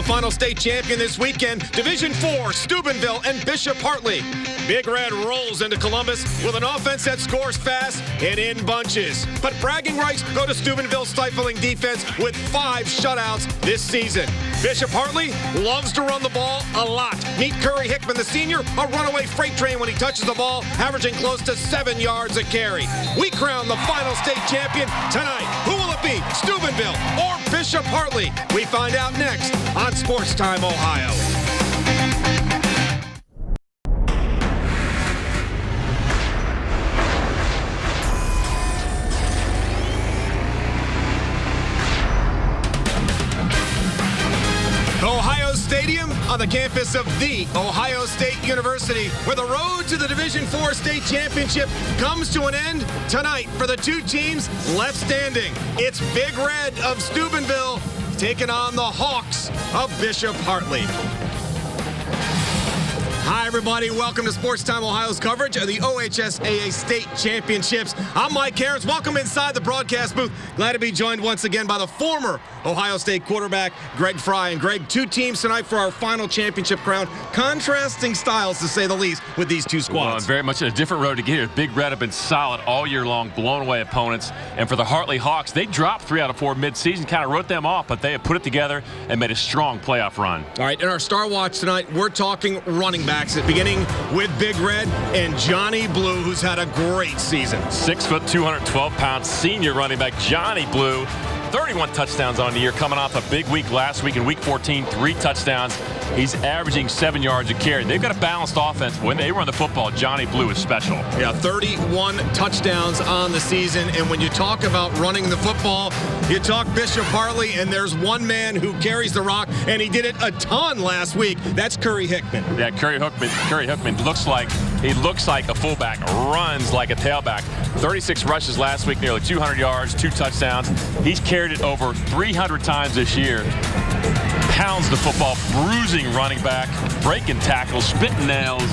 final state champion this weekend, Division IV, Steubenville and Bishop Hartley. Big Red rolls into Columbus with an offense that scores fast and in bunches. But bragging rights go to Steubenville's stifling defense with 5 shutouts this season. Bishop Hartley loves to run the ball a lot. Meet Curry Hickman, the senior, a runaway freight train when he touches the ball, averaging close to 7 yards a carry. We crown the final state champion tonight. Who will it be, Steubenville or Bishop Hartley? We find out next on Sports Time Ohio. Ohio Stadium on the campus of the Ohio State University, where the road to the Division IV state championship comes to an end tonight for the 2 teams left standing. It's Big Red of Steubenville taking on the Hawks of Bishop Hartley. Hi, everybody. Welcome to Sports Time Ohio's coverage of the OHSAA State Championships. I'm Mike Harris. Welcome inside the broadcast booth. Glad to be joined once again by the former Ohio State quarterback, Greg Fry. And Greg, 2 teams tonight for our final championship crown. Contrasting styles, to say the least, with these 2 squads. Well, very much a different road to get here. Big Red have been solid all year long, blown away opponents. And for the Hartley Hawks, they dropped 3 out of 4 midseason, kind of wrote them off, but they have put it together and made a strong playoff run. All right, in our Star Watch tonight, we're talking running backs, beginning with Big Red and Johnny Blue, who's had a great season. 6 foot, 212 pounds, senior running back Johnny Blue. 31 touchdowns on the year, coming off a big week last week in week 14, 3 touchdowns. He's averaging 7 yards a carry. They've got a balanced offense. When they run the football, Johnny Blue is special. Yeah, 31 touchdowns on the season. And when you talk about running the football, you talk Bishop Hartley, and there's one man who carries the rock, and he did it a ton last week. That's Curry Hickman. Yeah, Curry Hickman looks like a fullback, runs like a tailback. 36 rushes last week, nearly 200 yards, 2 touchdowns. He's carried it over 300 times this year. Pounds the football, bruising running back, breaking tackles, spitting nails.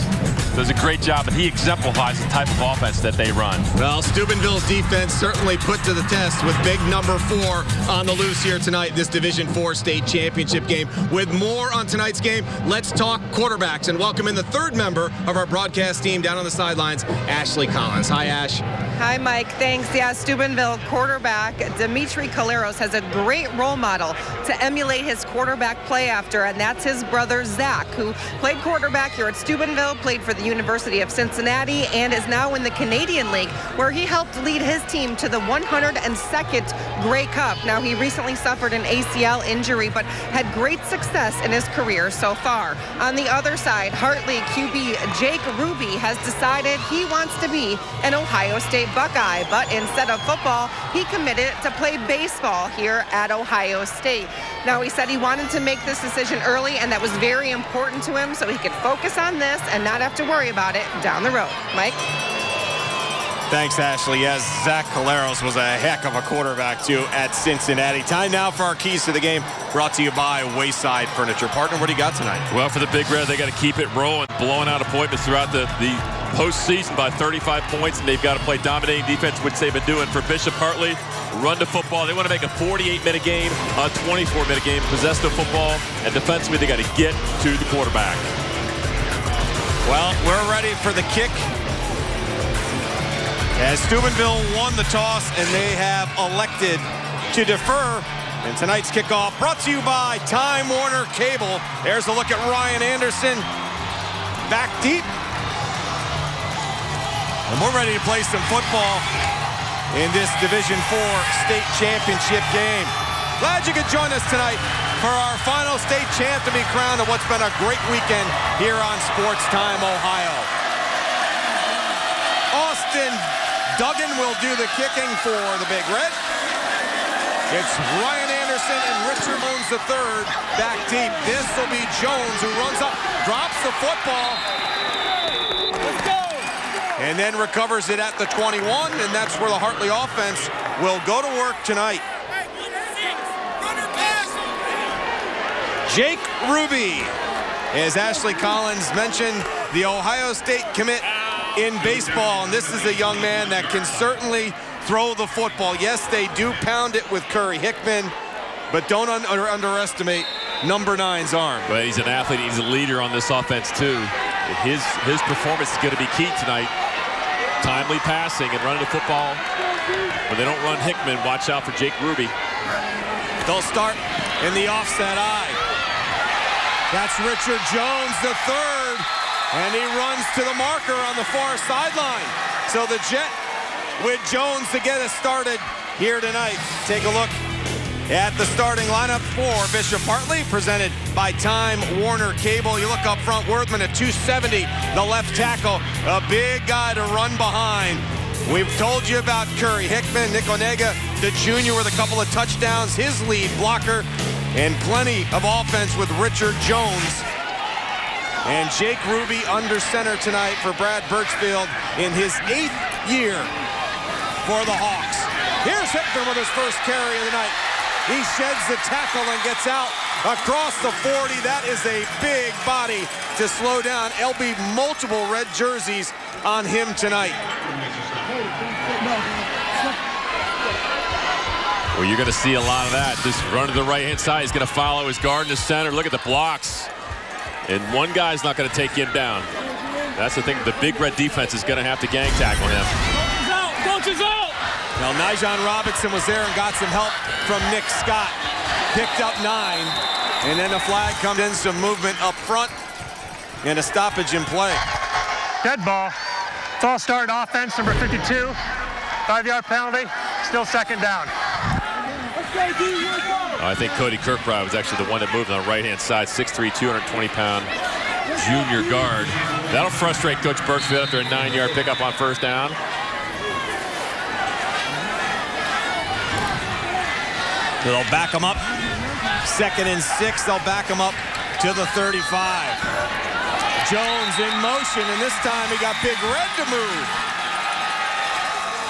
Does a great job, and he exemplifies the type of offense that they run. Well, Steubenville's defense certainly put to the test with big number 4 on the loose here tonight, this Division IV state championship game. With more on tonight's game, let's talk quarterbacks and welcome in the 3rd member of our broadcast team down on the sidelines, Ashley Collins. Hi, Ash. Hi, Mike. Thanks. Yeah, Steubenville quarterback Dimitri Caleros has a great role model to emulate his quarterback play after, and that's his brother Zach, who played quarterback here at Steubenville, played for the University of Cincinnati, and is now in the Canadian League, where he helped lead his team to the 102nd Grey Cup. Now, he recently suffered an ACL injury, but had great success in his career so far. On the other side, Hartley QB Jake Ruby has decided he wants to be an Ohio State Buckeye, but instead of football, he committed to play baseball here at Ohio State. Now, he said he wanted to make this decision early, and that was very important to him, so he could focus on this and not have to worry about it down the road. Mike? Thanks, Ashley. Yes, Zach Caleros was a heck of a quarterback, too, at Cincinnati. Time now for our keys to the game, brought to you by Wayside Furniture. Partner, what do you got tonight? Well, for the Big Red, they got to keep it rolling, blowing out appointments throughout the postseason by 35 points, and they've got to play dominating defense, which they've been doing. For Bishop Hartley, run the football. They want to make a 48-minute game, a 24-minute game, possess the football, and defensively, they got to get to the quarterback. Well, we're ready for the kick, as Steubenville won the toss, and they have elected to defer. And tonight's kickoff brought to you by Time Warner Cable. There's a look at Ryan Anderson. Back deep. And we're ready to play some football in this Division IV state championship game. Glad you could join us tonight for our final state champ to be crowned of what's been a great weekend here on Sports Time Ohio. Austin Duggan will do the kicking for the Big Red. It's Ryan Anderson and Richard Jones III back deep. This will be Jones, who runs up, drops the football. Let's go! And then recovers it at the 21, and that's where the Hartley offense will go to work tonight. Jake Ruby, as Ashley Collins mentioned, the Ohio State commit in baseball, and this is a young man that can certainly throw the football. Yes, they do pound it with Curry Hickman, but don't underestimate number 9's arm. But he's an athlete. He's a leader on this offense, too. His performance is going to be key tonight. Timely passing and running the football. When they don't run Hickman, watch out for Jake Ruby. They'll start in the offset eye. That's Richard Jones, the third. And he runs to the marker on the far sideline. So the Jet with Jones to get us started here tonight. Take a look at the starting lineup for Bishop Hartley, presented by Time Warner Cable. You look up front, Worthman at 270, the left tackle, a big guy to run behind. We've told you about Curry Hickman, Nick Onega, the junior with a couple of touchdowns, his lead blocker, and plenty of offense with Richard Jones. And Jake Ruby under center tonight for Brad Birchfield in his 8th year for the Hawks. Here's Hickman with his first carry of the night. He sheds the tackle and gets out across the 40. That is a big body to slow down. LB, multiple red jerseys on him tonight. Well, you're going to see a lot of that. Just run to the right-hand side. He's going to follow his guard in the center. Look at the blocks. And one guy's not going to take him down. That's the thing. The Big Red defense is going to have to gang tackle him. Coach is out! Coach is out! Now, Nijon Robinson was there and got some help from Nick Scott. Picked up 9. And then a flag comes in, some movement up front, and a stoppage in play. Dead ball. False start offense, number 52. 5-yard penalty. Still second down. I think Cody Kirkbride was actually the one that moved on the right-hand side. 6'3", 220-pound junior guard. That'll frustrate Coach Birchfield after a 9-yard pickup on first down. They'll back him up. 2nd and 6. They'll back him up to the 35. Jones in motion, and this time he got Big Red to move.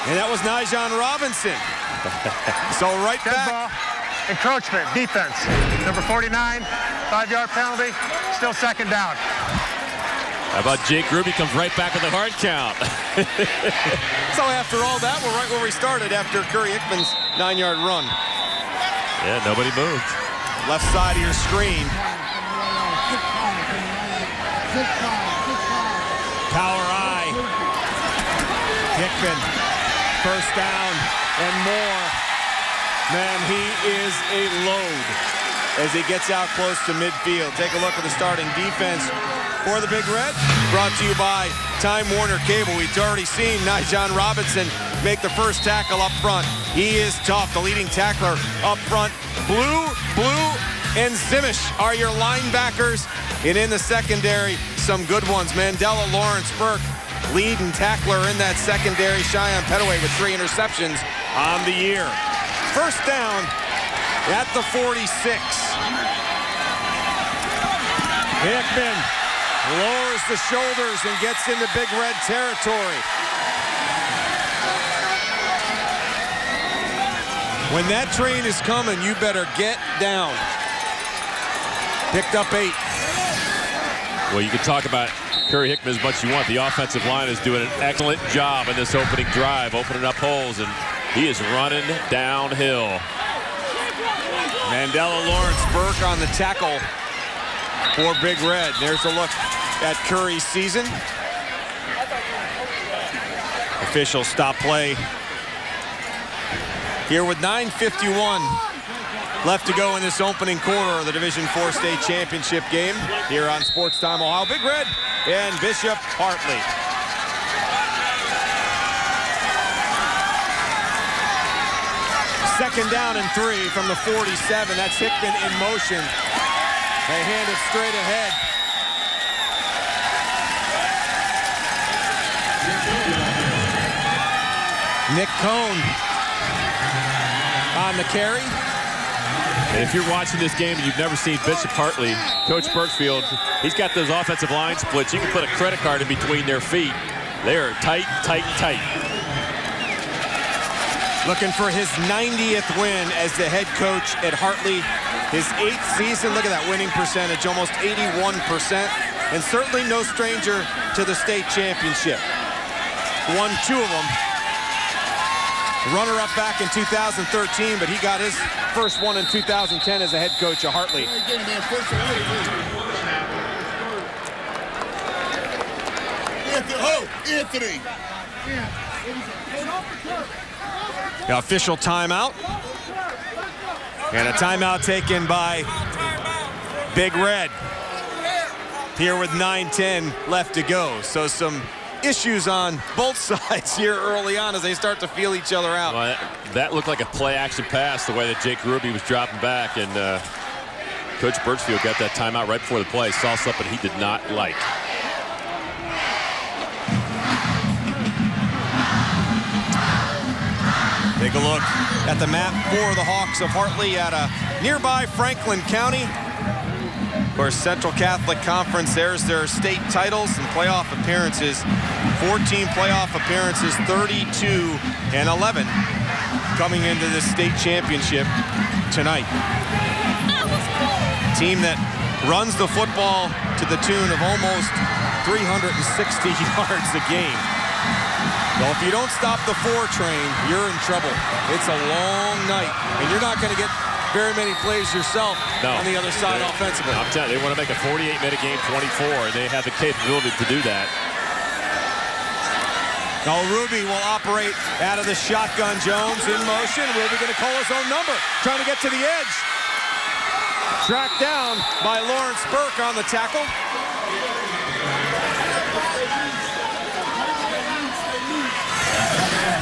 And that was Nijon Robinson. So right Dead back. ball. Encroachment, defense. Number 49, 5-yard penalty. Still second down. How about Jake Ruby comes right back with the hard count. So after all that, we're right where we started after Curry Hickman's 9-yard run. Yeah, nobody moved. Left side of your screen. Power eye. Hickman, first down and more. Man, he is a load as he gets out close to midfield. Take a look at the starting defense for the Big Red. Brought to you by Time Warner Cable. We've already seen Nijon Robinson make the first tackle up front. He is tough, the leading tackler up front. Blue, and Zimish are your linebackers. And in the secondary, some good ones. Mandela, Lawrence Burke, lead and tackler in that secondary. Cheyenne Petaway with 3 interceptions on the year. First down at the 46. Hickman lowers the shoulders and gets into Big Red territory. When that train is coming, you better get down. Picked up 8. Well, you can talk about Curry Hickman as much as you want. The offensive line is doing an excellent job in this opening drive, opening up holes, and he is running downhill. Mandela, Lawrence Burke on the tackle for Big Red. There's a look at Curry's season. Officials stop play here with 9:51 left to go in this opening quarter of the Division IV state championship game here on Sports Time Ohio. Big Red and Bishop Hartley. Second down and 3 from the 47. That's Hickman in motion. They hand it straight ahead. Nick Cohn on the carry. And if you're watching this game and you've never seen Bishop Hartley, Coach Birchfield, he's got those offensive line splits. You can put a credit card in between their feet. They are tight, tight, tight. Looking for his 90th win as the head coach at Hartley. His 8th season. Look at that winning percentage, almost 81%. And certainly no stranger to the state championship. Won 2 of them runner-up back in 2013, but he got his first one in 2010 as a head coach at Hartley. Anthony. The official timeout. And a timeout taken by Big Red. Here with 9:10 left to go. So some issues on both sides here early on as they start to feel each other out. Well, that looked like a play-action pass, the way that Jake Ruby was dropping back, and Coach Birchfield got that timeout right before the play. Saw something he did not like. Take a look at the map for the Hawks of Hartley at a nearby Franklin County. Of course, Central Catholic Conference, there's their state titles and playoff appearances. 14 playoff appearances, 32-11 coming into the state championship tonight. Team that runs the football to the tune of almost 360 yards a game. Well, if you don't stop the 4 train, you're in trouble. It's a long night, and you're not going to get very many plays yourself on the other side offensively. I'm telling you, they want to make a 48-minute game 24, and they have the capability to do that. Now Ruby will operate out of the shotgun. Jones in motion. Ruby going to call his own number, trying to get to the edge. Tracked down by Lawrence Burke on the tackle.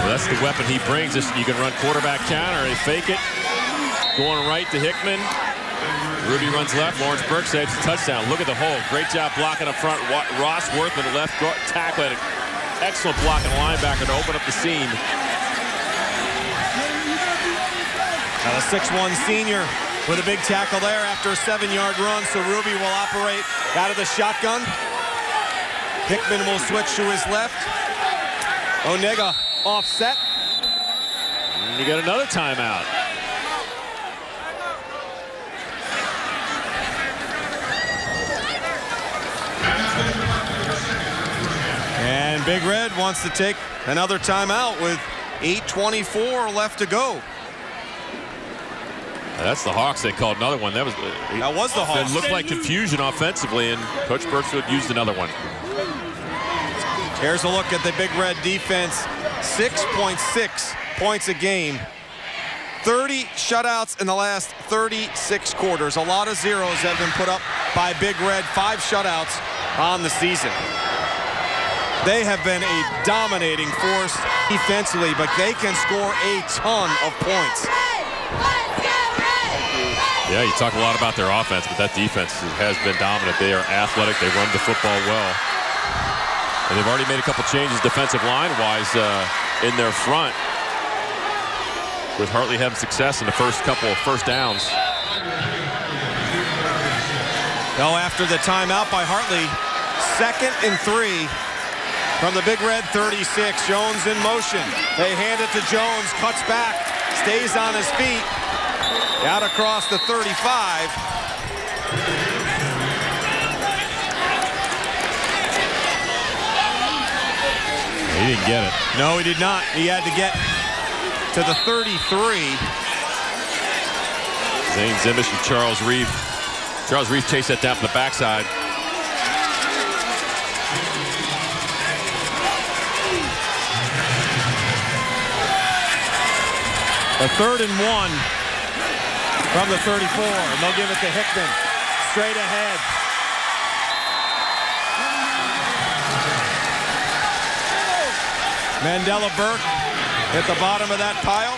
Well, that's the weapon he brings. You can run quarterback counter. They fake it. Going right to Hickman. Ruby runs left. Lawrence Burke saves a touchdown. Look at the hole. Great job blocking up front. Ross Worthman, left tackle. Excellent blocking linebacker to open up the seam. Now the 6'1" senior with a big tackle there after a 7-yard run. So Ruby will operate out of the shotgun. Hickman will switch to his left. Onega offset. And you got another timeout. And Big Red wants to take another timeout with 8:24 left to go. That's the Hawks. They called another one. That was the Hawks. It looked like confusion offensively, and Coach Birchfield used another one. Here's a look at the Big Red defense. 6.6 points a game. 30 shutouts in the last 36 quarters. A lot of zeros have been put up by Big Red. 5 shutouts on the season. They have been a dominating force defensively, but they can score a ton of points. Yeah, you talk a lot about their offense, but that defense has been dominant. They are athletic. They run the football well. And they've already made a couple changes defensive line-wise in their front, with Hartley having success in the first couple of first downs. Now after the timeout by Hartley, 2nd and 3 from the Big Red 36. Jones in motion. They hand it to Jones, cuts back, stays on his feet, out across the 35. He didn't get it. No, he did not. He had to get to the 33. Zane Zimish and Charles Reeve. Charles Reeve chased that down from the backside. A 3rd and 1 from the 34. And they'll give it to Hickman. Straight ahead. Mandela Burke at the bottom of that pile.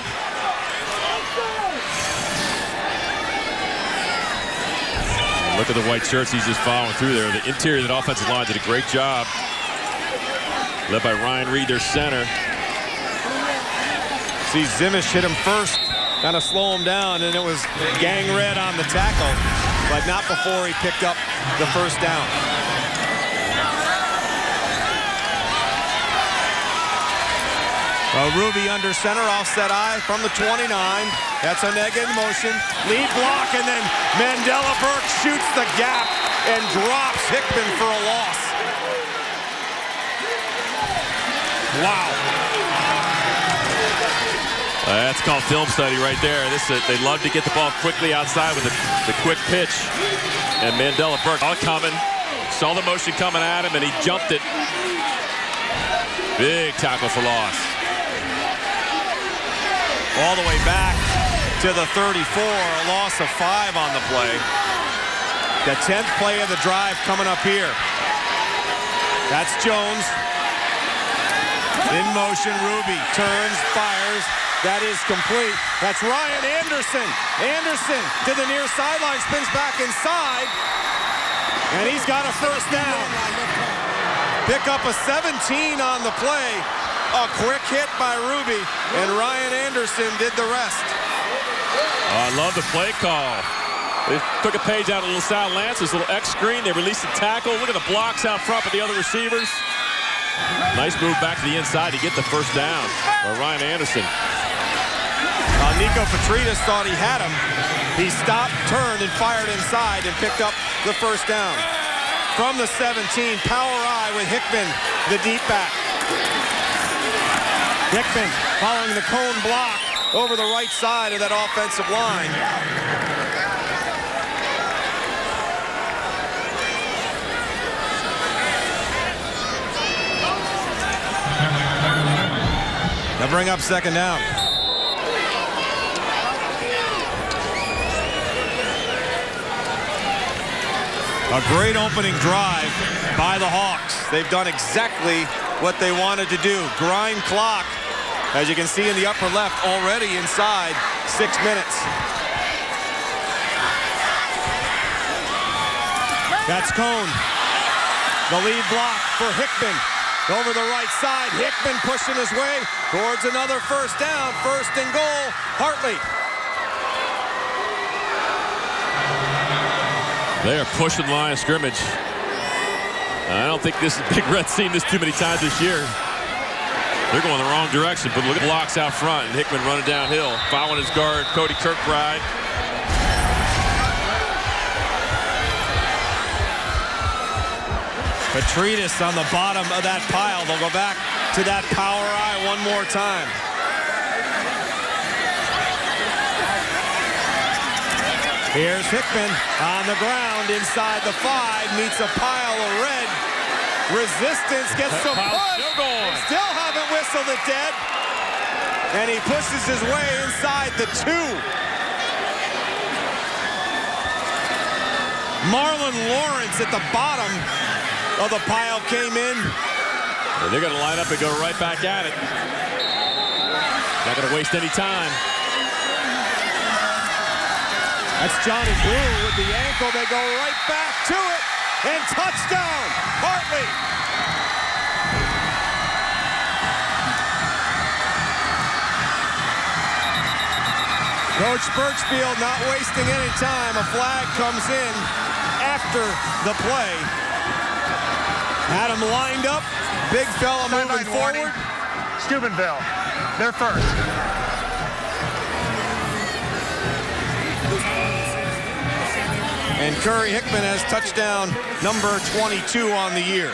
Look at the white shirts he's just following through there. The interior of that offensive line did a great job. Led by Ryan Reed, their center. See Zimish hit him first, kind of slow him down, and it was gang red on the tackle, but not before he picked up the first down. Ruby under center, offset eye from the 29. That's Onega in motion. Lead block, and then Mandela Burke shoots the gap and drops Hickman for a loss. Wow. That's called film study right there. They love to get the ball quickly outside with the quick pitch. And Mandela Burke all coming. Saw the motion coming at him, and he jumped it. Big tackle for loss. All the way back to the 34, a loss of 5 on the play. The 10th play of the drive coming up here. That's Jones. In motion, Ruby turns, fires. That is complete. That's Ryan Anderson. Anderson to the near sideline, spins back inside. And he's got a first down. Pick up a 17 on the play. A quick hit by Ruby, and Ryan Anderson did the rest. I love the play call. They took a page out of LaSalle Lance's little X screen. They released the tackle. Look at the blocks out front with the other receivers. Nice move back to the inside to get the first down by Ryan Anderson. Nico Petridis thought he had him. He stopped, turned, and fired inside and picked up the first down. From the 17, power I with Hickman, the deep back. Hickman following the cone block over the right side of that offensive line. They'll bring up second down. A great opening drive by the Hawks. They've done exactly what they wanted to do. Grind clock, as you can see in the upper left, already inside 6 minutes. That's Cone. The lead block for Hickman. Over the right side, Hickman pushing his way towards another first down. First and goal, Hartley. They are pushing the line of scrimmage. I don't think this Big Red's seen this too many times this year. They're going the wrong direction, but look at the blocks out front, and Hickman running downhill, following his guard, Cody Kirkbride. Petridis on the bottom of that pile. They'll go back to that power I one more time. Here's Hickman on the ground inside the 5, meets a pile of red. Resistance, gets some push. Still haven't whistled it dead. And he pushes his way inside the 2. Marlon Lawrence at the bottom of the pile came in. Well, they're going to line up and go right back at it. Not going to waste any time. That's Johnny Blue with the ankle. They go right back to it. And touchdown, Hartley. Coach Birchfield not wasting any time. A flag comes in after the play. Had him lined up. Big fella moving forward. Steubenville, they're first. And Curry Hickman has touchdown number 22 on the year.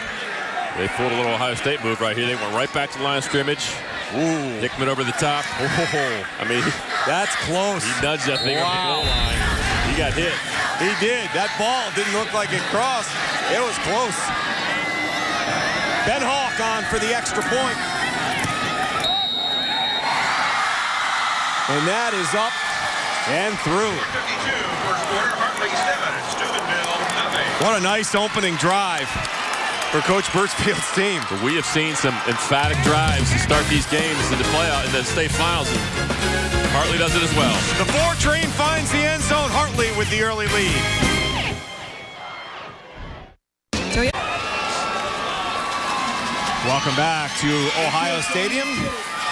They pulled a little Ohio State move right here. They went right back to the line of scrimmage. Ooh. Hickman over the top. Oh, I mean, that's close. He nudged that thing over the goal line. He got hit. He did. That ball didn't look like it crossed. It was close. Ben Hawk on for the extra point. And that is up and through. What a nice opening drive for Coach Birchfield's team. But we have seen some emphatic drives to start these games in the playoff, in the state finals. And Hartley does it as well. The 4 train finds the end zone. Hartley with the early lead. Welcome back to Ohio Stadium.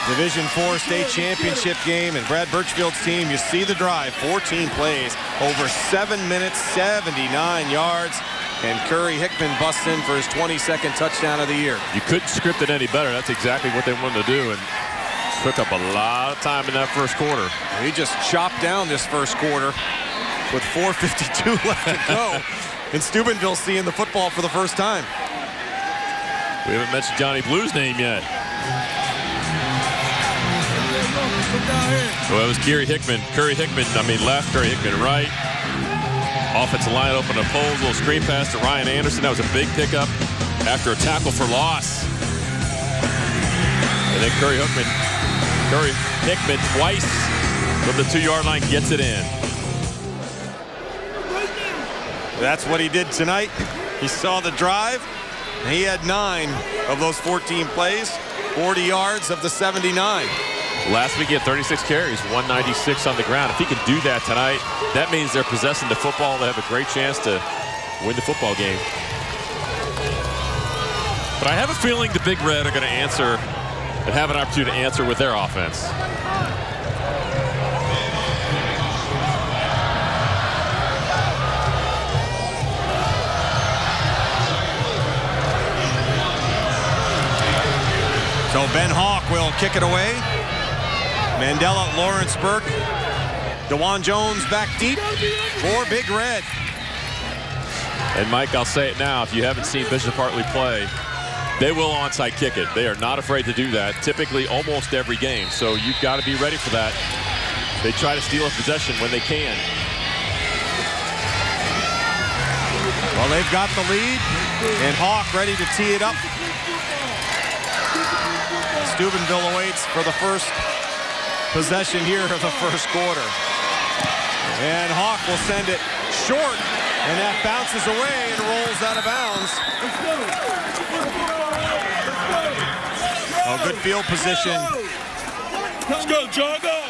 Division IV state championship game, and Brad Birchfield's team, you see the drive, 14 plays, over 7 minutes, 79 yards, and Curry Hickman busts in for his 22nd touchdown of the year. You couldn't script it any better. That's exactly what they wanted to do, and took up a lot of time in that first quarter. He just chopped down this first quarter with 4:52 left to go, and Steubenville seeing the football for the first time. We haven't mentioned Johnny Blue's name yet. Well, it was Curry Hickman, left, Curry Hickman right. Offensive line open up holes, little screen pass to Ryan Anderson. That was a big pickup after a tackle for loss. And then Curry Hickman twice from the 2-yard line gets it in. That's what he did tonight. He saw the drive, and he had 9 of those 14 plays, 40 yards of the 79. Last week he had 36 carries, 196 on the ground. If he can do that tonight, that means they're possessing the football. They have a great chance to win the football game. But I have a feeling the Big Red are going to answer and have an opportunity to answer with their offense. So Ben Hawk will kick it away. Mandela, Lawrence Burke, DeJuan Jones back deep for Big Red. And Mike, I'll say it now, if you haven't seen Bishop Hartley play, they will onside kick it. They are not afraid to do that, typically almost every game. So you've got to be ready for that. They try to steal a possession when they can. Well, they've got the lead, and Hawk ready to tee it up. Steubenville awaits for the first possession here of the first quarter. And Hawk will send it short, and that bounces away and rolls out of bounds. Oh, good field position. Let's go, John. Go.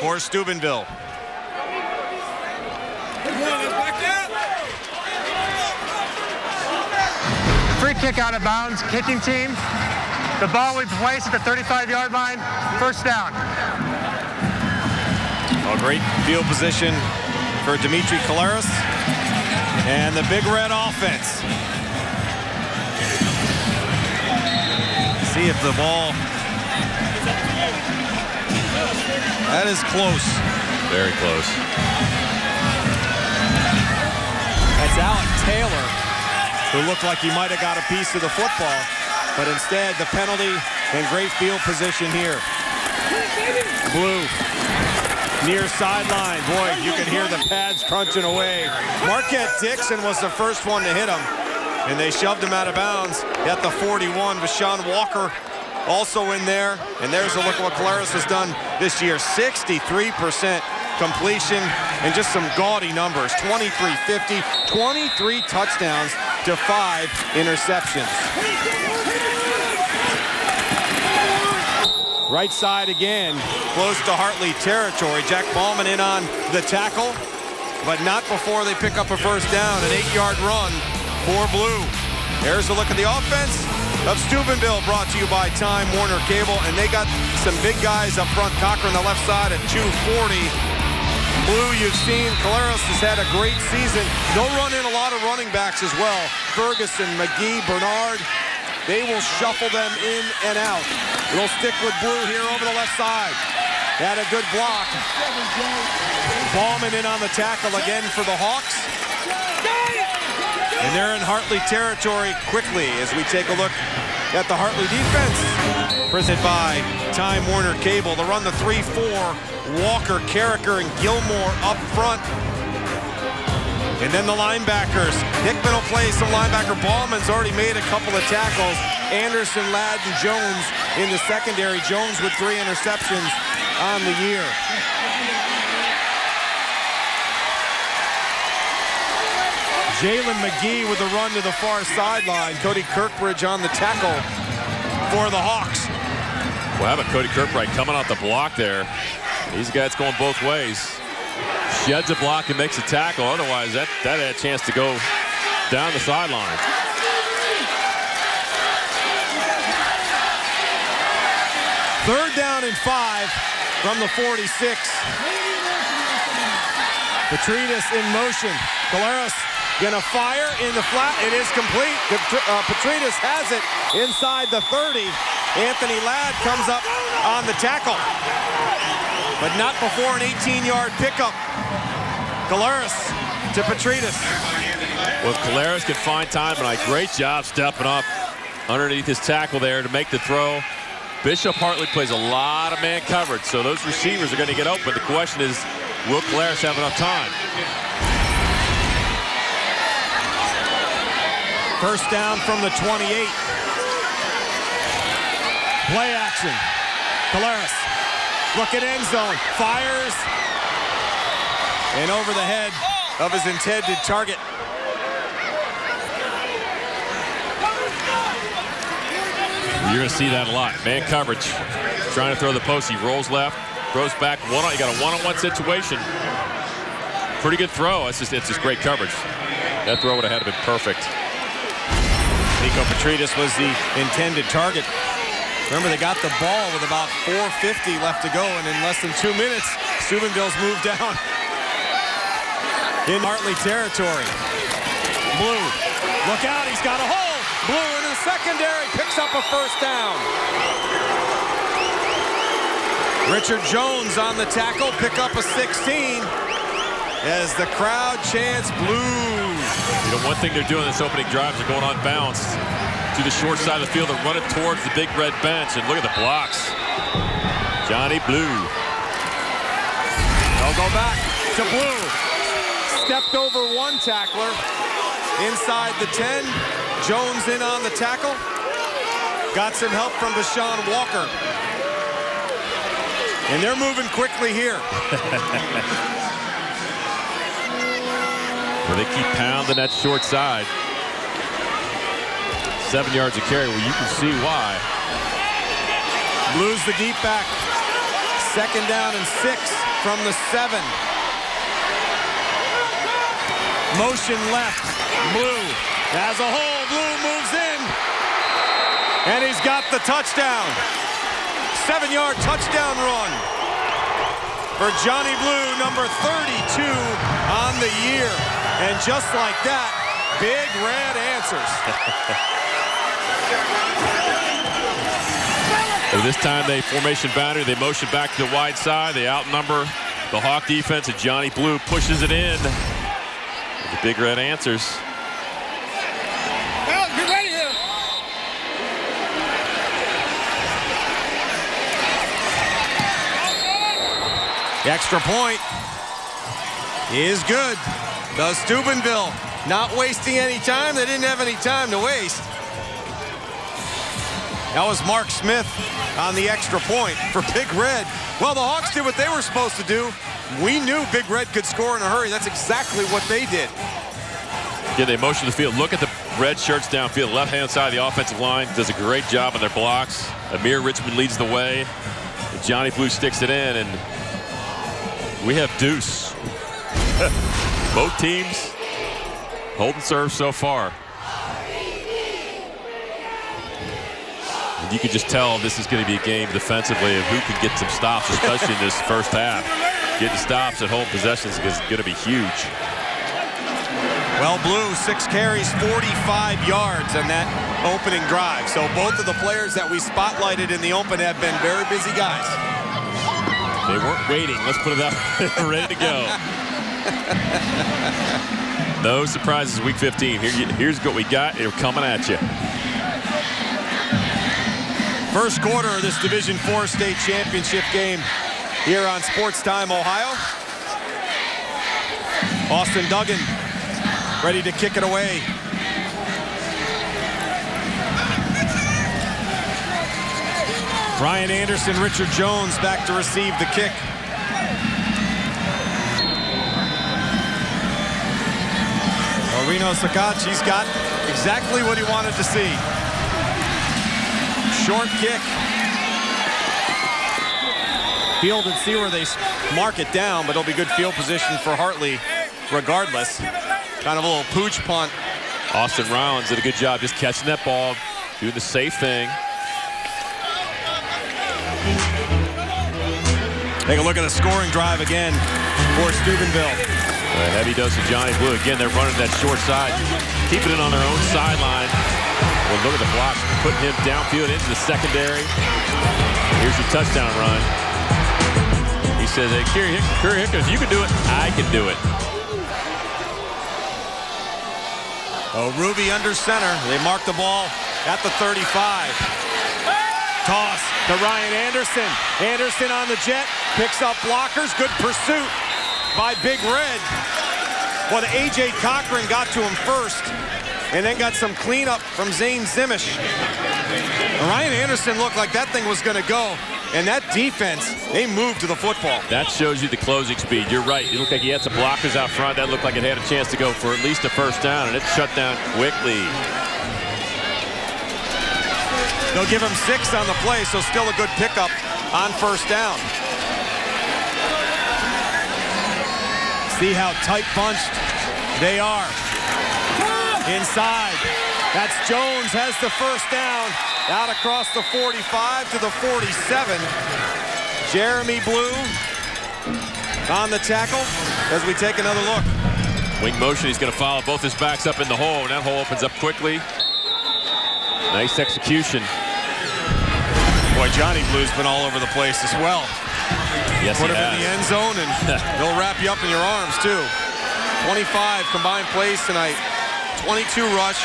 For Steubenville. Free kick out of bounds, kicking team. The ball we place at the 35-yard line, first down. A great field position for Dimitri Collaros and the Big Red offense. See if the ball, that is close. Very close. That's Alec Taylor, who looked like he might have got a piece of the football, but instead the penalty and great field position here. Blue. Near sideline. Boy, you can hear the pads crunching away. Marquette Dixon was the first one to hit him, and they shoved him out of bounds at the 41. Vashawn Walker also in there, and there's a look at what Collaros has done this year. 63% completion and just some gaudy numbers. 23-50, 23 touchdowns to 5 interceptions. Right side again, close to Hartley territory. Jack Ballman in on the tackle, but not before they pick up a first down. An 8-yard run for Blue. There's a look at the offense of Steubenville, brought to you by Time Warner Cable, and they got some big guys up front. Cochran the left side at 240. Blue, you've seen Collaros has had a great season. They'll run in a lot of running backs as well. Ferguson, McGee, Bernard. They will shuffle them in and out. They'll stick with Blue here over the left side. Had a good block. Ballman in on the tackle again for the Hawks. And they're in Hartley territory quickly as we take a look at the Hartley defense. Presented by Time Warner Cable. They run the 3-4. Walker, Carricker, and Gilmore up front. And then the linebackers. Hickman will play some linebacker. Ballman's already made a couple of tackles. Anderson, Ladd, and Jones in the secondary. Jones with 3 interceptions on the year. Jalen McGee with a run to the far sideline. Cody Kirkbridge on the tackle for the Hawks. Well, how about Cody Kirkbright coming off the block there? These guys going both ways. Sheds a block and makes a tackle. Otherwise, that had a chance to go down the sideline. Third down and 5 from the 46. Petridis in motion. Collaros gonna fire in the flat. It is complete. Petridis has it inside the 30. Anthony Ladd comes up on the tackle, but not before an 18-yard pickup. Collaros to Petridis. Well, Collaros can find time, and a great job stepping up underneath his tackle there to make the throw. Bishop Hartley plays a lot of man coverage, so those receivers are going to get open. The question is, will Caleres have enough time? First down from the 28. Play action. Caleres, look at end zone, fires, and over the head of his intended target. You're going to see that a lot. Man coverage, trying to throw the post. He rolls left, throws back. You got a one-on-one situation. Pretty good throw. It's just great coverage. That throw would have had to be perfect. Nico Petridis was the intended target. Remember, they got the ball with about 4:50 left to go, and in less than 2 minutes, Steubenville's moved down in Hartley territory. Blue, look out, he's got a hole. Blue into the secondary, picks up a first down. Richard Jones on the tackle, pick up a 16 as the crowd chants blue. You know, one thing they're doing this opening drive is they're going on bounce to the short side of the field and running towards the big red bench. And look at the blocks. Johnny Blue. They'll go back to Blue. Stepped over one tackler. Inside the 10. Jones in on the tackle. Got some help from Bashawn Walker. And they're moving quickly here. Well, they keep pounding that short side. 7 yards of carry. Well, you can see why. Blues the deep back. Second down and 6 from the 7. Motion left. Blue has a hole. Blue moves in. And he's got the touchdown. 7-yard touchdown run for Johnny Blue, number 32 on the year. And just like that, Big Red answers. So this time they formation boundary. They motion back to the wide side. They outnumber the Hawk defense, and Johnny Blue pushes it in. The Big Red answers. Get ready here. The extra point is good. Does Steubenville not wasting any time? They didn't have any time to waste. That was Mark Smith on the extra point for Big Red. Well, the Hawks did what they were supposed to do. We knew Big Red could score in a hurry. That's exactly what they did. Yeah, they motion the field. Look at the red shirts downfield. Left-hand side of the offensive line does a great job on their blocks. Amir Richmond leads the way. Johnny Blue sticks it in, and we have deuce. Both teams holding serve so far. And you can just tell this is going to be a game defensively of who can get some stops, especially in this first half. Getting stops at home possessions is going to be huge. Well, Blue, 6 carries, 45 yards on that opening drive. So both of the players that we spotlighted in the open have been very busy guys. They weren't waiting. Let's put it that way. Ready to go. No surprises week 15. Here's what we got. They're coming at you. First quarter of this Division IV state championship game here on Sports Time Ohio. Austin Duggan ready to kick it away. Brian Anderson, Richard Jones back to receive the kick. Reno Sakachi's got exactly what he wanted to see. Short kick. Field and see where they mark it down, but it'll be good field position for Hartley regardless. Kind of a little pooch punt. Austin Rollins did a good job just catching that ball, doing the safe thing. Take a look at the scoring drive again for Steubenville. A heavy dose of Johnny Blue. Again, they're running that short side, keeping it on their own sideline. Well, look at the blocks, putting him downfield into the secondary. Here's your touchdown run. He says, hey, Curry Hickman, if you can do it, I can do it. Oh, Ruby under center. They mark the ball at the 35. Toss to Ryan Anderson. Anderson on the jet, picks up blockers. Good pursuit by Big Red. Well, A.J. Cochran got to him first, and then got some cleanup from Zane Zimish. Ryan Anderson looked like that thing was going to go, and that defense, they moved to the football. That shows you the closing speed. You're right. It looked like he had some blockers out front. That looked like it had a chance to go for at least a first down, and it shut down quickly. They'll give him 6 on the play, so still a good pickup on first down. See how tight bunched they are. Inside. That's Jones has the first down. Out across the 45 to the 47. Jeremy Blue on the tackle as we take another look. Wing motion, he's going to follow both his backs up in the hole, and that hole opens up quickly. Nice execution. Boy, Johnny Blue's been all over the place as well. Yes, Put him in the end zone, and he'll wrap you up in your arms, too. 25 combined plays tonight. 22 rush,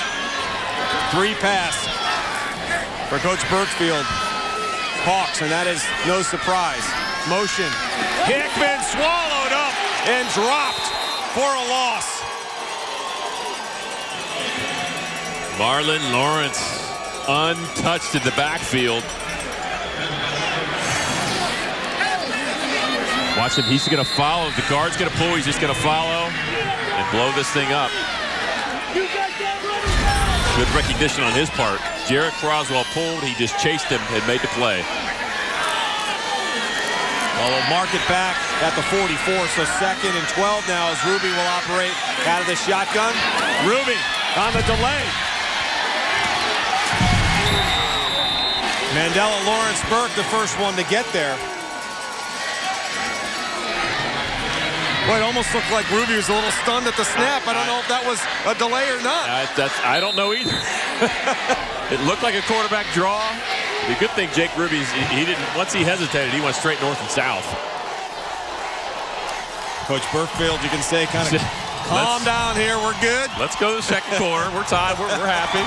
3 pass for Coach Birchfield. Hawks, and that is no surprise. Motion. Hickman swallowed up and dropped for a loss. Marlon Lawrence untouched in the backfield. Watch him. He's going to follow. The guard's going to pull. He's just going to follow and blow this thing up. Good recognition on his part. Jarrett Croswell pulled. He just chased him and made the play. Well, they'll mark it back at the 44, so 2nd and 12 now as Ruby will operate out of the shotgun. Ruby on the delay. Mandela Lawrence Burke, the first one to get there. Boy, it almost looked like Ruby was a little stunned at the snap. I don't know if that was a delay or not. I don't know either. It looked like a quarterback draw. The good thing, Jake Ruby, he didn't. Once he hesitated, he went straight north and south. Coach Birchfield, you can say, kind of calm down here. We're good. Let's go to the second quarter. We're tied. We're happy.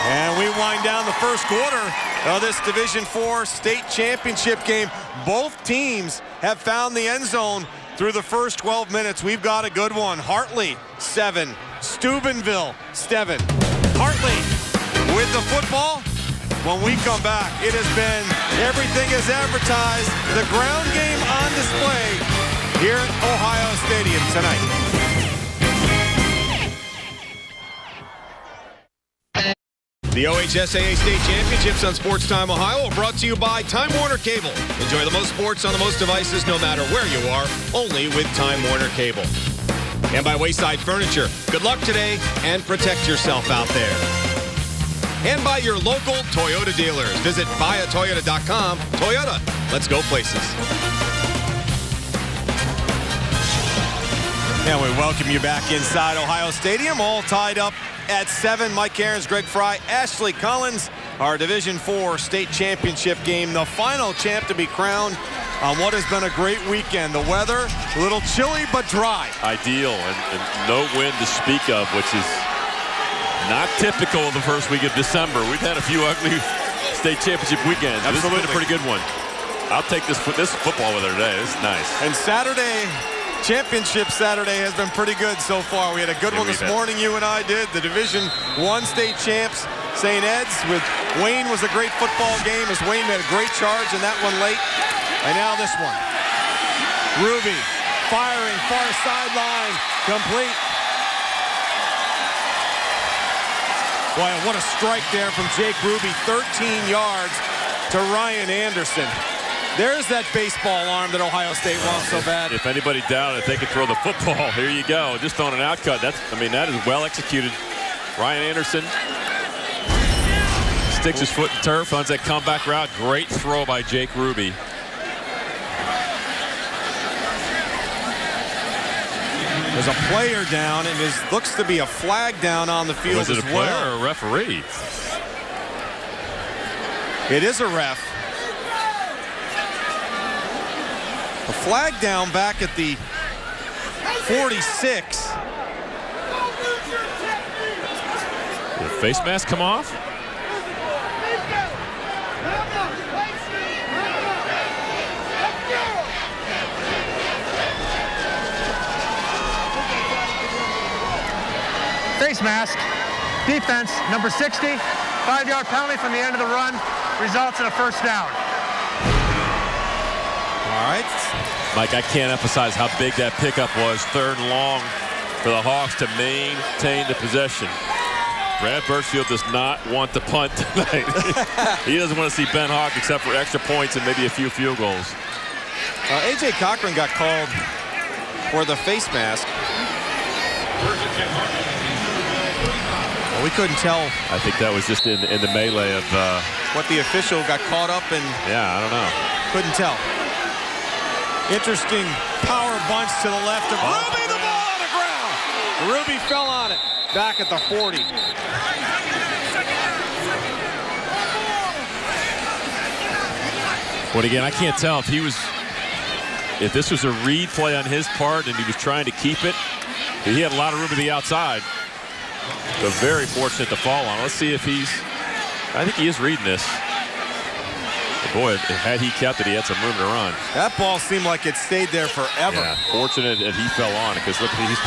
And we wind down the first quarter of this Division IV state championship game. Both teams have found the end zone through the first 12 minutes. We've got a good one. Hartley, 7. Steubenville, 7. Hartley with the football. When we come back, it has been everything as advertised. The ground game on display here at Ohio Stadium tonight. The OHSAA State Championships on Sports Time Ohio are brought to you by Time Warner Cable. Enjoy the most sports on the most devices no matter where you are, only with Time Warner Cable. And by Wayside Furniture. Good luck today and protect yourself out there. And by your local Toyota dealers. Visit buyatoyota.com. Toyota, let's go places. And we welcome you back inside Ohio Stadium, all tied up at 7. Mike Aarons, Greg Fry, Ashley Collins, our Division IV state championship game. The final champ to be crowned on what has been a great weekend. The weather, a little chilly but dry. Ideal, and no wind to speak of, which is not typical of the first week of December. We've had a few ugly state championship weekends. Absolutely. This has been a pretty good one. I'll take this football weather today. This is nice. And Saturday, Championship Saturday has been pretty good so far. We had a good one this morning, you and I did. The Division I state champs, St. Ed's with Wayne was a great football game as Wayne made a great charge in that one late. And now this one. Ruby firing far sideline, complete. Boy, what a strike there from Jake Ruby, 13 yards to Ryan Anderson. There's that baseball arm that Ohio State wants so bad. If anybody doubted if they could throw the football, here you go. Just on an outcut. That is well executed. Ryan Anderson sticks his foot in turf, runs that comeback route. Great throw by Jake Ruby. There's a player down, and looks to be a flag down on the field as well. Was it a player or a referee? It is a ref. A flag down back at the 46. Did the face mask come off? face mask. Defense, number 60. 5-yard penalty from the end of the run. Results in a first down. All right. Mike, I can't emphasize how big that pickup was. 3rd and long for the Hawks to maintain the possession. Brad Birchfield does not want to punt tonight. He doesn't want to see Ben Hawk except for extra points and maybe a few field goals. A.J. Cochran got called for the face mask. Well, we couldn't tell. I think that was just in the melee of what the official got caught up in. Yeah, I don't know. Couldn't tell. Interesting power bunch to the left of Ruby. The ball on the ground. Ruby fell on it. Back at the 40. But again, I can't tell if this was a read play on his part and he was trying to keep it. He had a lot of room to the outside. So very fortunate to fall on. Let's see if I think he is reading this. But boy, had he kept it, he had some room to run. That ball seemed like it stayed there forever. Yeah, fortunate that he fell on it, because look, he's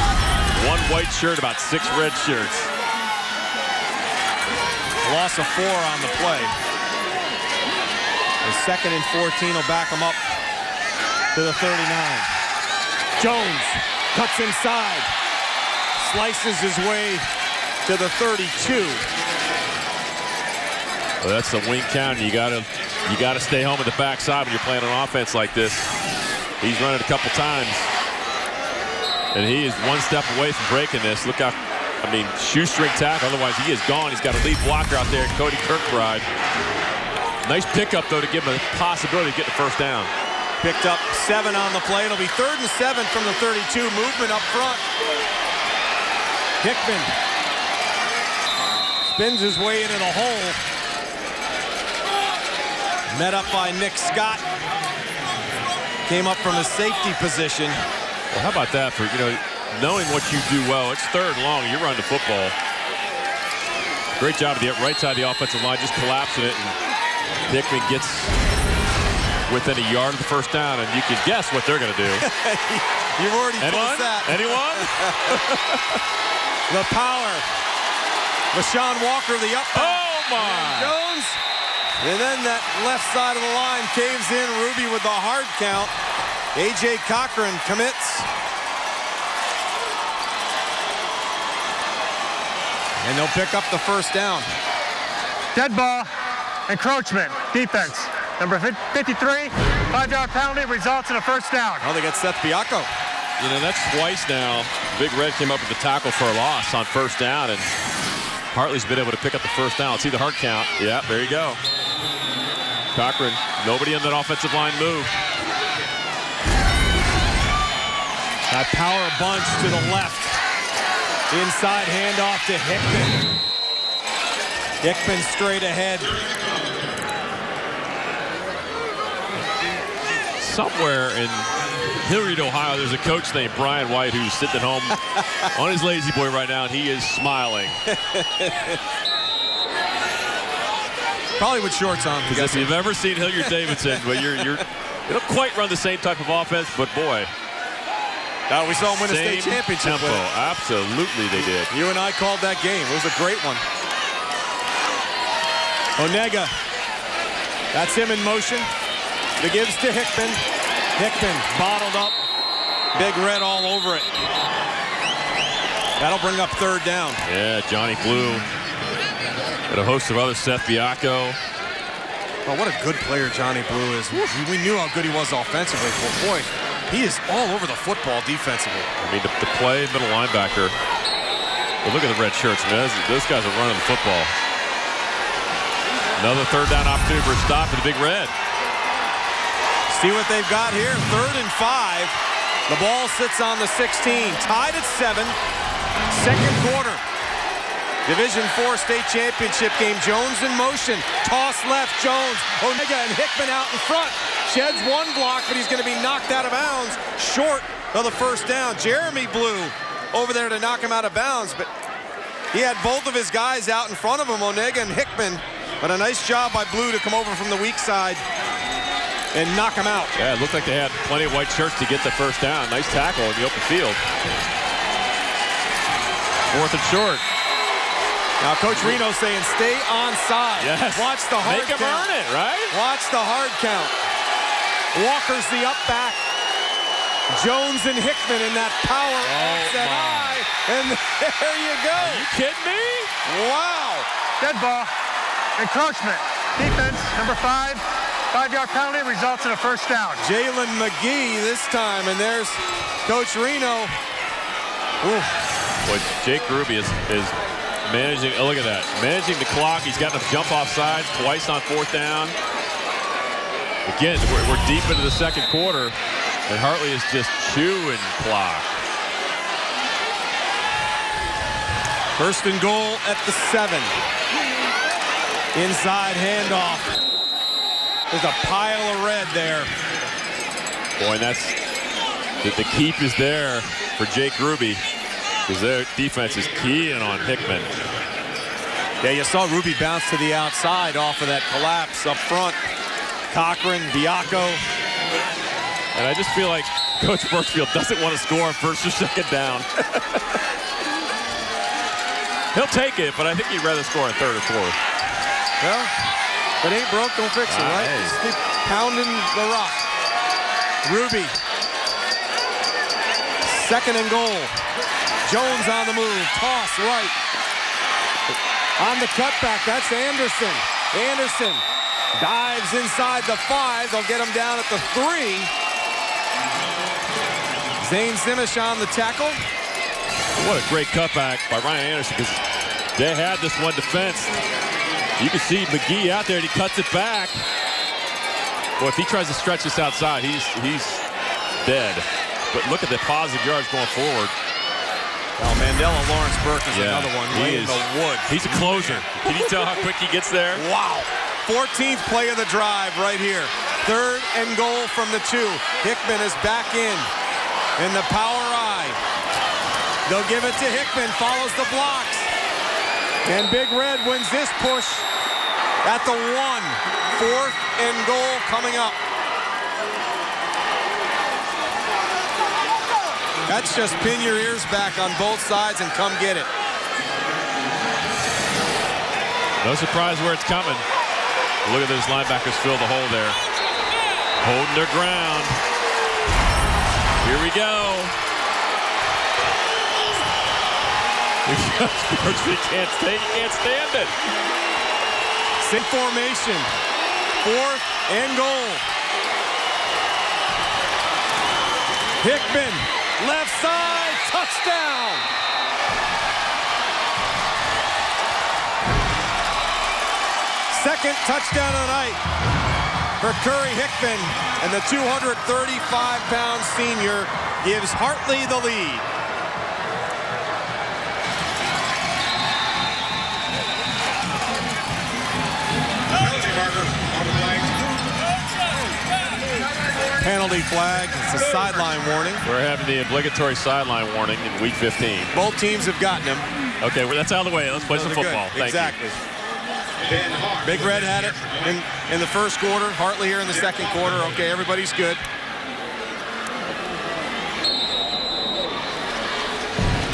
1 white shirt, about 6 red shirts. Loss of 4 on the play. The 2nd and 14 will back him up to the 39. Jones cuts inside, slices his way to the 32. Well, that's the wing counter. You gotta stay home at the backside when you're playing an offense like this. He's run it a couple times, and he is 1 step away from breaking this. Look out! I mean, shoestring tackle. Otherwise, he is gone. He's got a lead blocker out there, Cody Kirkbride. Nice pickup though to give him a possibility to get the first down. Picked up 7 on the play. It'll be 3rd and 7 from the 32. Movement up front. Hickman spins his way into the hole. Met up by Nick Scott. Came up from a safety position. Well, how about that for, knowing what you do well. It's 3rd and long. You run the football. Great job of the right side of the offensive line, just collapsing it. And Hickman gets within a yard of the first down, and you can guess what they're going to do. You've already told us that. Anyone? The power. Rashawn Walker, the up. Oh, my. Jones. And then that left side of the line caves in. Ruby with the hard count. A.J. Cochran commits. And they'll pick up the first down. Dead ball, encroachment, defense. Number 53, 5-yard penalty, results in a first down. Oh, they got Seth Biacco. That's twice now. Big Red came up with the tackle for a loss on first down, and Hartley's been able to pick up the first down. See the hard count. Yeah, there you go. Cochran, nobody in that offensive line move. That power bunch to the left. Inside handoff to Hickman. Hickman straight ahead. Somewhere in Hilliard, Ohio, there's a coach named Brian White who's sitting at home on his lazy boy right now, and he is smiling. Probably with shorts on. Because if you've ever seen Hilliard Davidson, well, you don't quite run the same type of offense, but boy. We saw them win a state championship. Tempo. Absolutely they did. You and I called that game. It was a great one. Onega. That's him in motion. The gives to Hickman. Hickman bottled up. Big Red all over it. That'll bring up 3rd down. Yeah, Johnny Blue. And a host of others, Seth Biacco. Oh, what a good player Johnny Blue is. We knew how good he was offensively. Well, boy, he is all over the football defensively. I mean, the play middle linebacker. Well, look at the red shirts, man. Those guys are running the football. Another 3rd down opportunity for a stop for the Big Red. See what they've got here. 3rd and 5. The ball sits on the 16. Tied at 7. 2nd quarter. Division IV state championship game. Jones in motion. Toss left. Jones. Onega and Hickman out in front. Sheds 1 block, but he's going to be knocked out of bounds. Short of the first down. Jeremy Blue over there to knock him out of bounds, but he had both of his guys out in front of him, Onega and Hickman. But a nice job by Blue to come over from the weak side and knock him out. Yeah, it looked like they had plenty of white shirts to get the first down. Nice tackle in the open field. 4th and short. Now Coach Reno saying stay onside. Yes. Watch the hard Make him count. earn it, right? Watch the hard count. Walker's the up back. Jones and Hickman in that power offset eye. And there you go. Are you kidding me? Wow. Dead ball. Encroachment. Defense, number 5. 5-yard penalty results in a first down. Jalen McGee this time, and there's Coach Reno. Ooh. Boy, Jake Ruby is managing, oh, look at that. Managing the clock. He's gotten a jump off sides twice on 4th down. Again, we're deep into the second quarter, and Hartley is just chewing clock. First and goal at the 7. Inside handoff. There's a pile of red there. Boy, and that's the keep is there for Jake Ruby, because their defense is keying on Hickman. Yeah, you saw Ruby bounce to the outside off of that collapse up front. Cochran, Biacco. And I just feel like Coach Birchfield doesn't want to score on 1st or 2nd down. He'll take it, but I think he'd rather score on 3rd or 4th. Well, if it ain't broke, don't fix it, right? Hey. Just keep pounding the rock. Ruby. 2nd and goal. Jones on the move. Toss right. On the cutback, that's Anderson. Anderson dives inside the 5. They'll get him down at the 3. Zane Simish on the tackle. What a great cutback by Ryan Anderson, because they had this one defense. You can see McGee out there, and he cuts it back. Boy, if he tries to stretch this outside, he's dead. But look at the positive yards going forward. Well, Mandela Lawrence Burke is Yeah, another one. he In is. the wood. He's a closer. Can you tell how quick he gets there? Wow. 14th play of the drive right here. 3rd and goal from the 2. Hickman is back in the power eye. They'll give it to Hickman, follows the blocks. And Big Red wins this push at the 1. 4th and goal coming up. That's just pin your ears back on both sides and come get it. No surprise where it's coming. Look at those linebackers fill the hole there. Holding their ground. Here we go. He can't stand it. Sit formation. 4th and goal. Hickman, left side, touchdown. Second touchdown of the night for Curry Hickman, and the 235-pound senior gives Hartley the lead. Penalty flag. It's a sideline warning. We're having the obligatory sideline warning in week 15. Both teams have gotten them. Okay, well, that's out of the way. Let's play some football. Good. Thank exactly. Big Red had it in the first quarter. Hartley here in the second quarter. Okay, everybody's good.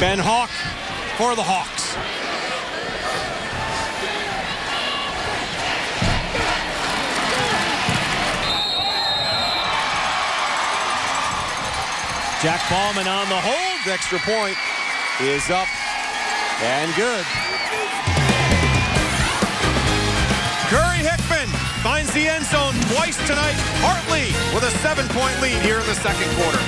Ben Hawk for the Hawks. Jack Ballman on the hold. Extra point is up and good. Curry Hickman finds the end zone twice tonight. Hartley with a 7-point lead here in the second quarter.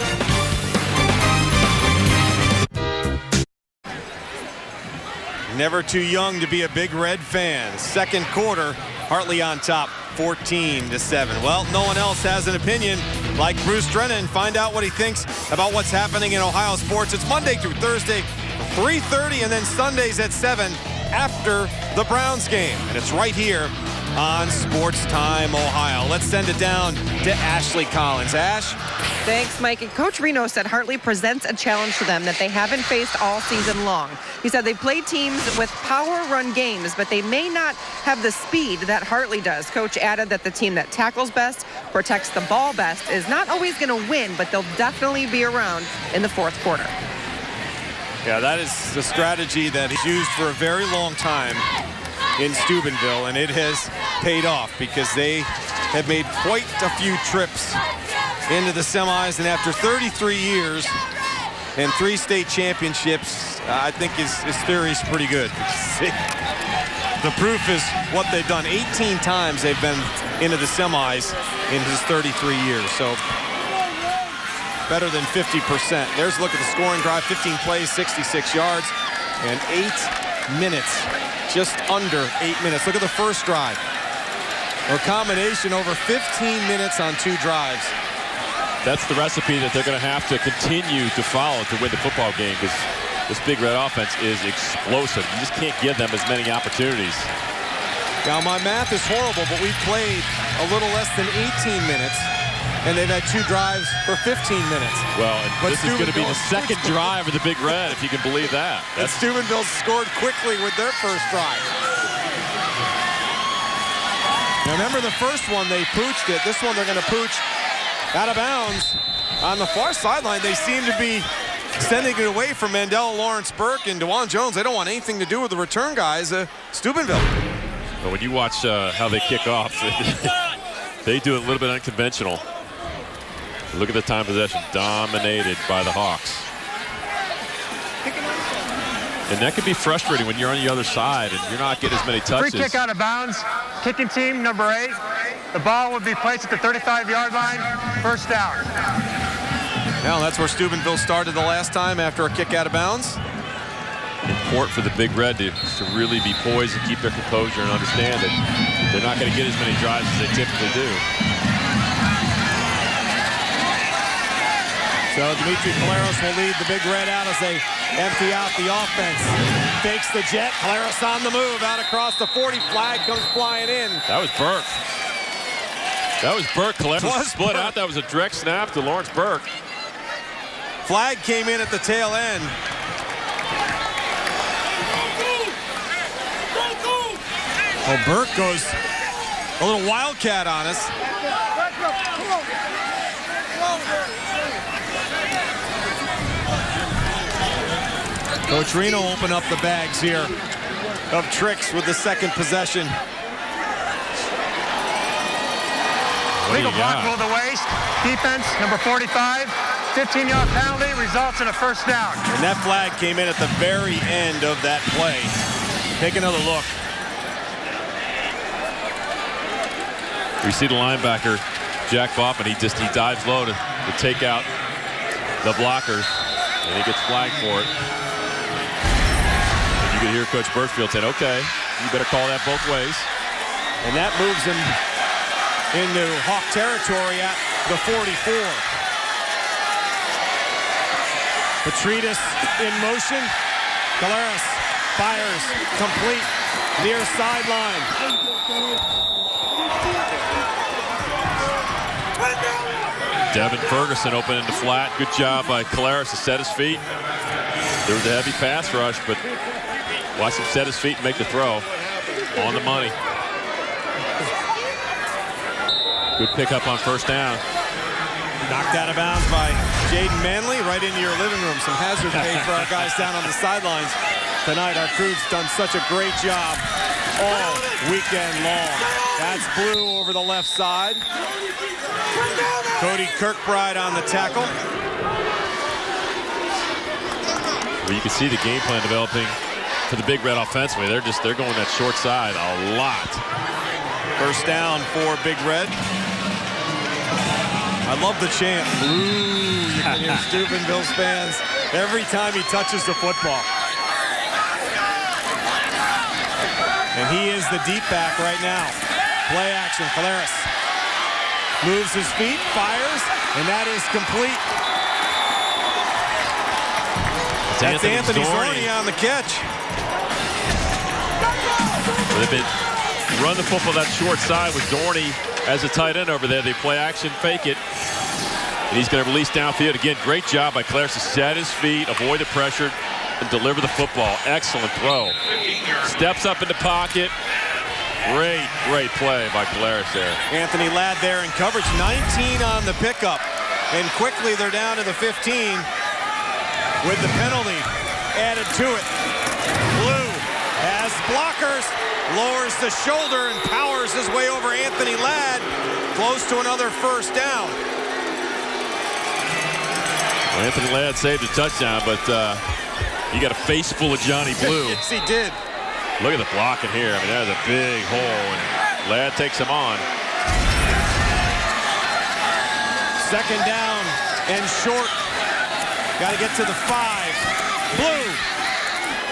Never too young to be a Big Red fan. Second quarter, Hartley on top, 14-7. Well, no one else has an opinion like Bruce Drennan. Find out what he thinks about what's happening in Ohio sports. It's Monday through Thursday, 3:30, and then Sundays at 7 after the Browns game. And it's right here on Sports Time Ohio. Let's send it down to Ashley Collins. Ash? Thanks, Mike. And Coach Reno said Hartley presents a challenge to them that they haven't faced all season long. He said they play teams with power run games, but they may not have the speed that Hartley does. Coach added that the team that tackles best, protects the ball best, is not always going to win, but they'll definitely be around in the fourth quarter. Yeah, that is the strategy that is used for a very long time in Steubenville, and it has paid off because they have made quite a few trips into the semis, and after 33 years and 3 state championships, I think his theory is pretty good. The proof is what they've done. 18 times they've been into the semis in his 33 years, so better than 50%. There's a look at the scoring drive. 15 plays, 66 yards, and 8 minutes, just under 8 minutes. Look at the first drive. A combination over 15 minutes on 2 drives. That's the recipe that they're going to have to continue to follow to win the football game, because this Big Red offense is explosive. You just can't give them as many opportunities. Now, my math is horrible, but we've played a little less than 18 minutes, and they've had 2 drives for 15 minutes. Well, this is going to be the second drive of the Big Red, if you can believe that. And Steubenville scored quickly with their first drive. Now, remember the first one, they pooched it. This one, they're going to pooch out of bounds on the far sideline. They seem to be sending it away from Mandela Lawrence Burke and DeJuan Jones. They don't want anything to do with the return guys, Steubenville. But when you watch how they kick off, they do it a little bit unconventional. Look at the time possession, dominated by the Hawks. And that can be frustrating when you're on the other side and you're not getting as many touches. Free kick out of bounds. Kicking team, number 8. The ball would be placed at the 35-yard line. First down. Now that's where Steubenville started the last time, after a kick out of bounds. Important for the Big Red to really be poised and keep their composure and understand that they're not going to get as many drives as they typically do. So Dimitri Caleros will lead the Big Red out as they empty out the offense. Fakes the jet. Caleros on the move out across the 40. Flag comes flying in. That was Burke. That was Burke. Caleros split out. That was a direct snap to Lawrence Burke. Flag came in at the tail end. Oh, Burke goes a little wildcat on us. Coach Reno open up the bags here of tricks with the second possession. Legal block below the waist. Defense, number 45. 15-yard penalty results in a first down. And that flag came in at the very end of that play. Take another look. We see the linebacker, Jack Boffman. He dives low to take out the blockers, and he gets flagged for it. And you can hear Coach Birchfield saying, okay, you better call that both ways. And that moves him into Hawk territory at the 44. Petrides in motion. Caleros fires complete near sideline. Devin Ferguson open into flat. Good job by Caleros to set his feet. There was a heavy pass rush, but watch him set his feet and make the throw. On the money. Good pickup on first down. Knocked out of bounds by Jaden Manley right into your living room. Some hazard pay for our guys down on the sidelines tonight. Our crew's done such a great job all weekend long. That's Blue over the left side. Cody Kirkbride on the tackle. Well, you can see the game plan developing for the Big Red offensively. They're going that short side a lot. First down for Big Red. I love the chant. Ooh, you can hear Steubenville's fans every time he touches the football. And he is the deep back right now. Play action, Caleros. Moves his feet, fires, and that is complete. That's Anthony Zorni on the catch. They've been run the football that short side with Zorni as a tight end over there. They play action, fake it. And he's going to release downfield. Again, great job by Caleros to set his feet, avoid the pressure, and deliver the football. Excellent throw. Steps up in the pocket. Great play by Caleros there. Anthony Ladd there in coverage. 19 on the pickup. And quickly they're down to the 15 with the penalty. added to it. Blue has blockers, lowers the shoulder and powers his way over Anthony Ladd, close to another first down. Well, Anthony Ladd saved a touchdown, but you got a face full of Johnny Blue. Yes, he did. Look at the blocking here. I mean, that's a big hole, and Ladd takes him on. Second down and short. Got to get to the 5. Blue.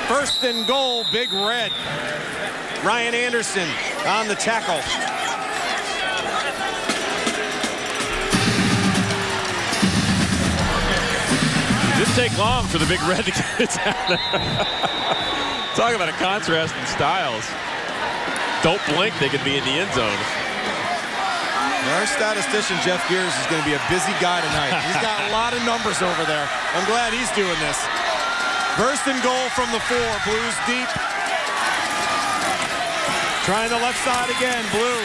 First and goal, Big Red. Ryan Anderson on the tackle. Didn't take long for the Big Red to get it down there. Talk about a contrast in styles. Don't blink, they could be in the end zone. Our statistician, Jeff Gears, is going to be a busy guy tonight. He's got a lot of numbers over there. I'm glad he's doing this. First and goal from the 4. Blues deep. Trying the left side again. Blue.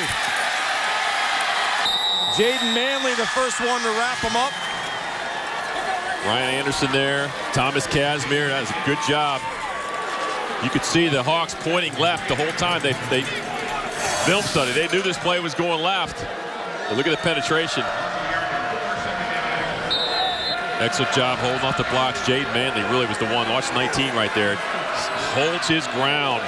Jaden Manley, the first one to wrap him up. Ryan Anderson there. Thomas Casimir, that was a good job. You could see the Hawks pointing left the whole time. They film study. They knew this play was going left. But look at the penetration. Excellent job holding off the blocks. Jaden Manley really was the one. Watch 19 right there. Holds his ground.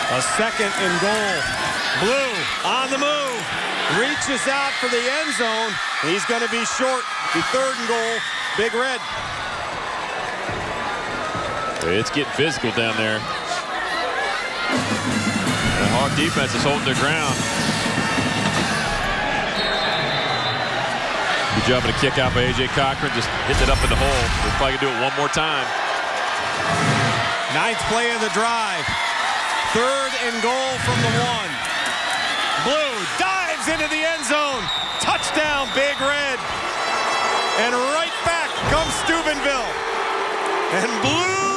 A second and goal. Blue on the move. Reaches out for the end zone. He's going to be short. The third and goal. Big Red. It's getting physical down there. The Hawk defense is holding their ground. Good job of the kick out by A.J. Cochran. Just hitting it up in the hole. We're probably going to do it one more time. 9th play of the drive. Third and goal from the 1. Blue dives into the end zone. Touchdown, Big Red. And right back comes Steubenville. And Blue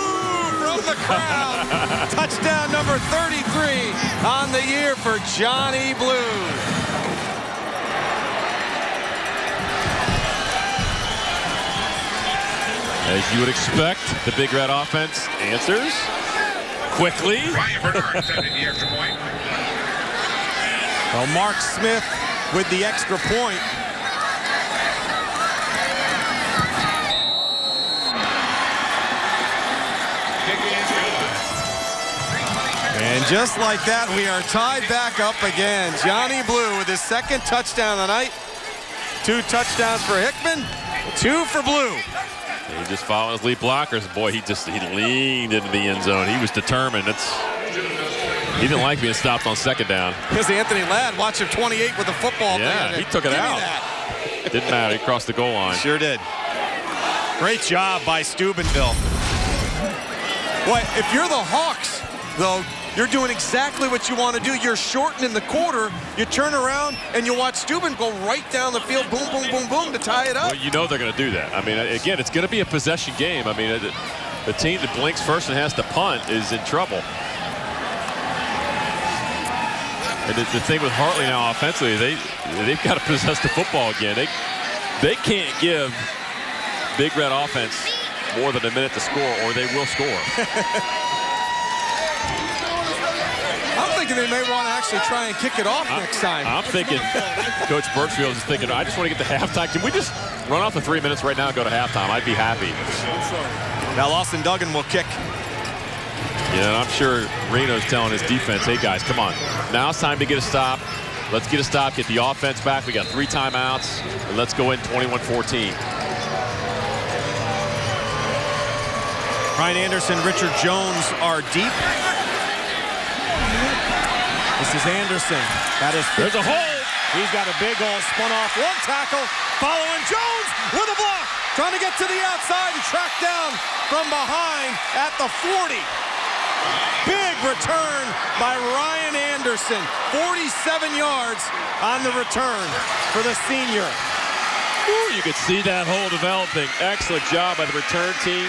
from the crowd. Touchdown number 33 on the year for Johnny Blue. As you would expect, the Big Red offense answers quickly. Well, Mark Smith with the extra point. And just like that, we are tied back up again. Johnny Blue with his second touchdown tonight. 2 touchdowns for Hickman, 2 for Blue. He just following his lead blockers. Boy, he leaned into the end zone. He was determined. He didn't like being stopped on second down. Here's Anthony Ladd, watch him 28 with the football. Yeah, he took it out. Didn't matter. He crossed the goal line. Sure did. Great job by Steubenville. Boy, if you're the Hawks, though, you're doing exactly what you want to do. You're shortening the quarter. You turn around and you watch Steubenville go right down the field, boom, boom, boom, boom, to tie it up. Well, you know they're going to do that. I mean, again, it's going to be a possession game. I mean, the team that blinks first and has to punt is in trouble. And the thing with Hartley now offensively, they've got to possess the football again. They can't give Big Red offense more than a minute to score, or they will score. I'm thinking they may want to actually try and kick it off next time. I'm thinking Coach Birchfield is thinking, I just want to get to halftime. Can we just run off the 3 minutes right now and go to halftime? I'd be happy. Now Austin Duggan will kick. Yeah, and I'm sure Reno's telling his defense, hey guys, come on. Now it's time to get a stop. Let's get a stop, get the offense back. We got 3 timeouts, and let's go in 21-14. Ryan Anderson, Richard Jones are deep. This is Anderson. There's a hole. He's got a big hole, spun off, 1 tackle, following Jones with a block, trying to get to the outside and track down from behind at the 40. Big return by Ryan Anderson, 47 yards on the return for the senior. Ooh, you could see that hole developing. Excellent job by the return team,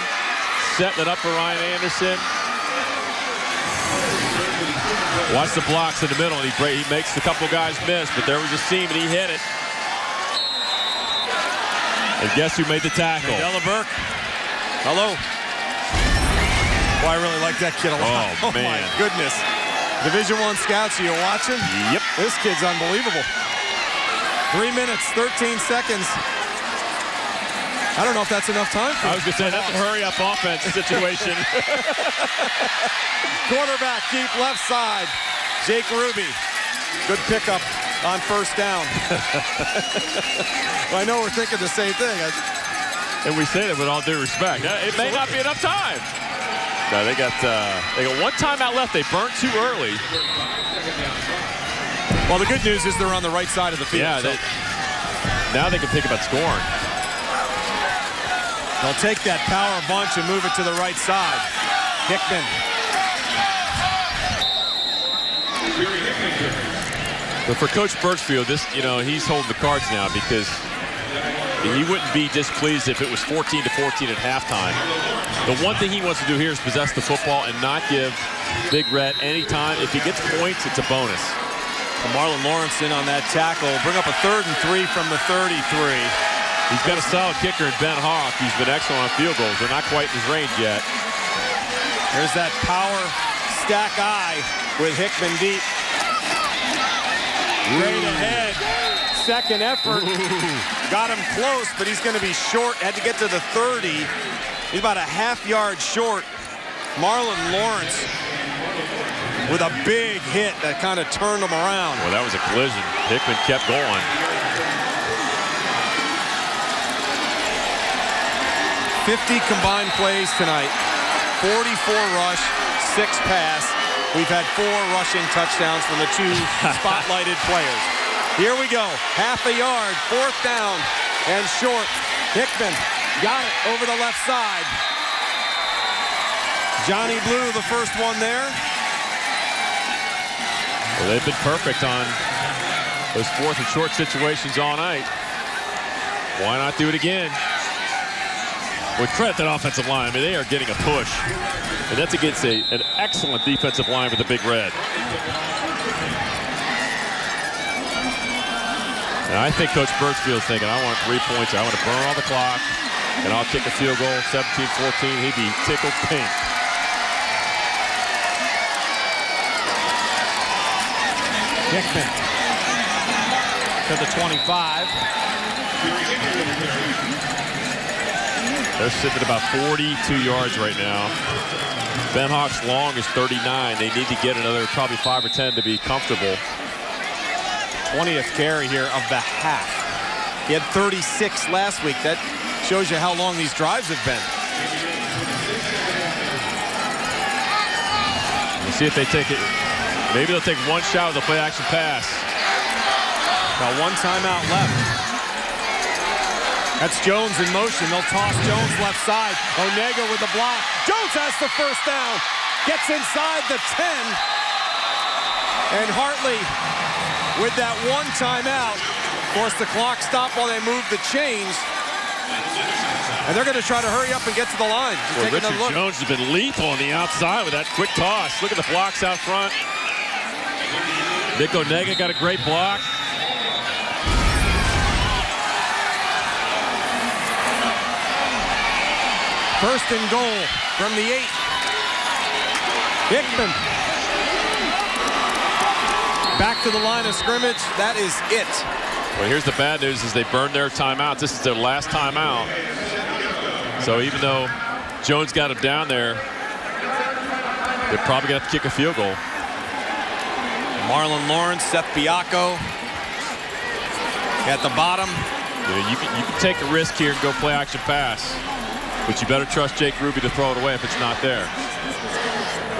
setting it up for Ryan Anderson. Watch the blocks in the middle, and he makes a couple guys miss, but there was a seam, and he hit it. And guess who made the tackle? Della Burke. Hello. Boy, I really like that kid a lot. Oh, man. My goodness. Division I scouts, are you watching? Yep. This kid's unbelievable. 3 minutes, 13 seconds. I don't know if that's enough time for I was going to say, that's a hurry-up offense situation. Quarterback keep left side. Jake Ruby. Good pickup on first down. Well, I know we're thinking the same thing. And we say that with all due respect. It may not be enough time. No, they got one timeout left. They burnt too early. Well, the good news is they're on the right side of the field. Yeah, now they can think about scoring. They'll take that power bunch and move it to the right side. Hickman. But for Coach Birchfield, he's holding the cards now because he wouldn't be displeased if it was 14-14 at halftime. The one thing he wants to do here is possess the football and not give Big Red any time. If he gets points, it's a bonus. Marlon Lawrence in on that tackle. Bring up a 3rd and 3 from the 33. He's got a solid kicker in Ben Hawk. He's been excellent on field goals. They're not quite in his range yet. There's that power stack eye with Hickman deep. Straight ahead. Second effort. Got him close, but he's going to be short. Had to get to the 30. He's about a half-yard short. Marlon Lawrence with a big hit that kind of turned him around. Well, that was a collision. Hickman kept going. 50 combined plays tonight. 44 rush, 6 pass. We've had 4 rushing touchdowns from the 2 spotlighted players. Here we go. Half a yard, 4th down and short. Hickman got it over the left side. Johnny Blue, the first one there. Well, they've been perfect on those 4th and short situations all night. Why not do it again? With credit to that offensive line, I mean, they are getting a push. And that's against an excellent defensive line with the Big Red. And I think Coach Birchfield's thinking, I want 3 points. I want to burn all the clock, and I'll kick a field goal, 17-14. He'd be tickled pink. Hickman to the 25. They're sitting at about 42 yards right now. Ben Hawk's long is 39. They need to get another probably 5 or 10 to be comfortable. 20th carry here of the half. He had 36 last week. That shows you how long these drives have been. We'll see if they take it. Maybe they'll take one shot with a play-action pass. Got 1 timeout left. That's Jones in motion. They'll toss Jones left side. Onega with the block. Jones has the first down. Gets inside the 10. And Hartley with that 1 timeout. Force the clock stop while they move the chains. And they're going to try to hurry up and get to the line. Well, Richard Jones has been lethal on the outside with that quick toss. Look at the blocks out front. Nick Onega got a great block. First and goal from the 8. Hickman. Back to the line of scrimmage. That is it. Well, here's the bad news is they burned their timeouts. This is their last timeout. So even though Jones got him down there, they're probably going to have to kick a field goal. Marlon Lawrence, Seth Biacco at the bottom. You can take a risk here and go play action pass. But you better trust Jake Ruby to throw it away if it's not there.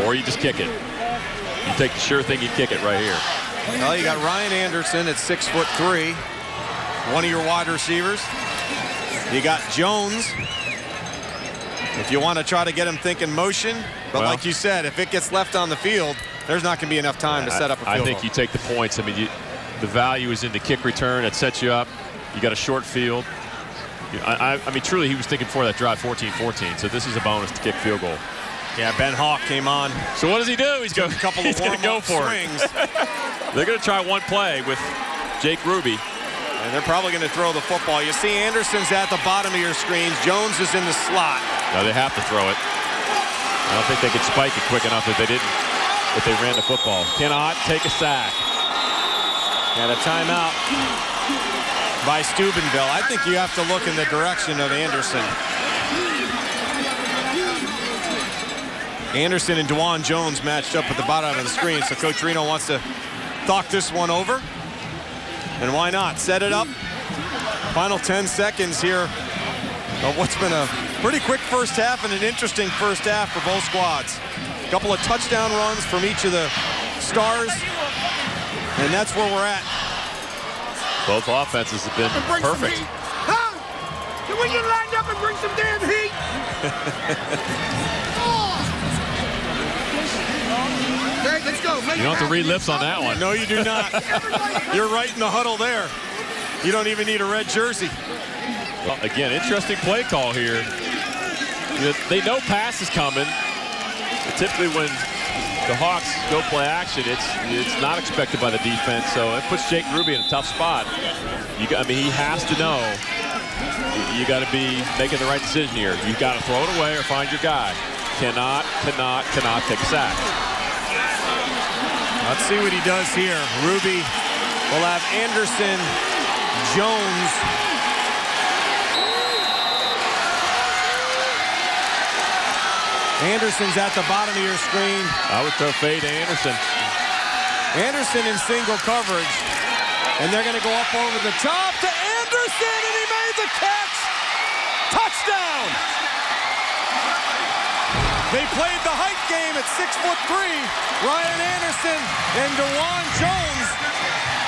Or you just kick it. You take the sure thing, you kick it right here. Well, you got Ryan Anderson at 6'3", one of your wide receivers. You got Jones. If you want to try to get him thinking motion, but like you said, if it gets left on the field, there's not going to be enough time to set up a field goal. I think you take the points. I mean, the value is in the kick return. It sets you up. You got a short field. I mean, truly, he was thinking for that drive 14-14, so this is a bonus to kick field goal. Yeah, Ben Hawk came on. So what does he do? He's going to go for swings. it. They're going to try one play with Jake Ruby. And they're probably going to throw the football. You see Anderson's at the bottom of your screens. Jones is in the slot. No, they have to throw it. I don't think they could spike it quick enough if they ran the football. Cannot take a sack. And a timeout by Steubenville. I think you have to look in the direction of Anderson. Anderson and DeJuan Jones matched up at the bottom of the screen, so Coach Reno wants to talk this one over. And why not? Set it up. Final 10 seconds here of what's been a pretty quick first half and an interesting first half for both squads. A couple of touchdown runs from each of the stars, and that's where we're at. Both offenses have been perfect. Huh? Can we get lined up and bring some damn heat? Okay, let's go. You don't have to read lips on that one. No, you do not. You're right in the huddle there. You don't even need a red jersey. Well, again, interesting play call here. They know pass is coming. But typically when the Hawks go play action, it's not expected by the defense, so it puts Jake Ruby in a tough spot. He has to know you got to be making the right decision here. You've got to throw it away or find your guy. Cannot take a sack. Let's see what he does here. Ruby will have Anderson, Jones. Anderson's at the bottom of your screen. I would throw fade to Anderson. Anderson in single coverage. And they're going to go up over the top to Anderson, and he made the catch. Touchdown! They played the height game at 6'3". Ryan Anderson and DeJuan Jones.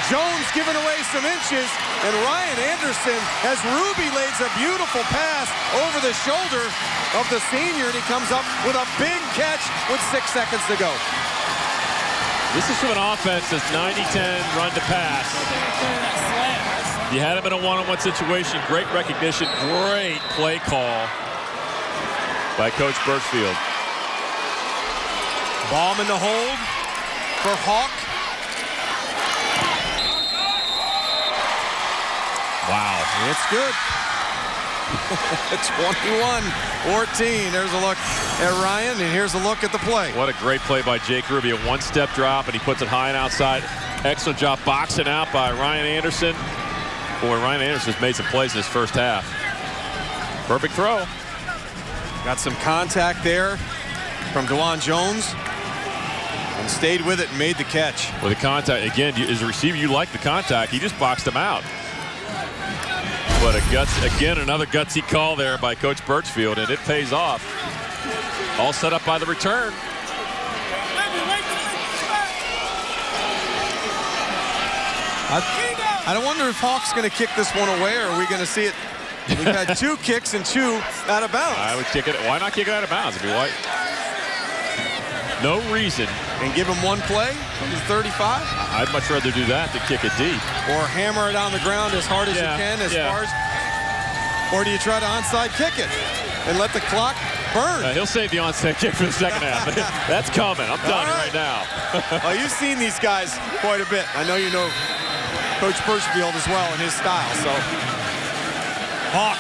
Jones giving away some inches, and Ryan Anderson, as Ruby lays a beautiful pass over the shoulder of the senior, and he comes up with a big catch with 6 seconds to go. This is from an offense that's 90-10 run to pass. You had him in a one-on-one situation. Great recognition, great play call by Coach Birchfield. Baum in the hold for Hawk. Wow. It's good. 21-14. There's a look at Ryan, and here's a look at the play. What a great play by Jake Ruby. A one-step drop, and he puts it high and outside. Excellent job boxing out by Ryan Anderson. Boy, Ryan Anderson's made some plays in this first half. Perfect throw. Got some contact there from DeJuan Jones, and stayed with it and made the catch. With the contact, again, as a receiver, you like the contact. He just boxed him out. But another gutsy call there by Coach Birchfield, and it pays off. All set up by the return. I don't wonder if Hawk's going to kick this one away, or are we going to see it? We've had 2 kicks and 2 out of bounds. I would kick it. Why not kick it out of bounds? No reason. And give him 1 play from his 35? I'd much rather do that than kick it deep. Or hammer it on the ground as hard as you can, or do you try to onside kick it and let the clock burn? He'll save the onside kick for the second half. That's coming. I'm done right now. Well, you've seen these guys quite a bit. I know you know Coach Birchfield as well in his style. So Hawk,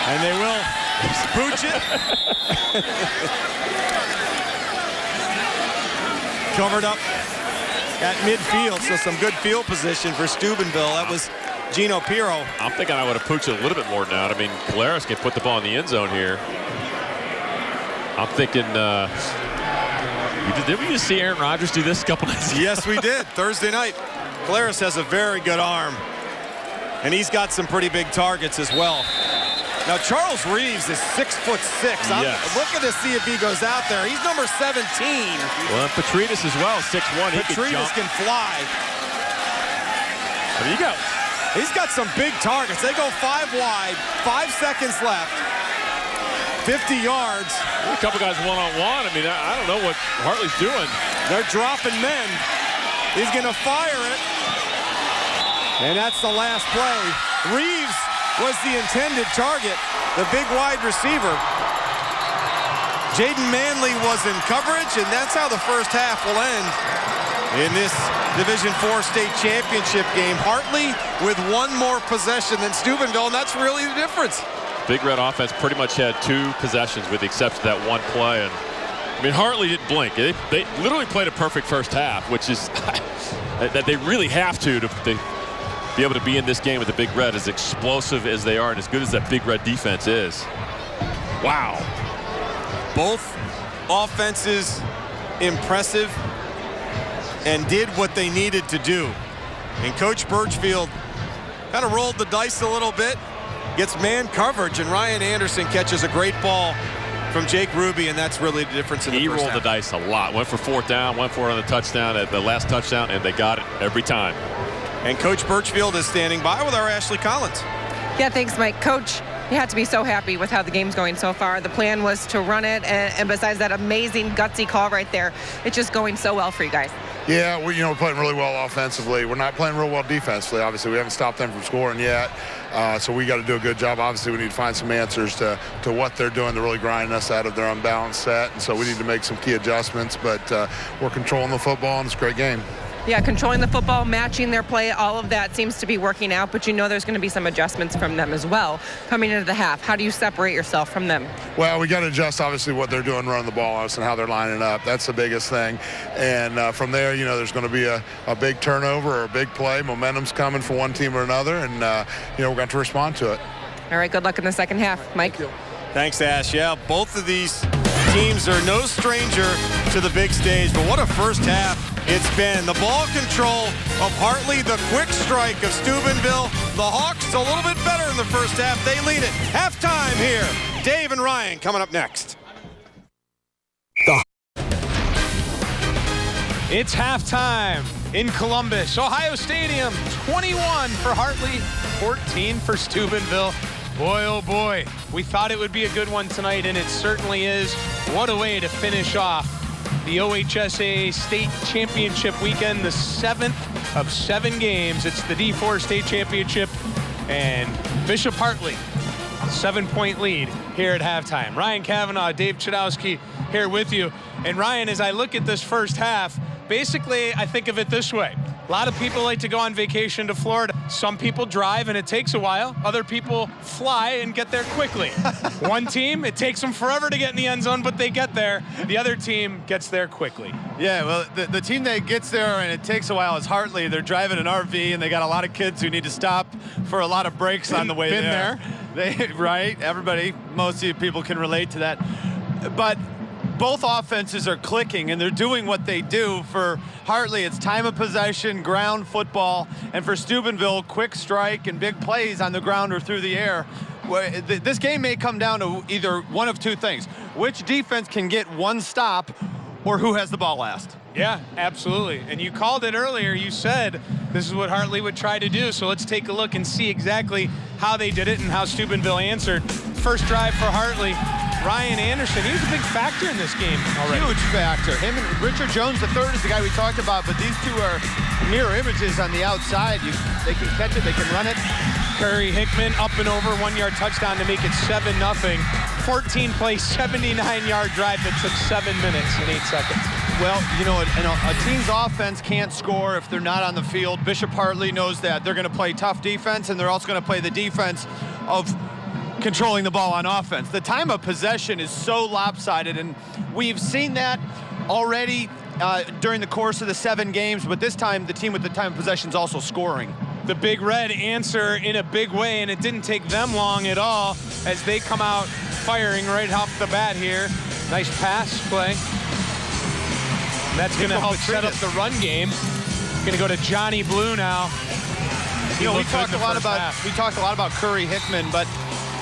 and they will pooch it. Covered up at midfield, so some good field position for Steubenville. That was Gino Pirro. I'm thinking I would have pooched it a little bit more now. I mean, Polaris can put the ball in the end zone here. I'm thinking, did we just see Aaron Rodgers do this a couple nights ago? Yes, we did. Thursday night. Polaris has a very good arm, and he's got some pretty big targets as well. Now, Charles Reeves is 6'6". I'm looking to see if he goes out there. He's number 17. Well, Petrides as well, 6'1". Petrides can fly. I mean, he's got some big targets. They go 5 wide, 5 seconds left, 50 yards. A couple guys one-on-one. I mean, I don't know what Hartley's doing. They're dropping men. He's going to fire it. And that's the last play. Reeves was the intended target, the big wide receiver. Jaden Manley was in coverage, and that's how the first half will end in this Division IV state championship game. Hartley with one more possession than Steubenville, and that's really the difference. Big Red offense pretty much had 2 possessions with the exception of that one play. And I mean, Hartley didn't blink. They literally played a perfect first half, which is that they really have to be able to be in this game with the Big Red, as explosive as they are and as good as that Big Red defense is. Wow. Both offenses impressive and did what they needed to do. And Coach Birchfield kind of rolled the dice a little bit, gets man coverage, and Ryan Anderson catches a great ball from Jake Ruby, and that's really the difference in the first half. He rolled the dice a lot. Went for 4th down, went for it on the touchdown at the last touchdown, and they got it every time. And Coach Birchfield is standing by with our Ashley Collins. Yeah, thanks, Mike. Coach, you have to be so happy with how the game's going so far. The plan was to run it, and besides that amazing gutsy call right there, it's just going so well for you guys. Yeah, we're playing really well offensively. We're not playing real well defensively. Obviously, we haven't stopped them from scoring yet, so we got to do a good job. Obviously, we need to find some answers to what they're doing to really grind us out of their unbalanced set, and so we need to make some key adjustments, but we're controlling the football, and it's a great game. Yeah, controlling the football, matching their play, all of that seems to be working out, but you know there's going to be some adjustments from them as well coming into the half. How do you separate yourself from them? Well, we got to adjust, obviously, what they're doing running the ball on us and how they're lining up. That's the biggest thing. And from there, there's going to be a big turnover or a big play. Momentum's coming for one team or another, and, we're going to respond to it. All right, good luck in the second half. Mike? Thanks, Ash. Yeah, both of these teams are no stranger to the big stage, but what a first half it's been. The ball control of Hartley, the quick strike of Steubenville. The Hawks a little bit better in the first half. They lead it. Halftime here. Dave and Ryan coming up next. It's halftime in Columbus, Ohio Stadium. 21 for Hartley, 14 for Steubenville. Boy, oh boy, we thought it would be a good one tonight, and it certainly is. What a way to finish off the OHSAA State Championship weekend, the 7th of 7 games. It's the D4 State Championship, and Bishop Hartley, 7-point lead here at halftime. Ryan Cavanaugh, Dave Chudowski here with you. And Ryan, as I look at this first half, basically I think of it this way. A lot of people like to go on vacation to Florida. Some people drive and it takes a while. Other people fly and get there quickly. One team, it takes them forever to get in the end zone, but they get there. The other team gets there quickly. Yeah, well, the team that gets there and it takes a while is Hartley. They're driving an RV and they got a lot of kids who need to stop for a lot of breaks on the way there. Right, everybody, most of you people can relate to that. But both offenses are clicking and they're doing what they do. For Hartley, it's time of possession, ground football, and for Steubenville, quick strike and big plays on the ground or through the air. This game may come down to either one of two things: which defense can get one stop, or who has the ball last. Yeah, absolutely. And you called it earlier. You said this is what Hartley would try to do. So let's take a look and see exactly how they did it and how Steubenville answered. First drive for Hartley. Ryan Anderson, he was a big factor in this game already. Huge factor. Him and Richard Jones III is the guy we talked about, but these two are mirror images on the outside. They can catch it, they can run it. Curry Hickman up and over, 1-yard touchdown to make it 7-0. 14-play, 79-yard drive that took 7 minutes and 8 seconds. Well, a team's offense can't score if they're not on the field. Bishop Hartley knows that. They're going to play tough defense, and they're also going to play the defense of controlling the ball on offense. The time of possession is so lopsided, and we've seen that already during the course of the 7 games, but this time the team with the time of possession is also scoring. The Big Red answer in a big way, and it didn't take them long at all as they come out firing right off the bat here. Nice pass play. And that's going to help set up the run game. Going to go to Johnny Blue now. We talked a lot about Curry Hickman, but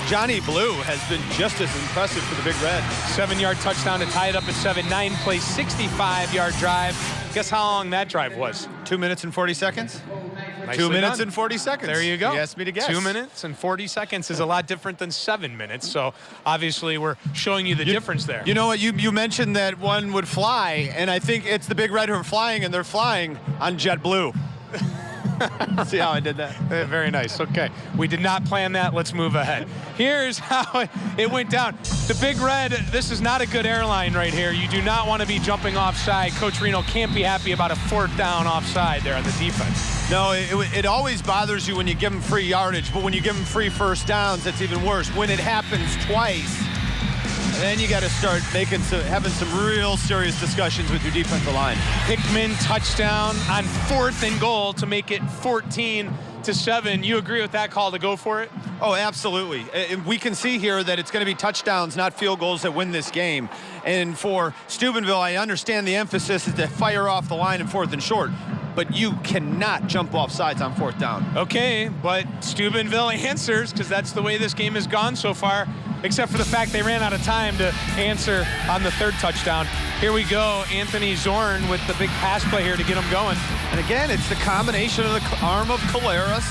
Johnny Blue has been just as impressive for the Big Red. 7-yard touchdown to tie it up at 7. 9-play, 65-yard drive. Guess how long that drive was? 2 minutes and 40 seconds? Nicely 2 minutes done. and 40 seconds. There you go. You asked me to guess. 2 minutes and 40 seconds is a lot different than 7 minutes. So obviously we're showing you the difference there. You know what? You mentioned that one would fly, and I think it's the Big Red who are flying, and they're flying on JetBlue. See how I did that? Very nice. Okay. We did not plan that. Let's move ahead. Here's how it went down. The Big Red, this is not a good airline right here. You do not want to be jumping offside. Coach Reno can't be happy about a 4th down offside there on the defense. No, it always bothers you when you give them free yardage, but when you give them free first downs, it's even worse. When it happens twice, then you got to start having some real serious discussions with your defensive line. Hickman touchdown on 4th and goal to make it 14-7. You agree with that call to go for it? Oh, absolutely. We can see here that it's going to be touchdowns, not field goals, that win this game. And for Steubenville, I understand the emphasis is to fire off the line in 4th and short, but you cannot jump off sides on 4th down. Okay, but Steubenville answers, because that's the way this game has gone so far, except for the fact they ran out of time to answer on the 3rd touchdown. Here we go, Anthony Zorn with the big pass play here to get him going. And again, it's the combination of the arm of Collaros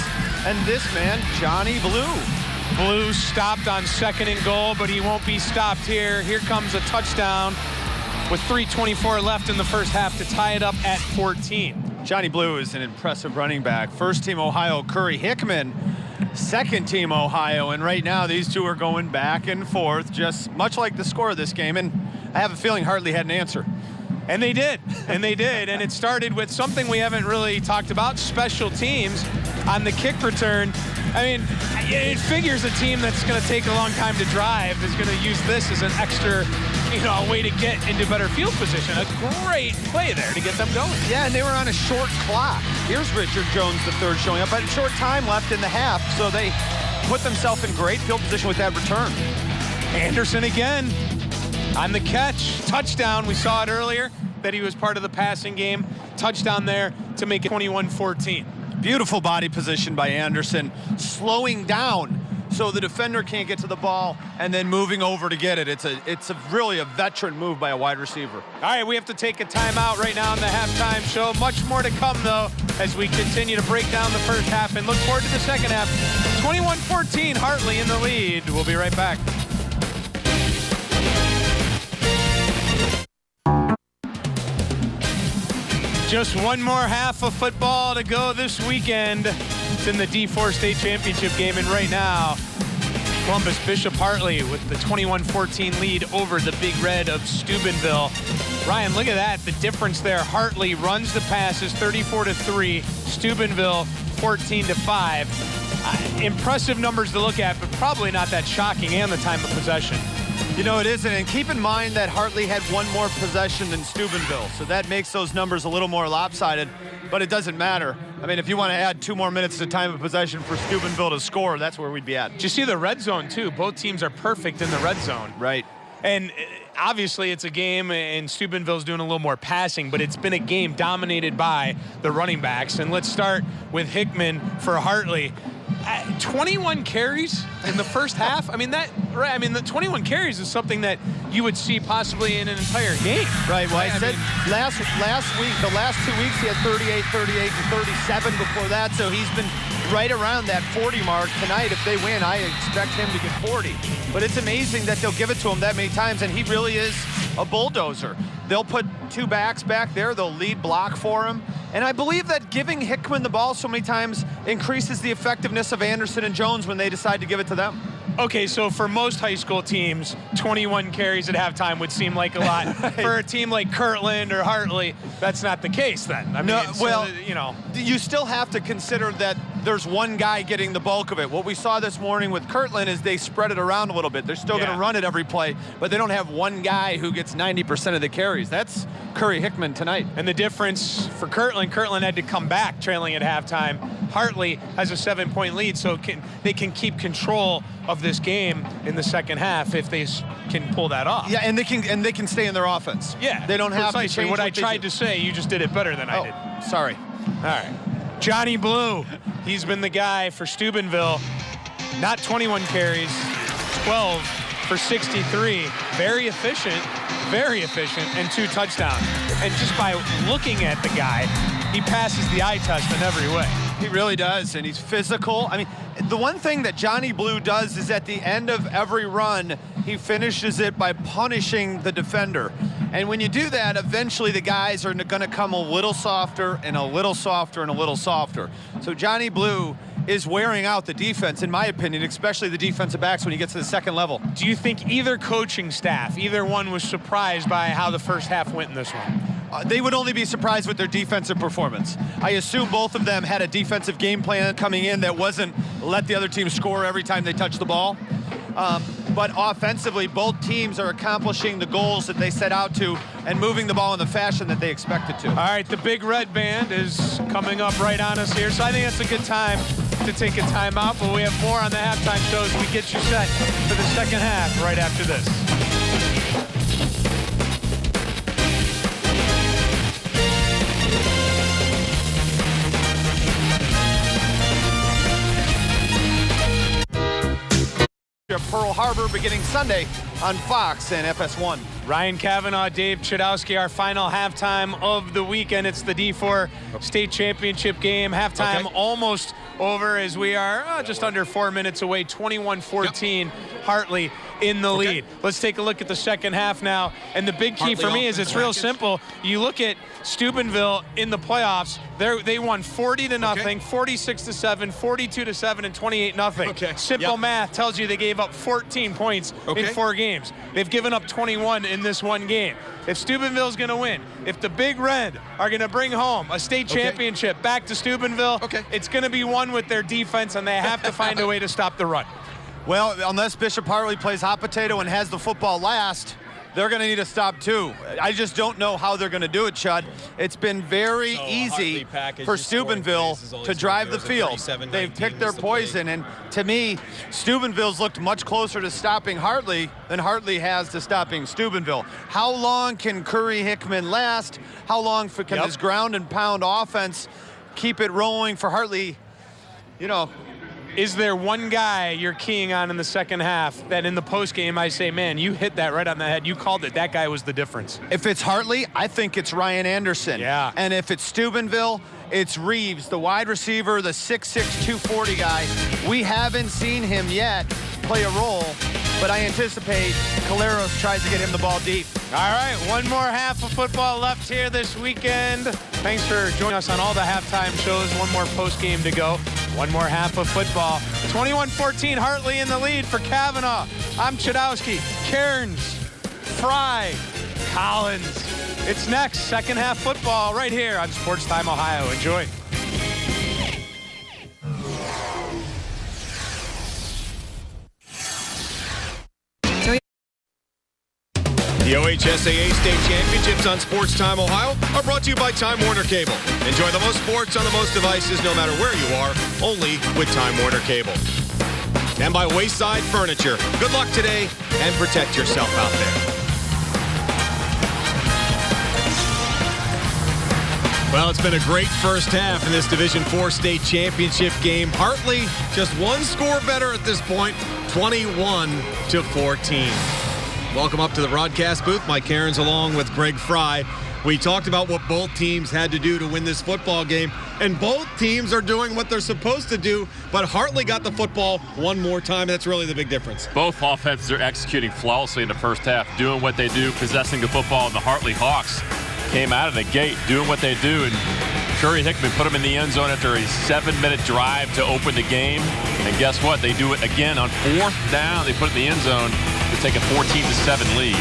and this man, Johnny Blue. Blue stopped on 2nd and goal, but he won't be stopped here. Here comes a touchdown with 3:24 left in the first half to tie it up at 14. Johnny Blue is an impressive running back. First team Ohio, Curry Hickman, second team Ohio, and right now these two are going back and forth, just much like the score of this game, and I have a feeling Hartley had an answer. And they did, and it started with something we haven't really talked about, special teams on the kick return. I mean, it figures a team that's going to take a long time to drive is going to use this as an extra, way to get into better field position. A great play there to get them going. Yeah, and they were on a short clock. Here's Richard Jones III showing up, but a short time left in the half, so they put themselves in great field position with that return. Anderson again on the catch. Touchdown. We saw it earlier that he was part of the passing game. Touchdown there to make it 21-14. Beautiful body position by Anderson, slowing down so the defender can't get to the ball and then moving over to get it. It's really a veteran move by a wide receiver. All right, we have to take a timeout right now in the halftime show. Much more to come, though, as we continue to break down the first half and look forward to the second half. 21-14, Hartley in the lead. We'll be right back. Just one more half of football to go this weekend. It's in the D4 state championship game, and right now, Columbus Bishop Hartley with the 21-14 lead over the Big Red of Steubenville. Ryan, look at that, the difference there. Hartley runs the passes 34-3, Steubenville 14-5. Impressive numbers to look at, but probably not that shocking, and the time of possession. You know, it isn't, and keep in mind that Hartley had one more possession than Steubenville, so that makes those numbers a little more lopsided, but it doesn't matter. I mean, if you want to add 2 more minutes to time of possession for Steubenville to score, that's where we'd be at. Did you see the red zone, too? Both teams are perfect in the red zone. Right. And obviously it's a game, and Steubenville's doing a little more passing, but it's been a game dominated by the running backs. And let's start with Hickman for Hartley. 21 carries in the first half. I mean, the 21 carries is something that you would see possibly in an entire game. Right. Well, I said last week, the last 2 weeks, he had 38, 38, and 37 before that. So he's been right around that 40 mark. Tonight, if they win, I expect him to get 40. But it's amazing that they'll give it to him that many times, and he really is a bulldozer. They'll put 2 backs back there. They'll lead block for him. And I believe that giving Hickman the ball so many times increases the effectiveness of Anderson and Jones when they decide to give it to them. Okay, so for most high school teams, 21 carries at halftime would seem like a lot. Right. For a team like Kirtland or Hartley, that's not the case then. I mean, you still have to consider that there's one guy getting the bulk of it. What we saw this morning with Kirtland is they spread it around a little bit. They're still going to run it every play, but they don't have one guy who gets 90% of the carries. That's Curry Hickman tonight. And the difference for Kirtland had to come back trailing at halftime. Hartley has a 7-point lead, so they can keep control of this game in the second half if they can pull that off. Yeah, and they can stay in their offense. Yeah, they don't have to change what I tried to say. You just did it better than I did. Sorry. All right. Johnny Blue, he's been the guy for Steubenville. Not 21 carries, 12 for 63. Very efficient, and 2 touchdowns. And just by looking at the guy, he passes the eye test in every way. He really does, and he's physical. I mean, the one thing that Johnny Blue does is at the end of every run, he finishes it by punishing the defender. And when you do that, eventually the guys are going to come a little softer and a little softer and a little softer. So Johnny Blue is wearing out the defense, in my opinion, especially the defensive backs when you get to the second level. Do you think either coaching staff, either one was surprised by how the first half went in this one? They would only be surprised with their defensive performance. I assume both of them had a defensive game plan coming in that wasn't let the other team score every time they touch the ball. But offensively, both teams are accomplishing the goals that they set out to and moving the ball in the fashion that they expected to. All right, the Big Red Band is coming up right on us here, so I think that's a good time to take a timeout, but we have more on the halftime show as we get you set for the second half right after this. Pearl Harbor beginning Sunday on Fox and FS1. Ryan Kavanaugh, Dave Chudowski, our final halftime of the weekend. It's the D4 state championship game. Halftime almost over as we are just under 4 minutes away, 21-14, Hartley in the lead. Let's take a look at the second half now. And the big key for me is it's real simple. You look at Steubenville in the playoffs, they won 40-0, 46-7, 42-7, and 28-0. Simple math tells you they gave up 14 points in 4 games. They've given up 21 in this one game. If Steubenville's going to win, if the Big Red are going to bring home a state championship back to Steubenville, it's going to be won with their defense, and they have to find a way to stop the run. Well, unless Bishop Hartley plays hot potato and has the football last, they're going to need a stop too. I just don't know how they're going to do it, Chud. It's been very easy for Steubenville to drive the field. They've picked their poison, and to me, Steubenville's looked much closer to stopping Hartley than Hartley has to stopping Steubenville. How long can Curry Hickman last? How long can this ground and pound offense keep it rolling for Hartley? You know, is there one guy you're keying on in the second half that in the postgame I say, man, you hit that right on the head. You called it. That guy was the difference. If it's Hartley, I think it's Ryan Anderson. Yeah. And if it's Steubenville, it's Reeves, the wide receiver, the 6'6", 240 guy. We haven't seen him yet play a role, but I anticipate Caleros tries to get him the ball deep. All right, one more half of football left here this weekend. Thanks for joining us on all the halftime shows. One more postgame to go. One more half of football. 21-14, Hartley in the lead for Kavanaugh. I'm Chudowski, Cairns, Fry, Collins. It's next, second half football right here on Sports Time Ohio. Enjoy. The OHSAA State Championships on Sports Time Ohio are brought to you by Time Warner Cable. Enjoy the most sports on the most devices no matter where you are, only with Time Warner Cable. And by Wayside Furniture. Good luck today and protect yourself out there. Well, it's been a great first half in this Division IV state championship game. Hartley just one score better at this point, 21-14. Welcome up to the broadcast booth. Mike Cairns along with Greg Fry. We talked about what both teams had to do to win this football game, and both teams are doing what they're supposed to do, but Hartley got the football one more time, and that's really the big difference. Both offenses are executing flawlessly in the first half, doing what they do, possessing the football, and the Hartley Hawks came out of the gate doing what they do, and Curry Hickman put them in the end zone after a 7-minute drive to open the game, and guess what? They do it again on 4th down. They put it in the end zone to take a 14-7 lead.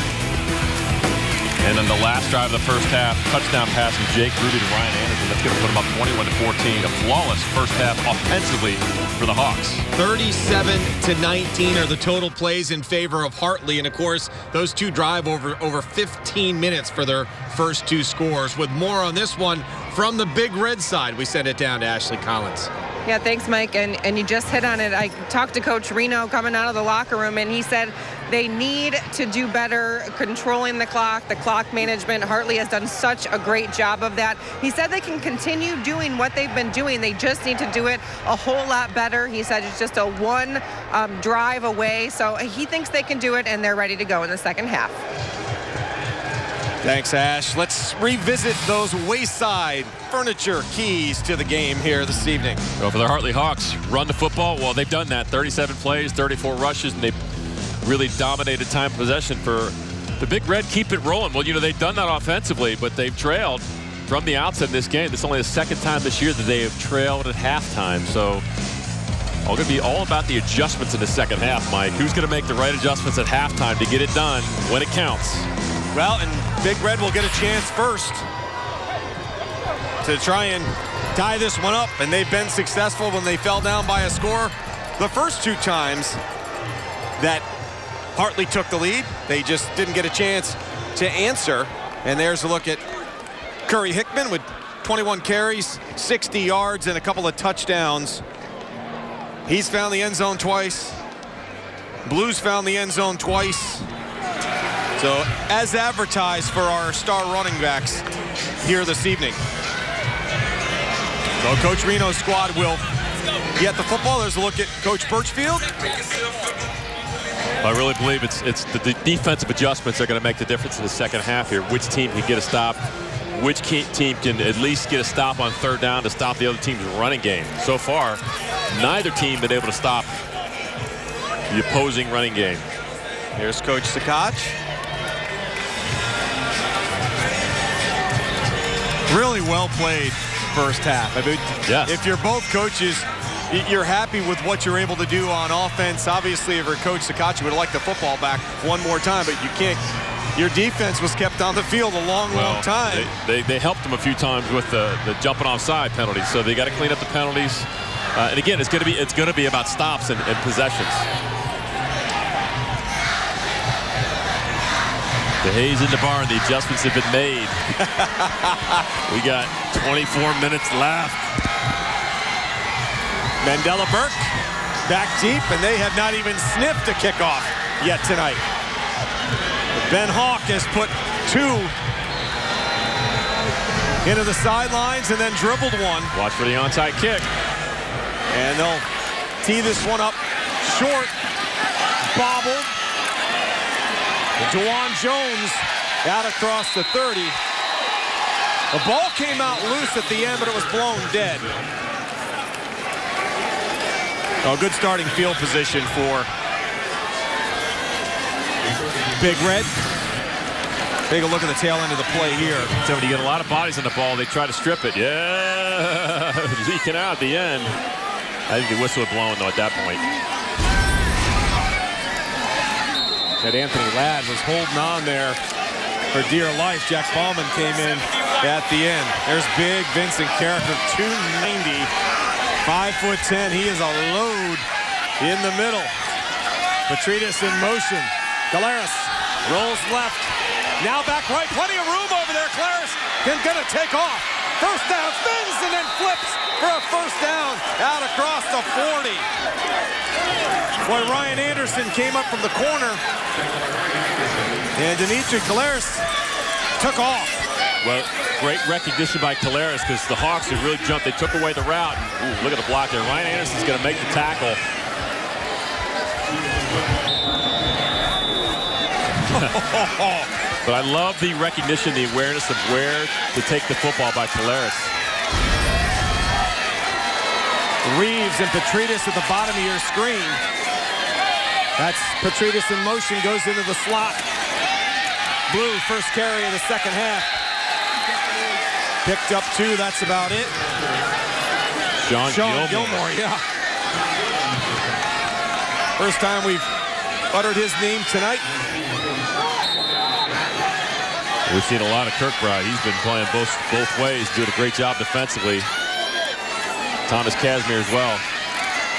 And then the last drive of the first half, touchdown pass from Jake Ruby to Ryan Anderson. That's going to put them up 21-14. A flawless first half offensively for the Hawks. 37-19 are the total plays in favor of Hartley. And, of course, those two drive over 15 minutes for their first two scores. With more on this one from the Big Red side, we send it down to Ashley Collins. Yeah, thanks, Mike. And you just hit on it. I talked to Coach Reno coming out of the locker room, and he said they need to do better controlling the clock management. Hartley has done such a great job of that. He said they can continue doing what they've been doing. They just need to do it a whole lot better. He said it's just a one drive away. So he thinks they can do it, and they're ready to go in the second half. Thanks, Ash. Let's revisit those Wayside Furniture keys to the game here this evening. Well, for the Hartley Hawks, run the football. Well, they've done that. 37 plays, 34 rushes, and they've really dominated time possession for The Big Red keep it rolling. Well, you know, they've done that offensively, but they've trailed from the outset in this game. This is only the second time this year that they have trailed at halftime. So all going to be all about the adjustments in the second half, Mike. Who's going to make the right adjustments at halftime to get it done when it counts? Well, and Big Red will get a chance first to try and tie this one up, and they've been successful when they fell down by a score. The first 2 times that Hartley took the lead, they just didn't get a chance to answer. And there's a look at Curry Hickman with 21 carries, 60 yards, and a couple of touchdowns. He's found the end zone twice. Blues found the end zone twice. So as advertised for our star running backs here this evening. So Coach Reno's squad will get the football. There's a look at Coach Birchfield. I really believe it's the defensive adjustments that are going to make the difference in the second half here. Which team can get a stop? Which team can at least get a stop on third down to stop the other team's running game? So far, neither team been able to stop the opposing running game. Here's Coach Sakach. Really well played first half. I mean, yes. If you're both coaches, you're happy with what you're able to do on offense. Obviously, if you're Coach Sakach, would like the football back one more time, but you can't. Your defense was kept on the field a long time. They helped them a few times with the jumping offside penalties, so they got to clean up the penalties. And again, it's going to be about stops and possessions. The hay's in the barn. The adjustments have been made. We got 24 minutes left. Mandela Burke back deep, and they have not even sniffed a kickoff yet tonight. Ben Hawk has put 2 into the sidelines and then dribbled one. Watch for the onside kick. And they'll tee this one up short. Bobbled. DeJuan Jones out across the 30. The ball came out loose at the end, but it was blown dead. A good starting field position for Big Red. Take a look at the tail end of the play here. So when you get a lot of bodies on the ball, they try to strip it. Yeah, leaking out at the end. I think the whistle had blown, though, at that point. That Anthony Ladd was holding on there for dear life. Jack Ballman came in at the end. There's big Vincent Carricker, 290, 5'10". He is a load in the middle. Petridis in motion. Galeras rolls left. Now back right. Plenty of room over there. Claris gonna take off. First down, spins and then flips for a first down out across the 40. Boy, Ryan Anderson came up from the corner. And Dimitri Claris took off. Well, great recognition by Caleres because the Hawks have really jumped. They took away the route. Ooh, look at the block there. Ryan Anderson's going to make the tackle. But I love the recognition, the awareness of where to take the football by Caleres. Reeves and Petridis at the bottom of your screen. That's Petridis in motion, goes into the slot. Blue, first carry of the second half. Picked up 2, that's about it. Sean Gilmore, yeah. First time we've uttered his name tonight. We've seen a lot of Kirkbride. He's been playing both ways, doing a great job defensively. Thomas Casimir as well.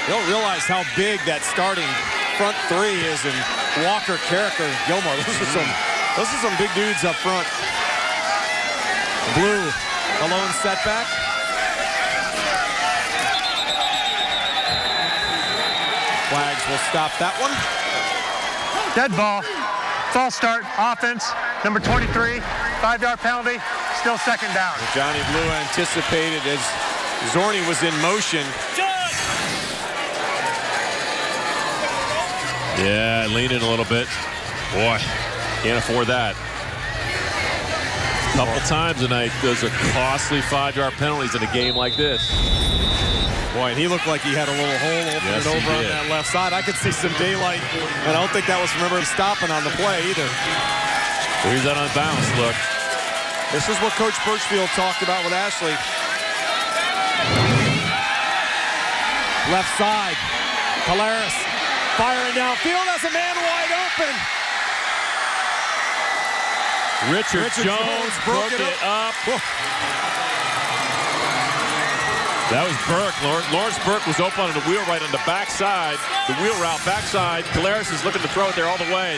You don't realize how big that starting front 3 is, and Walker, Carricker, Gilmore. Those are some big dudes up front. Blue, a lone setback. Flags will stop that one. Dead ball. False start. Offense. Number 23. 5-yard penalty. Still second down. Johnny Blue anticipated as Zorni was in motion. Yeah, lean in a little bit. Boy, can't afford that. A couple times tonight, those are costly 5-yard penalties in a game like this. Boy, and he looked like he had a little hole open over on that left side. I could see some daylight, and I don't think that was from everybody stopping on the play either. Here's that unbalanced look. This is what Coach Birchfield talked about with Ashley. Left side. Polaris firing downfield as a man wide open. Richard Jones broke it up. That was Burke. Lawrence Burke was open on the wheel right on the backside. The wheel route backside. Polaris is looking to throw it there all the way.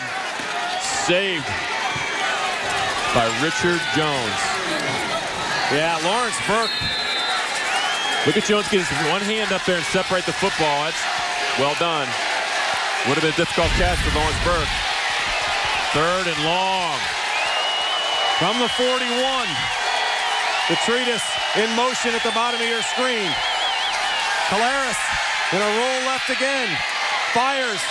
Saved by Richard Jones. Yeah, Lawrence Burke. Look at Jones get his one hand up there and separate the football. That's well done. Would have been a difficult catch for Lawrence Burke. 3rd and long. From the 41. The Treatise in motion at the bottom of your screen. Polaris in a roll left again. Fires.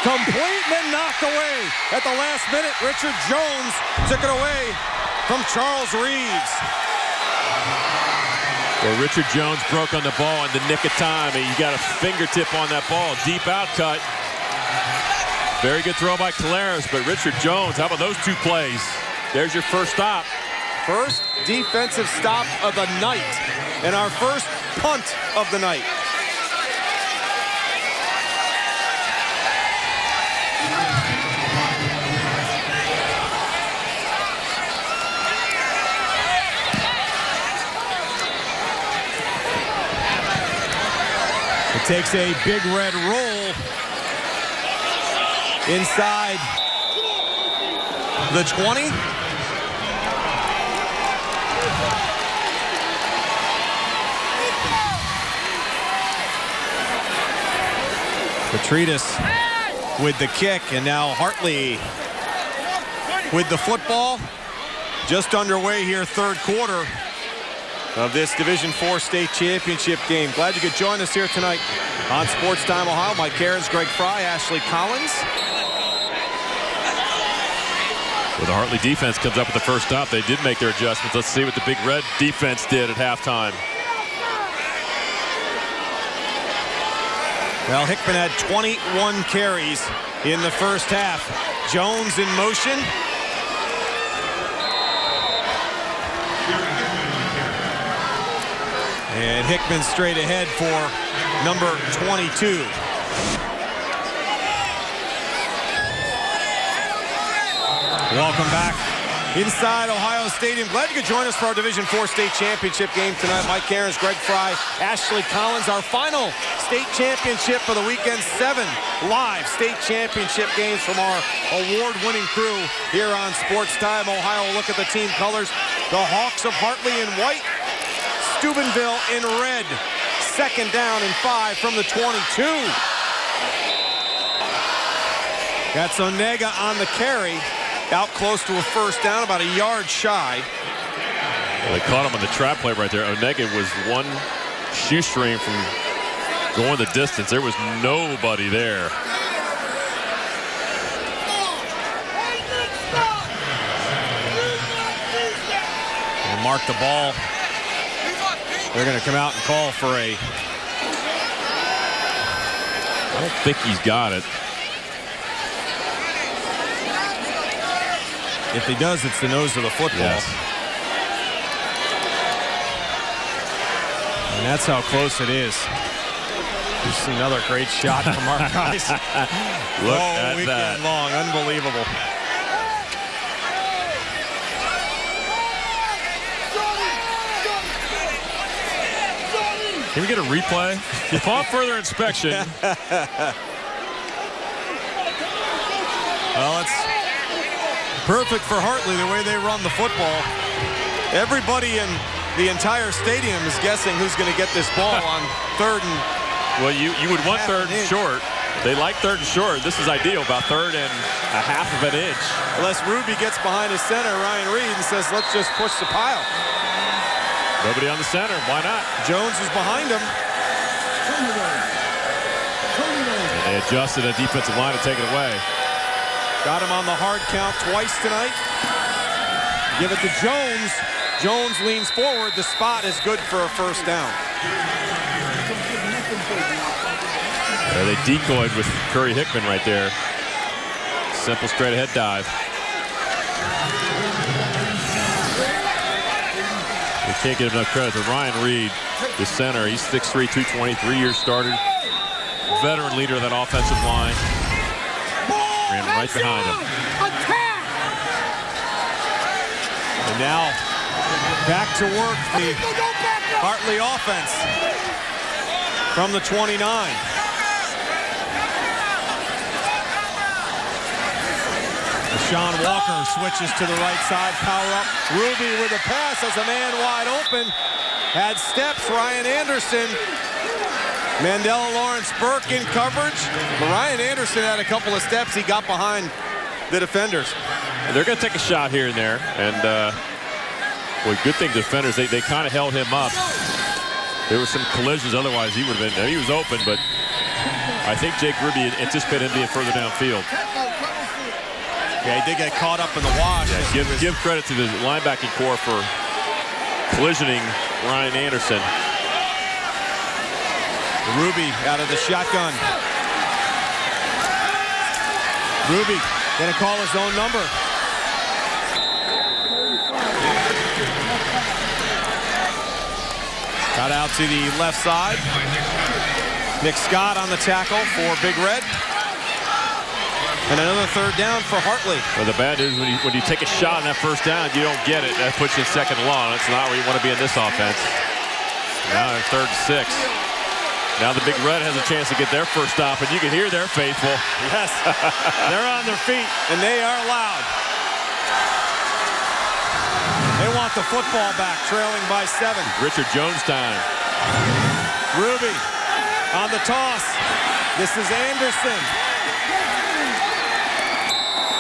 Complete and then knocked away. At the last minute, Richard Jones took it away from Charles Reeves. Well, Richard Jones broke on the ball in the nick of time. He got a fingertip on that ball. Deep out cut. Very good throw by Polaris, but Richard Jones, how about those 2 plays? There's your first stop. First defensive stop of the night and our first punt of the night. It takes a big red roll inside the 20. Treatise with the kick, and now Hartley with the football. Just underway here, 3rd quarter of this Division IV state championship game. Glad you could join us here tonight on Sports Time Ohio. Mike Cairns, Greg Fry, Ashley Collins. Well, the Hartley defense comes up with the first stop. They did make their adjustments. Let's see what the Big Red defense did at halftime. Well, Hickman had 21 carries in the first half. Jones in motion. And Hickman straight ahead for number 22. Welcome back inside Ohio Stadium. Glad you could join us for our Division IV state championship game tonight. Mike Cairns, Greg Fry, Ashley Collins. Our final state championship of the weekend. 7 live state championship games from our award-winning crew here on Sports Time Ohio. We'll look at the team colors. The Hawks of Hartley in white, Steubenville in red. 2nd down and 5 from the 22. That's Onega on the carry. Out close to a first down, about a yard shy. Well, they caught him on the trap play right there. Onega was 1 shoestring from going the distance. There was nobody there. We'll mark the ball. They're going to come out and call for a... I don't think he's got it. If he does, it's the nose of the football. Yes. And that's how close it is. You see another great shot from our guys. Look at weekend that. long, unbelievable. Can we get a replay? Upon further inspection. Well, it's perfect for Hartley the way they run the football. Everybody in the entire stadium is guessing who's going to get this ball on 3rd and... Well, you would want 3rd and short. They like 3rd and short. This is ideal, about 3rd and a half of an inch. Unless Ruby gets behind his center, Ryan Reed, and says, let's just push the pile. Nobody on the center. Why not? Jones is behind him. And they adjusted a defensive line to take it away. Got him on the hard count twice tonight. Give it to Jones. Jones leans forward. The spot is good for a first down. They decoyed with Curry Hickman right there. Simple straight ahead dive. We can't give enough credit to Ryan Reed, the center. He's 6'3", 220, 3-year starter. Veteran leader of that offensive line. Ran right behind him. And now back to work the Hartley offense from the 29. Sean Walker switches to the right side, power up. Ruby with a pass as a man wide open. Had steps, Ryan Anderson. Mandela Lawrence Burke in coverage. But Ryan Anderson had a couple of steps. He got behind the defenders. And they're going to take a shot here and there. And, well, good thing defenders, they kind of held him up. There were some collisions. Otherwise, he would have been, he was open, but I think Jake Ruby anticipated him being further downfield. Yeah, he did get caught up in the wash. Yeah, give credit to the linebacking core for collisioning Ryan Anderson. Ruby out of the shotgun. Ruby gonna call his own number. Got out to the left side. Nick Scott on the tackle for Big Red. And another third down for Hartley. Well, the bad news, when you take a shot on that first down, you don't get it. That puts you in second and long. That's not where you want to be in this offense. Now in 3rd and 6. Now the Big Red has a chance to get their first stop, and you can hear they're faithful. Yes, they're on their feet, and they are loud. They want the football back, trailing by 7. Richard Jones time. Ruby on the toss. This is Anderson.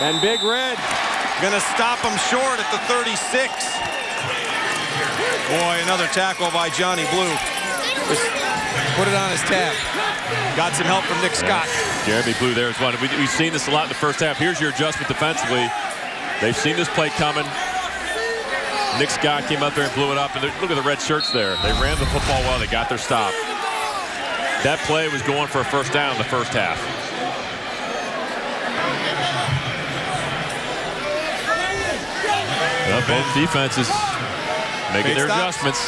And Big Red gonna stop him short at the 36. Boy, another tackle by Johnny Blue. Just put it on his tab. Got some help from Nick Scott. Jeremy Blue there as well. We've seen this a lot in the first half. Here's your adjustment defensively. They've seen this play coming. Nick Scott came out there and blew it up. And look at the red shirts there. They ran the football well. They got their stop. That play was going for a first down in the first half. Well, both defenses making their adjustments.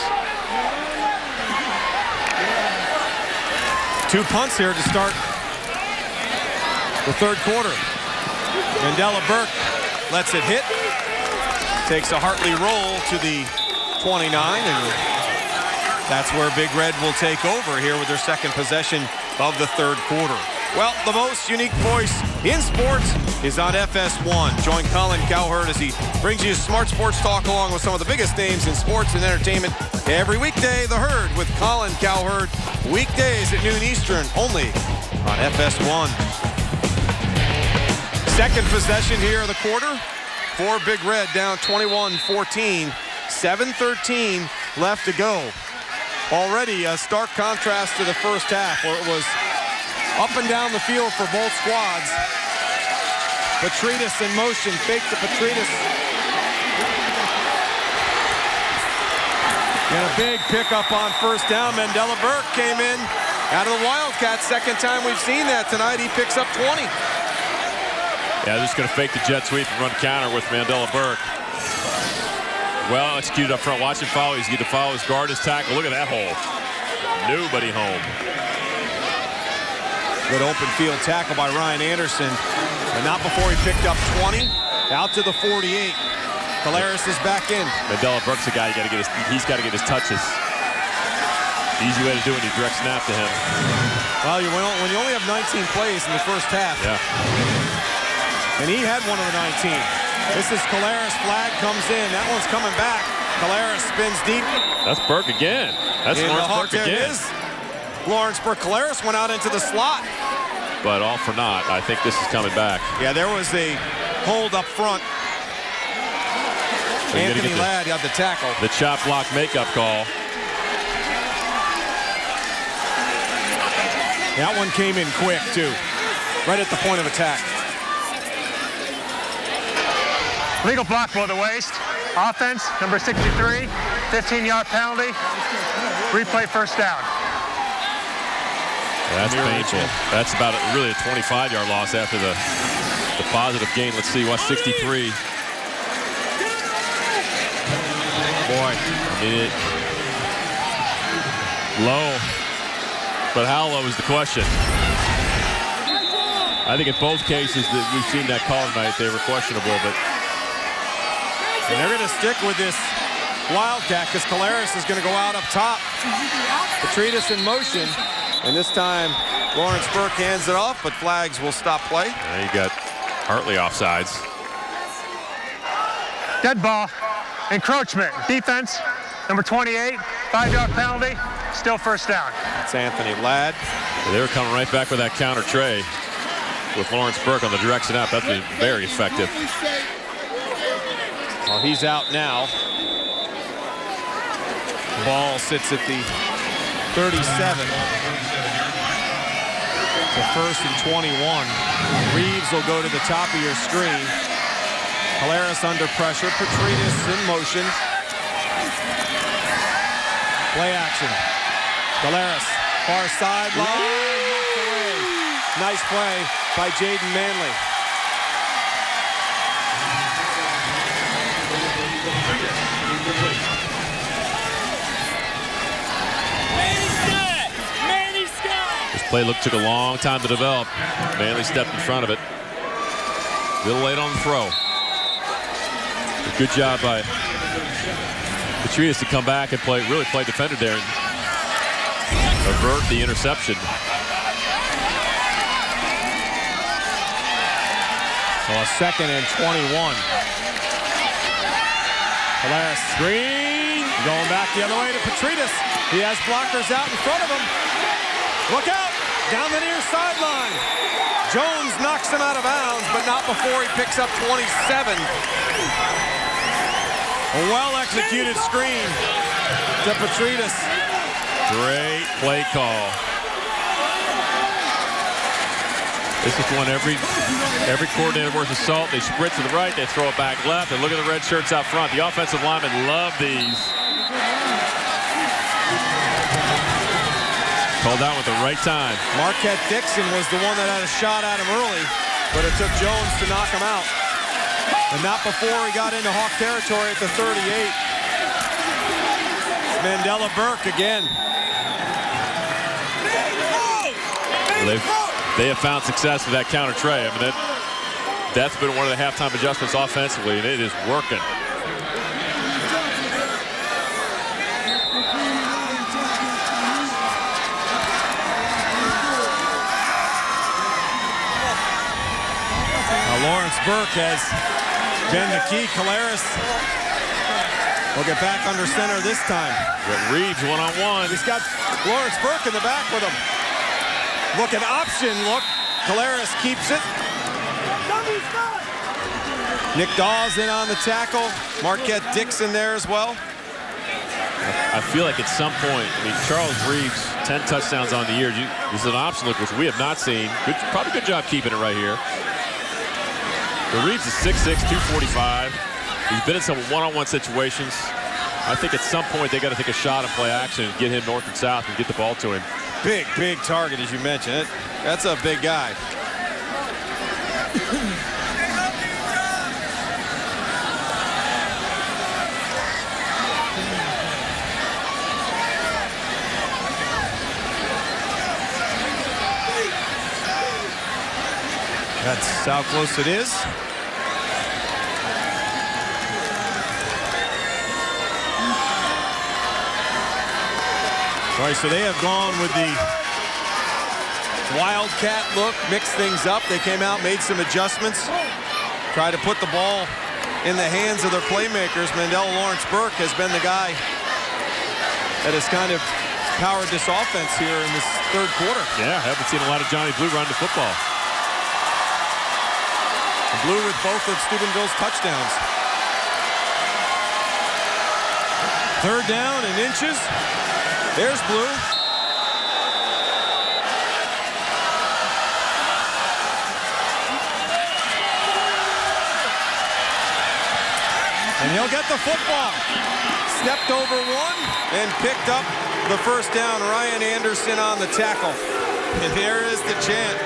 2 punts here to start the 3rd quarter. Mandela Burke lets it hit. Takes a Hartley roll to the 29, and that's where Big Red will take over here with their second possession of the 3rd quarter. Well, the most unique voice in sports is on FS1. Join Colin Cowherd as he brings you smart sports talk along with some of the biggest names in sports and entertainment. Every weekday, The Herd with Colin Cowherd. Weekdays at noon Eastern, only on FS1. Second possession here of the quarter for Big Red, down 21-14. 7:13 left to go. Already a stark contrast to the first half, where it was up and down the field for both squads. Petritas in motion, fake to Petritas. And a big pickup on first down. Mandela Burke came in out of the Wildcats. Second time we've seen that tonight. He picks up 20. Yeah, they're just going to fake the jet sweep and run counter with Mandela Burke. Well executed up front. Watch him follow. He's going to follow his guard, his tackle. Look at that hole. Nobody home. Good open field tackle by Ryan Anderson. But not before he picked up 20. Out to the 48. Caleres is back in. Mandela Burke's the guy he's got to get his touches. Easy way to do it, he direct snap to him. Well, when you only have 19 plays in the first half. Yeah. And he had one of the 19. This is Caleres. Flag comes in. That one's coming back. Caleres spins deep. That's Burke again. That's Lawrence Burke again. It is. Lawrence Burke. Caleres went out into the slot. But all for naught. I think this is coming back. Yeah, there was a hold up front. So Anthony Ladd got the tackle. The chop block makeup call. That one came in quick, too. Right at the point of attack. Legal block below the waist. Offense, number 63. 15-yard penalty. Replay first down. That's painful. That's about really a 25-yard loss after the positive gain. Let's see, what's 63? Boy, I mean, low. But how low is the question? I think in both cases that we've seen that call tonight, they were questionable, but. And they're going to stick with this wildcat because Collaros is going to go out up top. Petridis in motion, and this time Lawrence Burke hands it off, but flags will stop play. You got Hartley offsides. Dead ball. Encroachment. Defense. Number 28. 5-yard penalty. Still first down. It's Anthony Ladd. They were coming right back with that counter tray with Lawrence Burke on the direction out. That's been very effective. Well, he's out now. Ball sits at the 37. So first and 21. Reeves will go to the top of your screen. Collaros under pressure. Petridis in motion. Play action. Collaros, far sideline. Knocked away. Nice play by Jaden Manley. This play took a long time to develop. Manley stepped in front of it. A little late on the throw. Good job by Petridis to come back and really play defender there and avert the interception. So a second and 21. Collaros screen. Going back the other way to Petridis. He has blockers out in front of him. Look out! Down the near sideline. Jones knocks him out of bounds, but not before he picks up 27. A well-executed screen to Petridis. Great play call. This is one every coordinator worth of salt. They sprint to the right, they throw it back left, and look at the red shirts out front. The offensive linemen love these. Called out with the right time. Marquette Dixon was the one that had a shot at him early, but it took Jones to knock him out. And not before he got into Hawk territory at the 38. Mandela Burke again. They have found success with that counter tray. I mean, that's been one of the halftime adjustments offensively, and it is working. Lawrence Burke has been the key. Collaros will get back under center this time. Got Reeves one-on-one. He's got Lawrence Burke in the back with him. Look, an option look. Collaros keeps it. Nick Dawes in on the tackle. Marquette Dixon there as well. I feel like at some point, I mean, Charles Reeves, 10 touchdowns on the year. This is an option look, which we have not seen. Probably good job keeping it right here. The Reeves is 6'6", 245. He's been in some one-on-one situations. I think at some point they got to take a shot and play action and get him north and south and get the ball to him. Big, big target, as you mentioned. That's a big guy. That's how close it is. All right, so they have gone with the wildcat look, mixed things up. They came out, made some adjustments, tried to put the ball in the hands of their playmakers. Mandela Lawrence Burke has been the guy that has kind of powered this offense here in this third quarter. Yeah, I haven't seen a lot of Johnny Blue run the football. Blue with both of Steubenville's touchdowns. Third down and inches. There's Blue. And he'll get the football. Stepped over one and picked up the first down. Ryan Anderson on the tackle. And there is the chant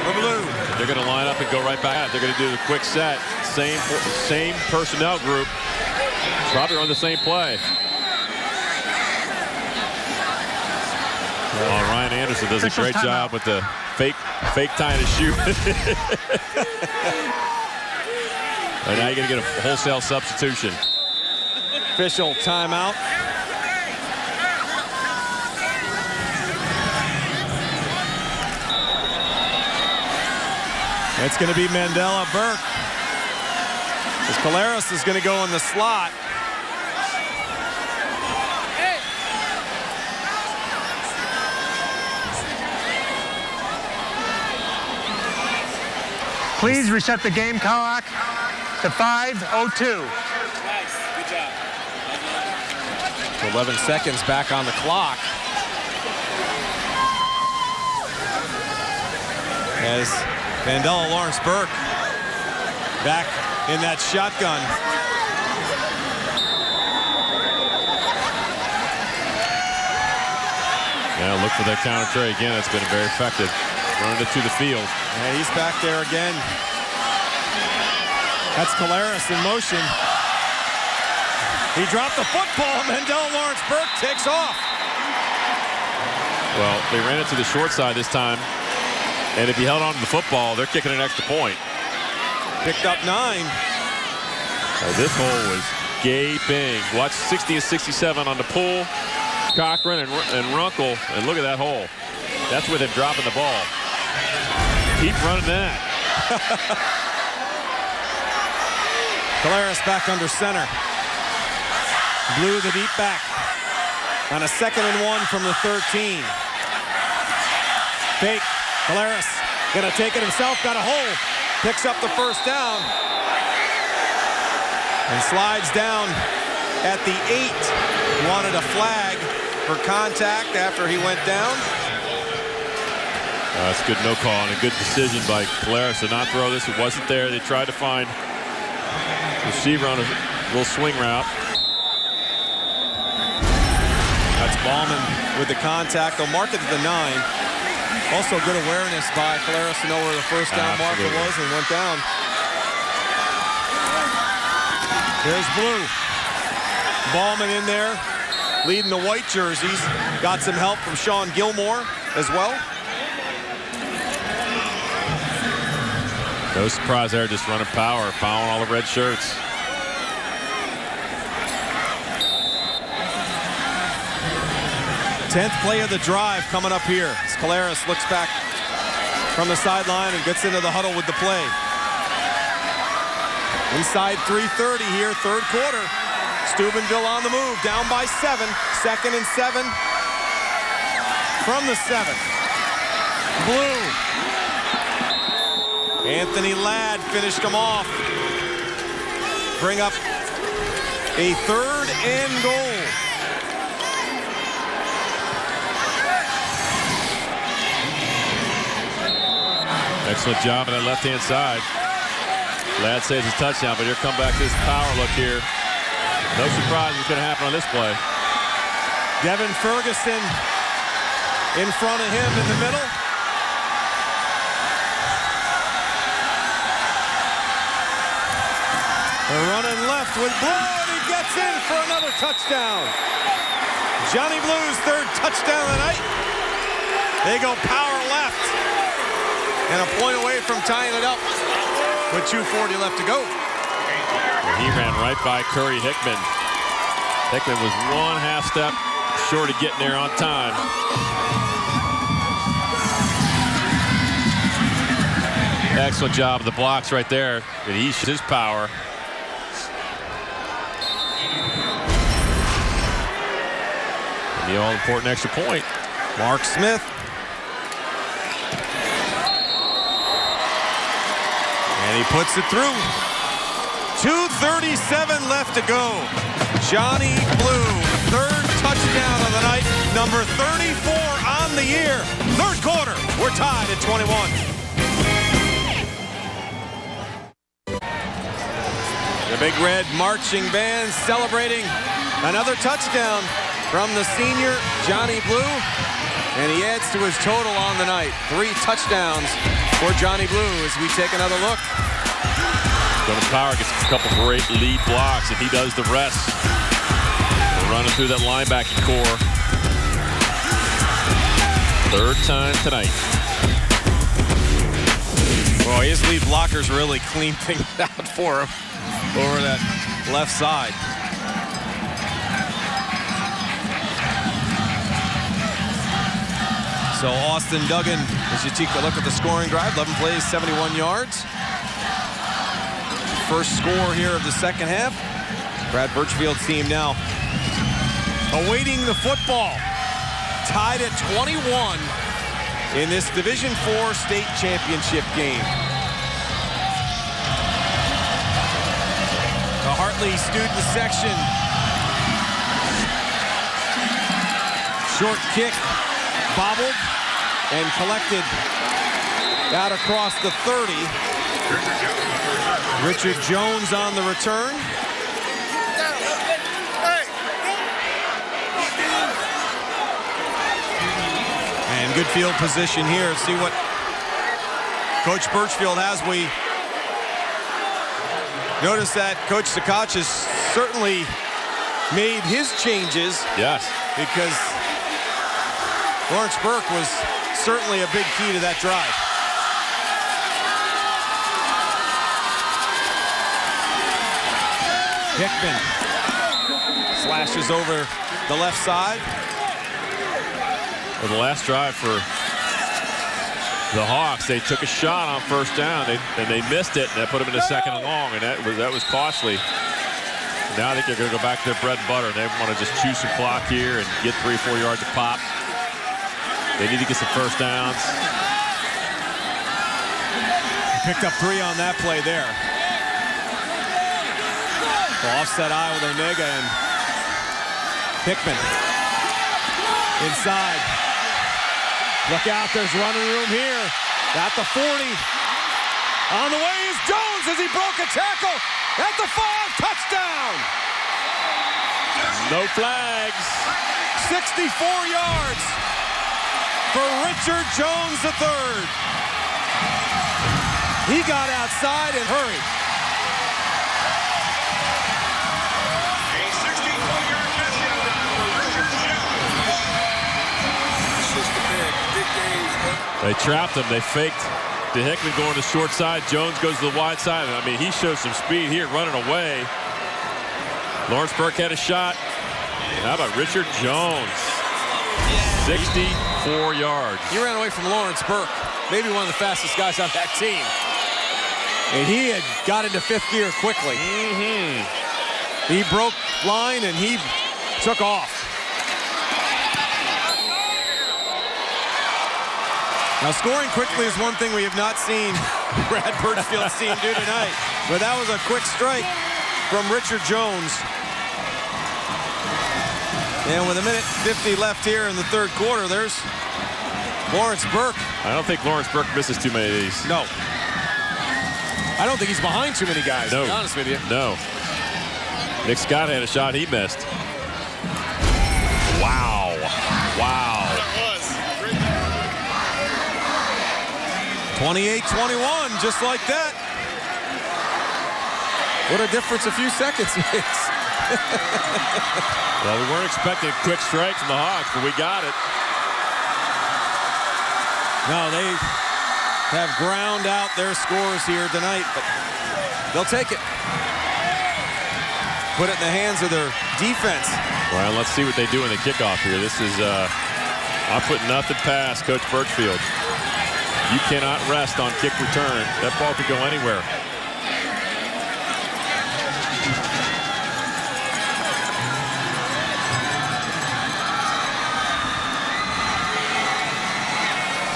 for Blue. They're going to line up and go right back. They're going to do the quick set. Same personnel group. Probably on the same play. Oh, Ryan Anderson does a great job with the fake tying his shoe. And now you're going to get a wholesale substitution. Official timeout. It's going to be Mandela Burke. As Collaros is going to go in the slot. Please reset the game clock to 5:02. 11 seconds back on the clock. As Mandela Lawrence Burke back in that shotgun. Yeah, look for that counter trey again. That's been very effective. Running it to the field. And he's back there again. That's Collaros in motion. He dropped the football. Mandela Lawrence Burke takes off. Well, they ran it to the short side this time. And if he held on to the football, they're kicking an extra point. Picked up 9. This hole was gaping. Watch 60 and 67 on the pull. Cochran and Runkle. And look at that hole. That's with him dropping the ball. Keep running that. Collaros back under center. Blue the deep back. On a 2nd and 1 from the 13. Fake. Collaros gonna take it himself. Got a hole. Picks up the first down. And slides down at the 8. Wanted a flag for contact after he went down. That's a good no call and a good decision by Collaros to not throw this. It wasn't there. They tried to find receiver on a little swing route. That's Ballman with the contact. They'll mark it to the 9. Also good awareness by Collaros to know where the first down marker was and went down. There's Blue. Ballman in there, leading the white jerseys. Got some help from Sean Gilmore as well. No surprise there, just running power, fouling all the red shirts. Tenth play of the drive coming up here. As Collaros looks back from the sideline and gets into the huddle with the play. Inside 3:30 here, third quarter. Steubenville on the move, down by 7. 2nd and 7 from the 7. Blue. Anthony Ladd finished him off. Bring up a 3rd and goal. Excellent job on that left-hand side. Ladd says it's a touchdown, but here come back this power look here. No surprise what's going to happen on this play. Devin Ferguson in front of him in the middle. They're running left with Blue, and he gets in for another touchdown. Johnny Blue's 3rd touchdown of the night. They go power left. And a point away from tying it up with 2:40 left to go. He ran right by Curry Hickman. Hickman was 1/2 step short of getting there on time. Excellent job of the blocks right there. And he shows his power. And the all-important extra point. Mark Smith. And he puts it through. 2:37 left to go. Johnny Blue, 3rd touchdown of the night, number 34 on the year. 3rd quarter, we're tied at 21. The Big Red marching band celebrating another touchdown from the senior, Johnny Blue. And he adds to his total on the night. 3 touchdowns for Johnny Blue as we take another look. Tony Power gets a couple great lead blocks, and he does the rest. We're running through that linebacking core. Third time tonight. Well, his lead blockers really clean things out for him over that left side. So Austin Duggan, as you take a look at the scoring drive, 11 plays, 71 yards. First score here of the second half. Brad Birchfield's team now awaiting the football. Tied at 21 in this Division IV state championship game. The Hartley student section. Short kick, bobbled and collected out across the 30. Richard Jones on the return. And good field position here. See what Coach Birchfield has. We notice that Coach Sakach has certainly made his changes. Yes. Because Lawrence Burke was certainly a big key to that drive. Hickman slashes over the left side. For the last drive for the Hawks, they took a shot on first down, and they missed it, and that put them in a second and long, and that was costly. Now I think they're going to go back to their bread and butter. They want to just chew some clock here and get 3 or 4 yards a pop. They need to get some first downs. Picked up 3 on that play there. Well, offset eye with Onega and Hickman. Inside. Look out, there's running room here. At the 40. On the way is Jones as he broke a tackle. At the 5, touchdown. No flags. 64 yards for Richard Jones III. He got outside and hurried. A 64-yard touchdown for Richard Jones. They trapped him. They faked to Hickman going to short side. Jones goes to the wide side. I mean, he shows some speed here running away. Lawrence Burke had a shot. How about Richard Jones? 64 yards. He ran away from Lawrence Burke, maybe one of the fastest guys on that team. And he had got into 5th gear quickly. He broke line and he took off. Now, scoring quickly is one thing we have not seen Brad Birchfield's team do tonight. But that was a quick strike from Richard Jones. And with 1:50 left here in the third quarter, there's Lawrence Burke. I don't think Lawrence Burke misses too many of these. No. I don't think he's behind too many guys, No. to be honest with you. No. Nick Scott had a shot he missed. Wow. Wow. 28-21, just like that. What a difference a few seconds makes. Well, we weren't expecting a quick strike from the Hawks, but we got it. No, they have ground out their scores here tonight, but they'll take it. Put it in the hands of their defense. Well, let's see what they do in the kickoff here. This is, I'm putting nothing past Coach Birchfield. You cannot rest on kick return. That ball could go anywhere.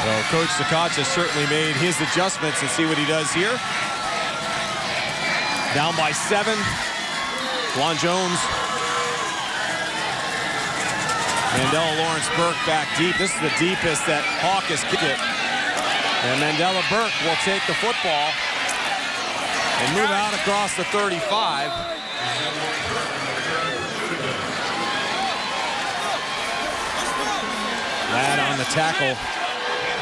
So Coach Sakach has certainly made his adjustments and see what he does here. Down by 7. Juan Jones. Mandela Lawrence Burke back deep. This is the deepest that Hawk has kicked it. And Mandela Burke will take the football and move out across the 35. Ladd on the tackle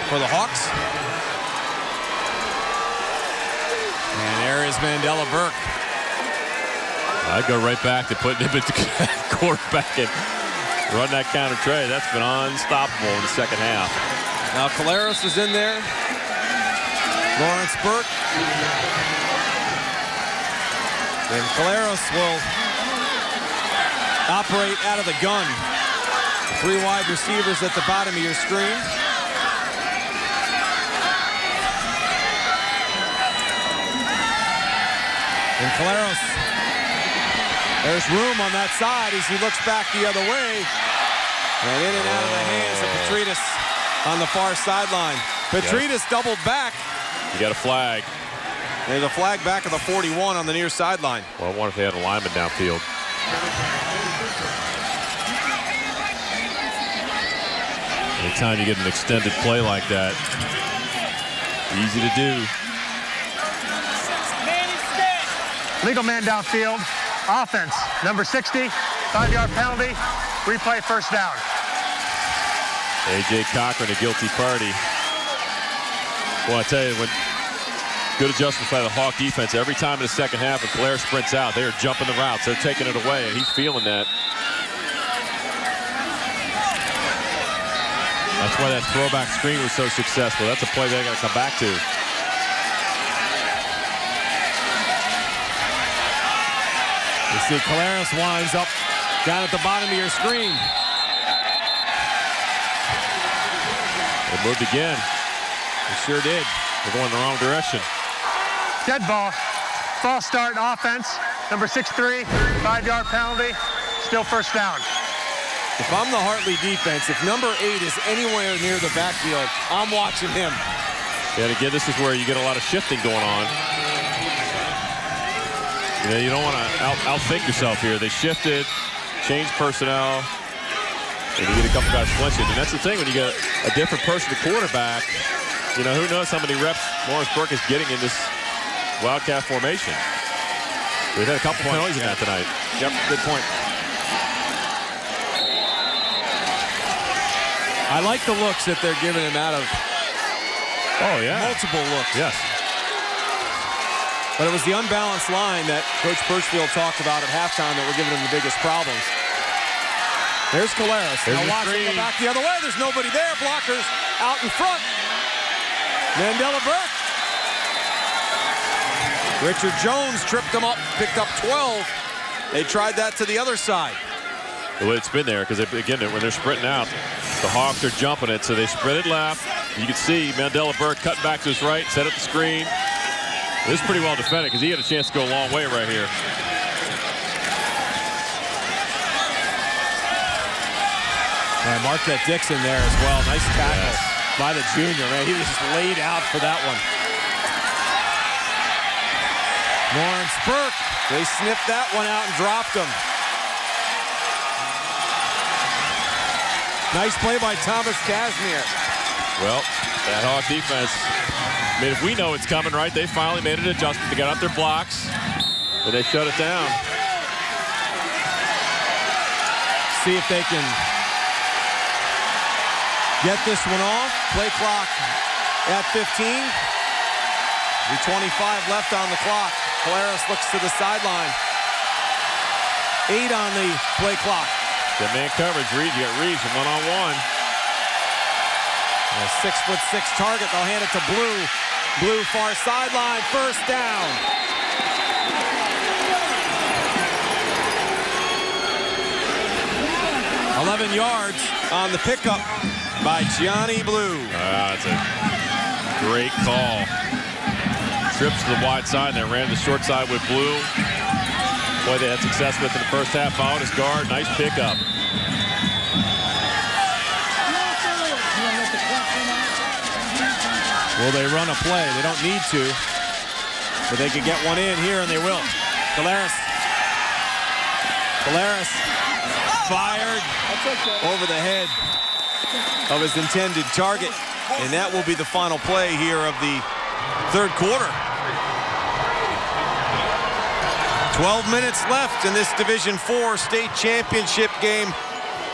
for the Hawks. And there is is Mandela Burke. I'd go right back to putting him at the quarterback and run that counter trade. That's been unstoppable in the second half. Now Collaros is in there. Lawrence Burke. And Collaros will operate out of the gun. 3 wide receivers at the bottom of your screen. And Collaros, there's room on that side as he looks back the other way. And in and out of the hands of Petrides on the far sideline. Petrides doubled back. You got a flag. There's a flag back of the 41 on the near sideline. Well, I wonder if they had a lineman downfield. Anytime you get an extended play like that, easy to do. Legal man downfield. Offense, number 60, 5-yard penalty. Replay first down. A.J. Cochran, a guilty party. Well, I tell you, when good adjustments by the Hawk defense. Every time in the second half, when Claire sprints out, they are jumping the routes. They're taking it away, and he's feeling that. That's why that throwback screen was so successful. That's a play they got to come back to. You see Collaros winds up down at the bottom of your screen. They moved again. They sure did. They're going the wrong direction. Dead ball. False start offense. Number 6-3, 5-yard penalty. Still first down. If I'm the Hartley defense, if number 8 is anywhere near the backfield, I'm watching him. Yeah, and again, this is where you get a lot of shifting going on. You know, you don't want to outthink yourself here. They shifted, changed personnel, and you get a couple guys flinching. And that's the thing, when you get a different person to quarterback, you know, who knows how many reps Lawrence Burke is getting in this Wildcat formation. We've had a couple penalties in that tonight. Yep, good point. I like the looks that they're giving him out of multiple looks. Yes. But it was the unbalanced line that Coach Birchfield talked about at halftime that were giving him the biggest problems. There's Collaros. Now watch him go back the other way. There's nobody there. Blockers out in front. Mandela Burke. Richard Jones tripped him up, picked up 12. They tried that to the other side. The way it's been there, because again, when they're sprinting out, the Hawks are jumping it, so they sprinted left. You can see Mandela Burke cutting back to his right, set up the screen. This is pretty well defended because he had a chance to go a long way right here. And Marquette Dixon there as well. Nice tackle by the junior, man. He was just laid out for that one. Lawrence Burke. They sniffed that one out and dropped him. Nice play by Thomas Casimir. Well, that Hawk defense, I mean, if we know it's coming, right, they finally made an adjustment. They got out their blocks, and they shut it down. See if they can get this one off. Play clock at 15. The 25 left on the clock. Collaros looks to the sideline. 8 on the play clock. Good man coverage, Reed. You got Reeves one-on-one. A 6'6" target. They'll hand it to Blue. Blue far sideline. First down. $11 yards on the pickup by Gianni Blue. That's a great call. Trips to the wide side, and they ran the short side with Blue. Boy, they had success with it in the first half. Followed his guard. Nice pickup. Will they run a play? They don't need to, but they could get one in here, and they will. Collaros fired over the head of his intended target, and that will be the final play here of the third quarter. 12 minutes left in this Division IV state championship game.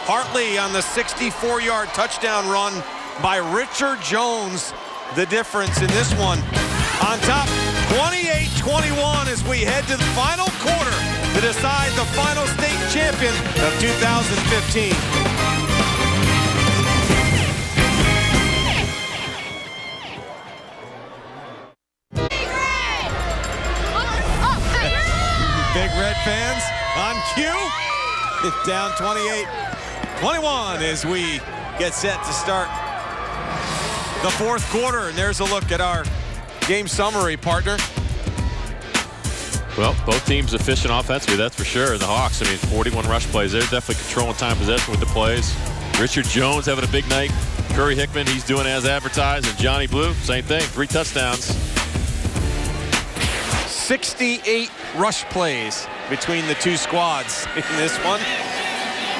Hartley on the 64-yard touchdown run by Richard Jones. The difference in this one. On top, 28-21 as we head to the final quarter to decide the final state champion of 2015. Big Red fans on cue. It's down 28-21 as we get set to start the fourth quarter. And there's a look at our game summary, partner. Well, both teams efficient offensively, that's for sure. The Hawks, 41 rush plays. They're definitely controlling time possession with the plays. Richard Jones having a big night. Curry Hickman, he's doing as advertised. And Johnny Blue, same thing, 3 touchdowns. 68 rush plays between the two squads in this one.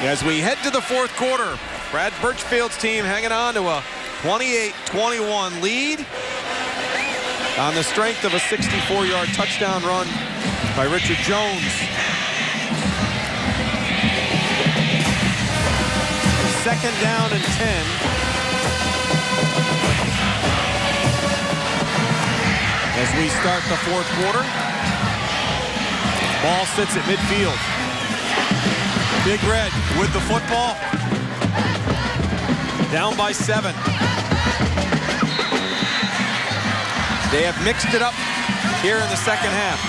As we head to the fourth quarter, Brad Birchfield's team hanging on to a 28-21 lead on the strength of a 64-yard touchdown run by Richard Jones. Second down and 10. As we start the fourth quarter, ball sits at midfield. Big Red with the football. Down by 7. They have mixed it up here in the second half.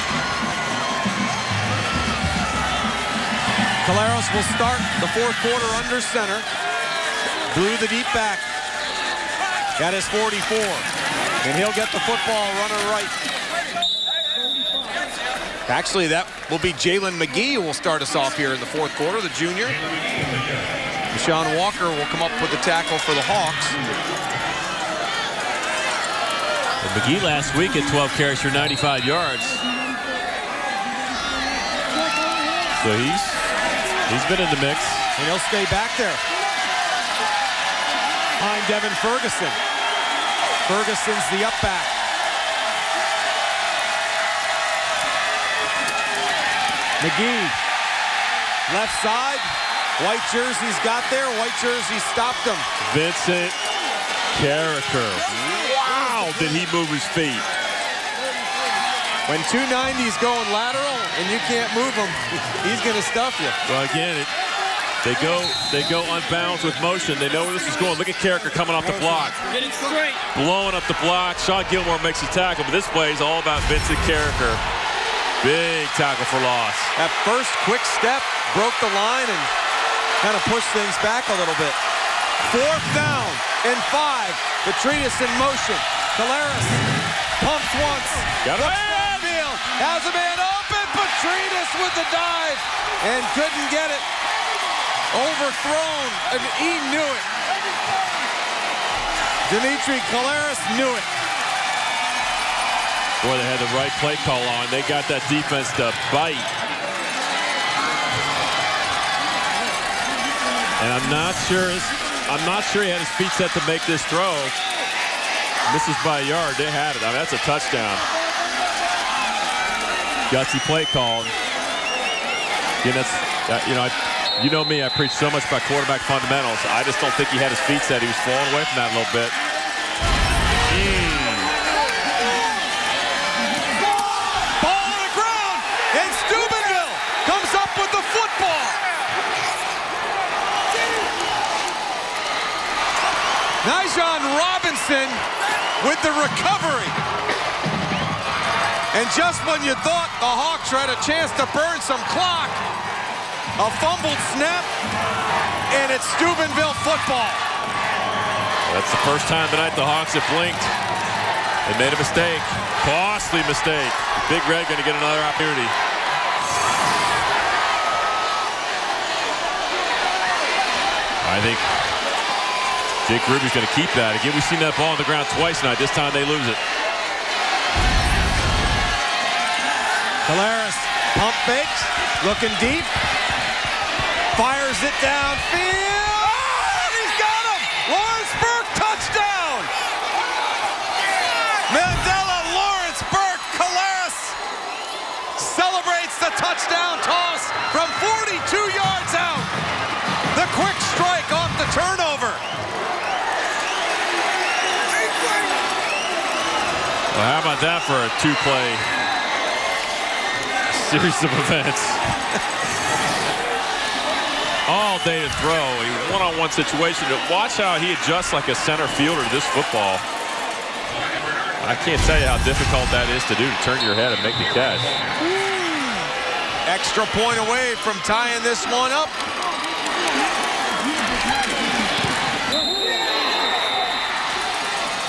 Caleros will start the fourth quarter under center. Blue the deep back at his 44. And he'll get the football running right. Actually, that will be Jalen McGee who will start us off here in the fourth quarter, the junior. Deshaun Walker will come up with the tackle for the Hawks. And McGee last week at 12 carries for 95 yards. So he's been in the mix. And he'll stay back there. Behind Devin Ferguson. Ferguson's the up back. McGee, left side. White jersey's got there. White jersey stopped him. Vincent Carricker. Wow, did he move his feet. When 290's going lateral and you can't move him, he's going to stuff you. Well, again, they go unbalanced with motion. They know where this is going. Look at Carricker coming off the block. Get it straight. Blowing up the block. Sean Gilmore makes a tackle, but this play is all about Vincent Carricker. Big tackle for loss. That first quick step broke the line and kind of pushed things back a little bit. Fourth down and 5. Petridis in motion. Caleros pumps once. Got it. Field. Has a man open. Petridis with the dive and couldn't get it. Overthrown. And he knew it. Dimitri Caleros knew it. Boy, they had the right play call on. They got that defense to bite. And I'm not sure he had his feet set to make this throw. Misses by a yard. They had it. That's a touchdown. Gutsy play call. Again, you know me. I preach so much about quarterback fundamentals. I just don't think he had his feet set. He was falling away from that a little bit. Ball on the ground, and Steubenville comes up with the football. Nijon Robinson with the recovery. And just when you thought the Hawks had a chance to burn some clock, a fumbled snap, and it's Steubenville football. That's the first time tonight the Hawks have blinked. They made a mistake. Costly mistake. Big Red going to get another opportunity. I think Jake Ruby's going to keep that. Again, we've seen that ball on the ground twice tonight. This time they lose it. Caleros pump fakes, looking deep. Fires it downfield. Oh, and he's got him! Lawrence Burke, touchdown! Mandela, Lawrence Burke, Caleros celebrates the touchdown toss from 42 yards out. The quick strike off the turnover. Well, how about that for a two-play series of events? All day to throw, a one-on-one situation. Watch how he adjusts like a center fielder to this football. I can't tell you how difficult that is to do, to turn your head and make the catch. Extra point away from tying this one up.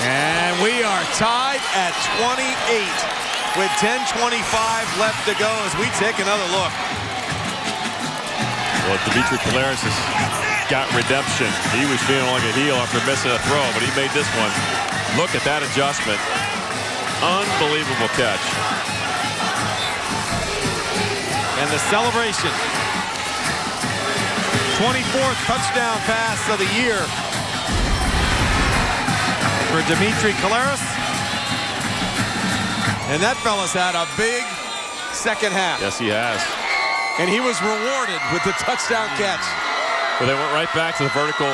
And we are tied at 28 with 10:25 left to go as we take another look. Well, Dimitri Caleros has got redemption. He was feeling like a heel after missing a throw, but he made this one. Look at that adjustment. Unbelievable catch. And the celebration. 24th touchdown pass of the year for Dimitri Caleros. And that fella's had a big second half. Yes, he has. And he was rewarded with the touchdown catch. Well, they went right back to the vertical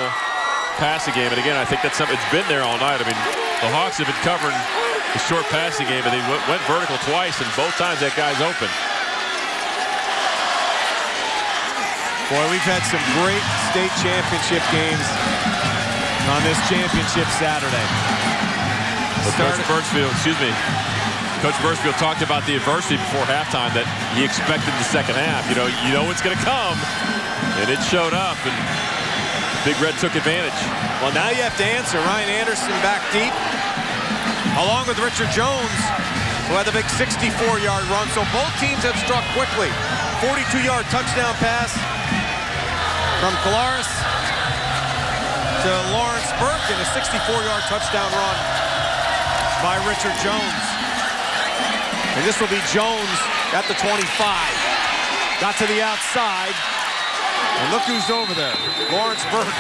passing game. And again, I think that's something that's been there all night. I mean, the Hawks have been covering the short passing game, but they went vertical twice, and both times that guy's open. Boy, we've had some great state championship games on this championship Saturday. Coach Birchfield, Coach Birchfield talked about the adversity before halftime that he expected in the second half. You know it's going to come, and it showed up, and Big Red took advantage. Well, now you have to answer. Ryan Anderson back deep, along with Richard Jones, who had the big 64-yard run. So both teams have struck quickly. 42-yard touchdown pass from Caleros to Lawrence Burke, and a 64-yard touchdown run by Richard Jones. And this will be Jones at the 25. Got to the outside. And look who's over there. Lawrence Burke.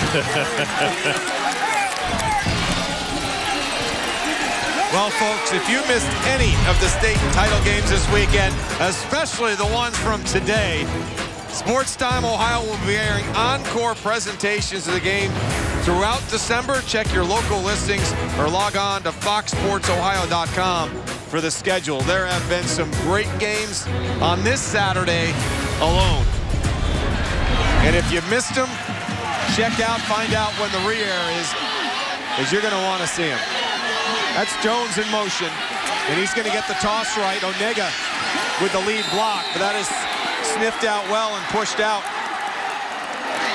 Well, folks, if you missed any of the state title games this weekend, especially the ones from today, Sports Time Ohio will be airing encore presentations of the game throughout December. Check your local listings or log on to foxsportsohio.com for the schedule. There have been some great games on this Saturday alone. And if you missed them, find out when the re-air is, as you're going to want to see him. That's Jones in motion, and he's going to get the toss right. Onega with the lead block, but that is sniffed out well and pushed out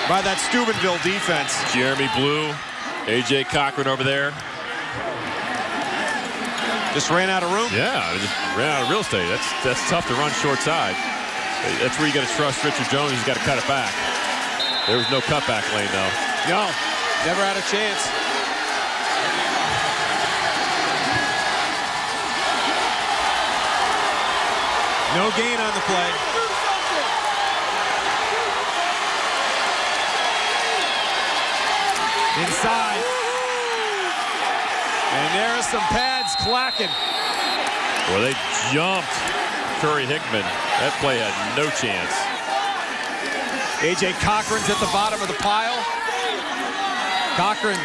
by that Steubenville defense. Jeremy Blue, A.J. Cochran over there. Just ran out of room? Yeah, just ran out of real estate. That's tough to run short side. That's where you got to trust Richard Jones. He's got to cut it back. There was no cutback lane, though. No, never had a chance. No gain on the play. Inside. And there are some pads clacking. Well, they jumped Curry Hickman. That play had no chance. A.J. Cochran's at the bottom of the pile. Cochran.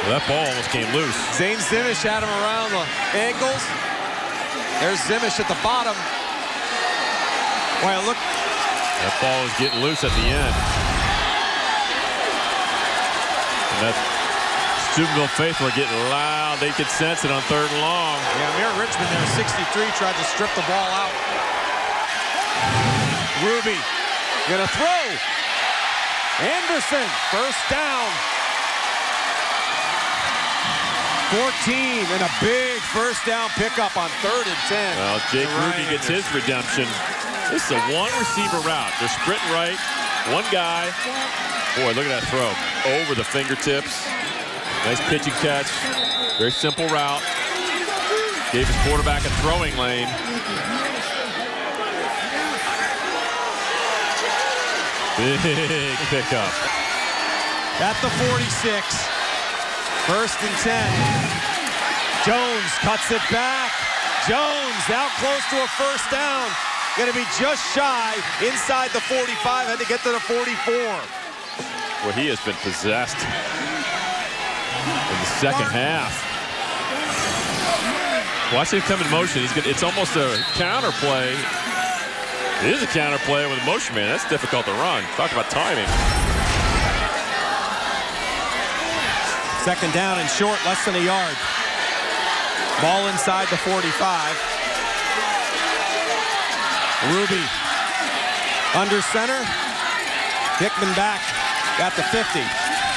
Well, that ball almost came loose. Zane Zimish had him around the ankles. There's Zimish at the bottom. Well, look. That ball was getting loose at the end. And that Steubenville faithful are getting loud. They could sense it on 3rd and long. Yeah, Mayor Richmond there, 63, tried to strip the ball out. Ruby gonna throw. Anderson, first down. 14 and a big first down pickup on 3rd and 10. Well, Jake Ruby gets his redemption. This is a one receiver route. They're sprinting right. One guy. Boy, look at that throw. Over the fingertips. Nice pitch and catch. Very simple route. Gave his quarterback a throwing lane. Big pickup. At the 46. 1st and 10. Jones cuts it back. Jones now close to a first down. Going to be just shy inside the 45. Had to get to the 44. Well, he has been possessed in the second half. Watch him come in motion. It's almost a counter play. It is a counter play with a motion man. That's difficult to run. Talk about timing. Second down and short, less than a yard. Ball inside the 45. Ruby under center. Hickman back at the 50.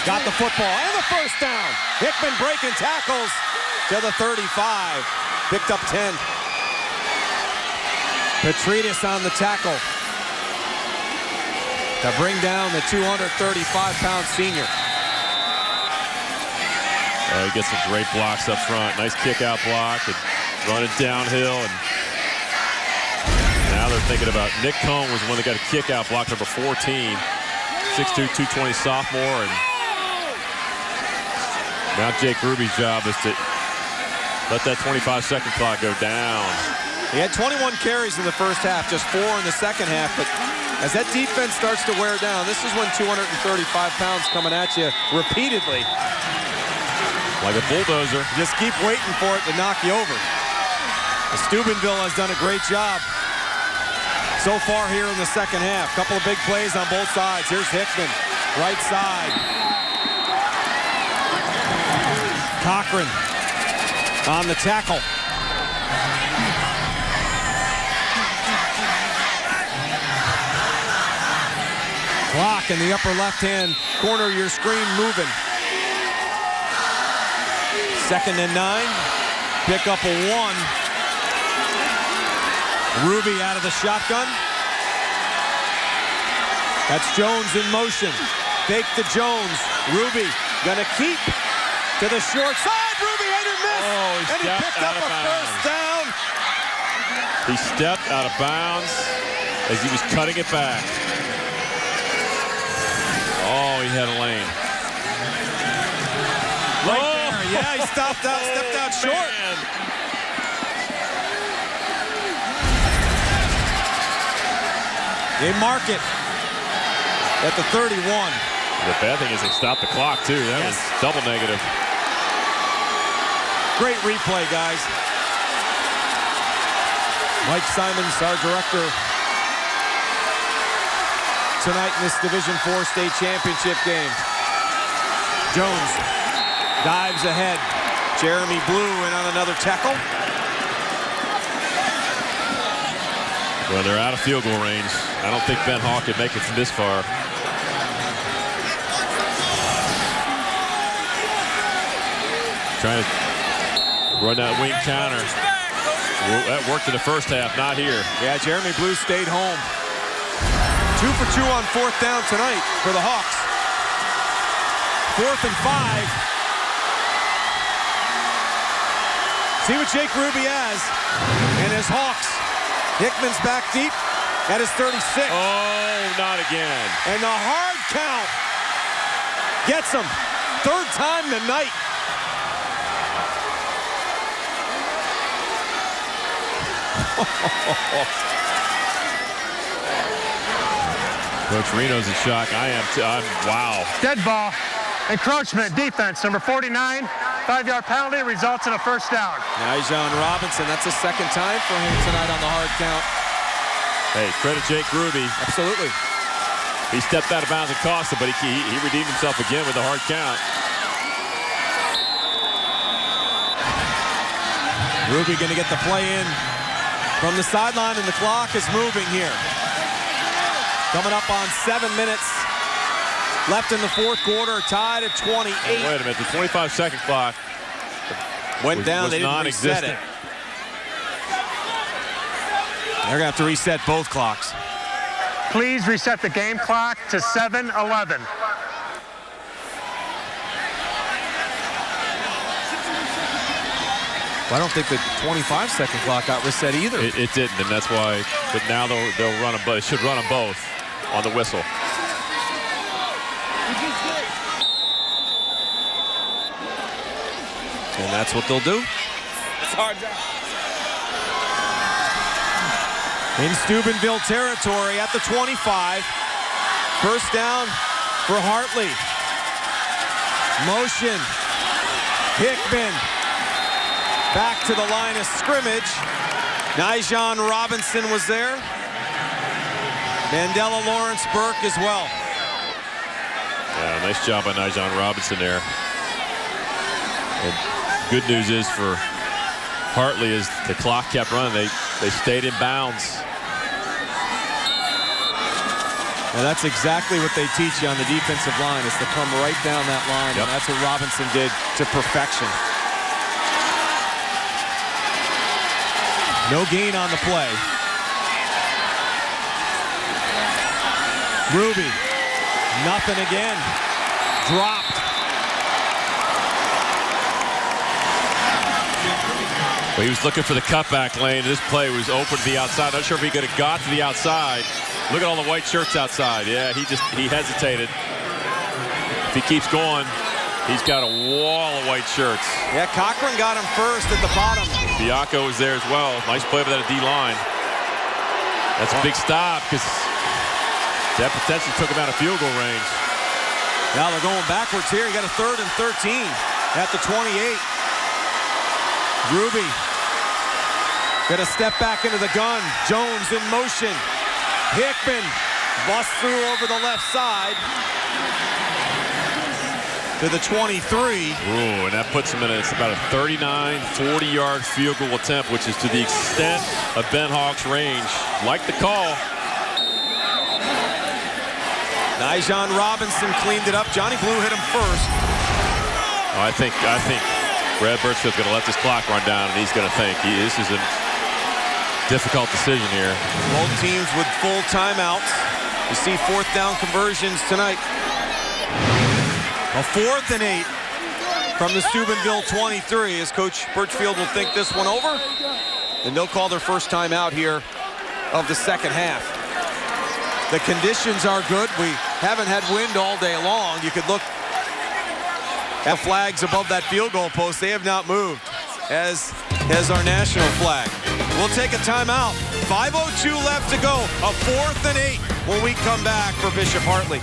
Got the football and the first down. Hickman breaking tackles to the 35. Picked up 10. Petridis on the tackle to bring down the 235-pound senior. He gets some great blocks up front. Nice kick-out block and running downhill. And now they're thinking about Nick Cohn was the one that got a kick-out block, number 14. 6'2", 220 sophomore. And now Jake Ruby's job is to let that 25-second clock go down. He had 21 carries in the first half, just 4 in the second half. But as that defense starts to wear down, this is when 235 pounds coming at you repeatedly. Like a bulldozer. Just keep waiting for it to knock you over. Steubenville has done a great job so far here in the second half. Couple of big plays on both sides. Here's Hickman, right side. Cochran on the tackle. Clock in the upper left-hand corner of your screen moving. 2nd and 9. Pick up a 1. Ruby out of the shotgun. That's Jones in motion. Fake to Jones. Ruby gonna keep to the short side. Ruby hit or miss. Oh, and he picked up a first down. He stepped out of bounds as he was cutting it back. Oh, he had a lane. Right there. Yeah, he stepped out short. Man. They mark it at the 31. The bad thing is they stopped the clock, too. That was double negative. Great replay, guys. Mike Simons, our director, tonight in this Division IV state championship game. Jones dives ahead. Jeremy Blue in on another tackle. Well, they're out of field goal range. I don't think Ben Hawk could make it from this far. Trying to run that wing counter. That worked in the first half, not here. Yeah, Jeremy Blue stayed home. 2 for 2 on 4th down tonight for the Hawks. 4th and 5. See what Jake Ruby has. And his Hawks. Hickman's back deep at his 36. Oh, not again. And the hard count gets him. 3rd time tonight. Coach Reno's in shock. I'm wow. Dead ball. Encroachment defense, number 49. 5-yard penalty results in a first down. Nijon Robinson, that's the 2nd time for him tonight on the hard count. Hey, credit Jake Ruby. Absolutely. He stepped out of bounds and cost it, but he redeemed himself again with the hard count. Ruby going to get the play in from the sideline, and the clock is moving here. Coming up on 7 minutes left in the 4th quarter, tied at 28. Wait a minute, the 25-second clock went down. They didn't reset it. They're going to have to reset both clocks. Please reset the game clock to 7:11. Well, I don't think the 25-second clock got reset either. It didn't, and that's why. But now they'll run them both. It should run them both on the whistle. And that's what they'll do. It's hard job. In Steubenville territory at the 25. First down for Hartley. Motion. Hickman. Back to the line of scrimmage. Nyjon Robinson was there. Mandela Lawrence Burke as well. Yeah, nice job by Nyjon Robinson there. And good news is for Hartley, as the clock kept running, they stayed in bounds. And that's exactly what they teach you on the defensive line, is to come right down that line. Yep. And that's what Robinson did to perfection. No gain on the play. Ruby, nothing again. Dropped. Well, he was looking for the cutback lane. This play was open to the outside. Not sure if he could have got to the outside. Look at all the white shirts outside. Yeah, he hesitated. If he keeps going, he's got a wall of white shirts. Yeah, Cochran got him first at the bottom. Bianco was there as well. Nice play by that D-line. That's a big stop, because that potentially took him out of field goal range. Now they're going backwards here. You got a 3rd and 13 at the 28. Ruby gonna step back into the gun. Jones in motion. Hickman busts through over the left side to the 23. Ooh, and that puts him in it's about a 39, 40-yard field goal attempt, which is to the extent of Ben Hawk's range. Like the call. Nyjon Robinson cleaned it up. Johnny Blue hit him first. Oh, I think Brad Birchfield's going to let this clock run down, and he's going to think this is a difficult decision here. Both teams with full timeouts. You see 4th down conversions tonight. A 4th and 8 from the Steubenville 23, as Coach Birchfield will think this one over, and they'll call their first timeout here of the second half. The conditions are good. We haven't had wind all day long. You could look at flags above that field goal post. They have not moved, as has our national flag. We'll take a timeout. 5:02 left to go. A 4th and 8 when we come back for Bishop Hartley.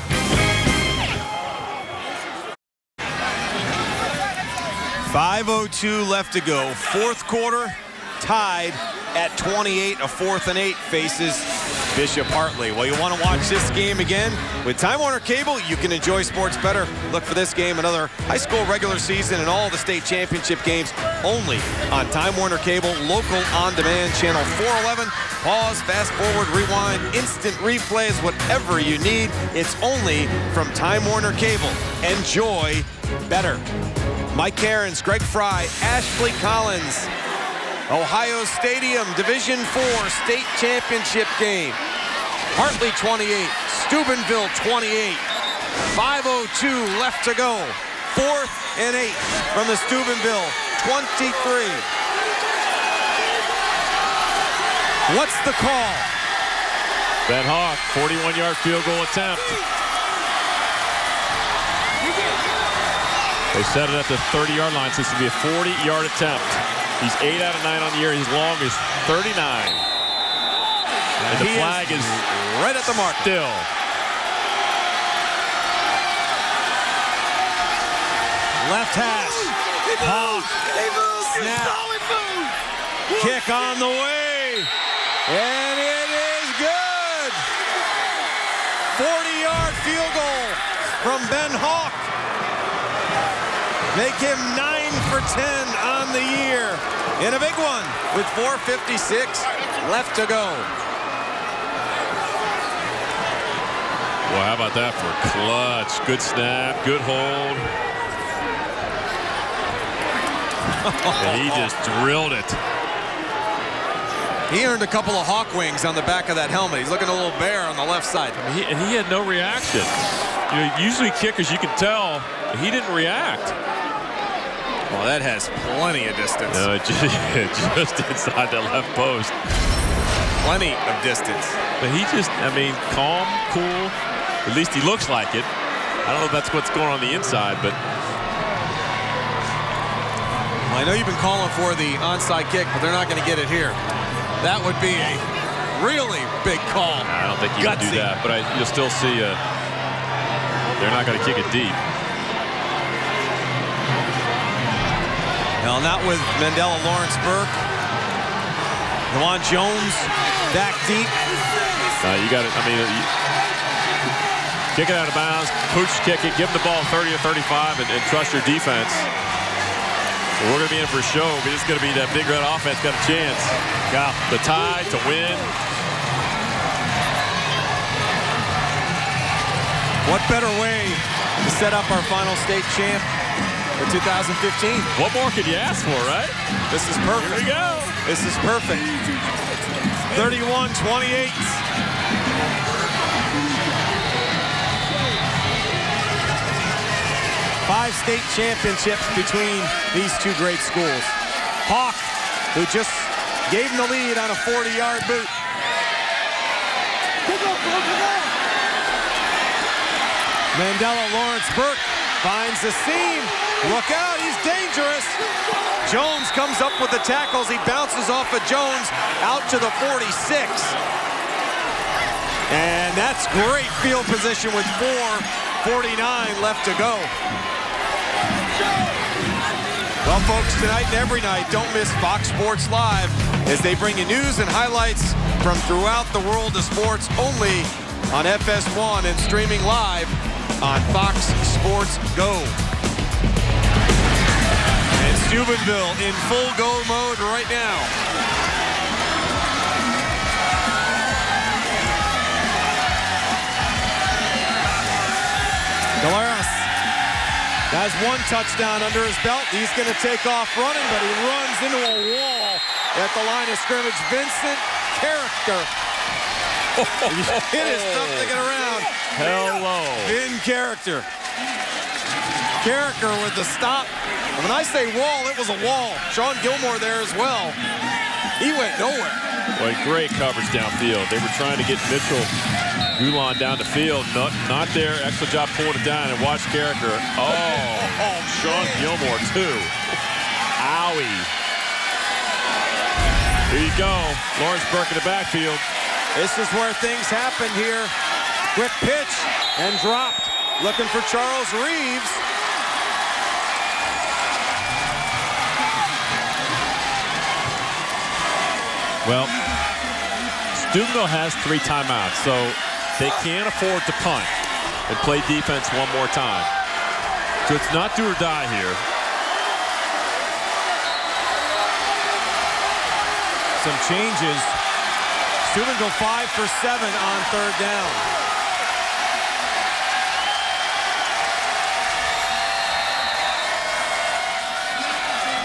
.502 left to go. 4th quarter, tied at 28. A 4th and 8 faces Bishop Hartley. Well, you want to watch this game again? With Time Warner Cable, you can enjoy sports better. Look for this game, another high school regular season, and all the state championship games only on Time Warner Cable, local on-demand, channel 411. Pause, fast forward, rewind, instant replays, whatever you need. It's only from Time Warner Cable. Enjoy better. Mike Cairns, Greg Fry, Ashley Collins. Ohio Stadium, Division IV state championship game. Hartley 28, Steubenville 28. 5:02 left to go. 4th and 8 from the Steubenville 23. What's the call? Ben Hawk, 41-yard field goal attempt. They set it at the 30-yard line, so this will be a 40-yard attempt. He's 8 out of 9 on the year. His long is 39. And the flag is right at the mark. Still. Left hash. Hawk. Snap. Kick on the way. And it is good. 40-yard field goal from Ben Hawk. Make him 9 for 10 on the year. In a big one with 4:56 left to go. Well, how about that for a clutch? Good snap, good hold. And he just drilled it. He earned a couple of hawk wings on the back of that helmet. He's looking a little bare on the left side. And he had no reaction. You know, usually kickers, you can tell, he didn't react. Well, that has plenty of distance. No, just inside the left post. Plenty of distance. But he just, I mean, calm, cool. At least he looks like it. I don't know if that's what's going on the inside, but. Well, I know you've been calling for the onside kick, but they're not going to get it here. That would be a really big call. I don't think you can do that, but you'll still see they're not going to kick it deep. Well, not with Mandela Lawrence Burke. Juwan Jones back deep. You got it. I mean, kick it out of bounds, pooch kick it, give them the ball 30 or 35, and trust your defense. So we're going to be in for a show, but it's going to be that Big Red offense got a chance. Yeah. The tie to win. What better way to set up our final state champ for 2015? What more could you ask for, right? This is perfect. Here we go. This is perfect. 31-28. Five state championships between these two great schools. Hawk, who just gave him the lead on a 40-yard boot. Mandela Lawrence Burke finds the seam. Look out, he's dangerous. Jones comes up with the tackles. He bounces off of Jones out to the 46. And that's great field position with 4:49 left to go. Well, folks, tonight and every night, don't miss Fox Sports Live as they bring you news and highlights from throughout the world of sports only on FS1 and streaming live on Fox Sports Go. And Steubenville in full go mode right now. Galeras has one touchdown under his belt. He's going to take off running, but he runs into a wall at the line of scrimmage. Vincent Character. He hit his stuff to get around. Hello. In Character. Character with the stop. And when I say wall, it was a wall. Sean Gilmore there as well. He went nowhere. Boy, great coverage downfield. They were trying to get Mitchell Goulon down the field. Not there. Excellent job pulling it down. And watch Character. Oh, Sean Gilmore, too. Owie. Here you go. Lawrence Burke in the backfield. This is where things happen here. Quick pitch and dropped. Looking for Charles Reeves. Well, Steubenville has 3 timeouts, so they can't afford to punt and play defense one more time. So it's not do or die here. Some changes. Steubenville 5 for 7 on 3rd down.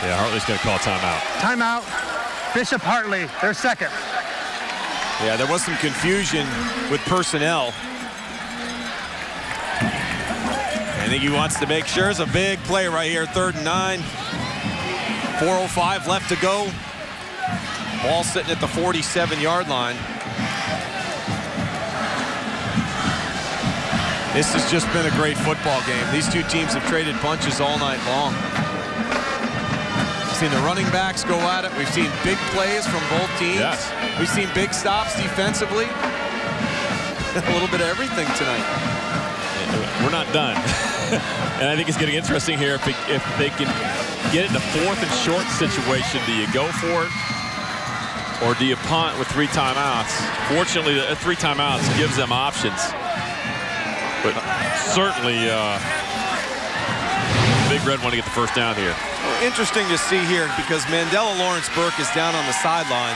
Yeah, Hartley's going to call timeout. Timeout. Bishop Hartley, their second. Yeah, there was some confusion with personnel. I think he wants to make sure it's a big play right here. 3rd and 9. 4:05 left to go. Ball sitting at the 47-yard line. This has just been a great football game. These two teams have traded punches all night long. We've seen the running backs go at it. We've seen big plays from both teams. Yes. We've seen big stops defensively. A little bit of everything tonight. We're not done. And I think it's getting interesting here. If they can get it in a 4th and short situation, do you go for it? Or do you punt with 3 timeouts? Fortunately, the 3 timeouts gives them options. But certainly, Big Red want to get the first down here. Well, interesting to see here because Mandela Lawrence Burke is down on the sideline.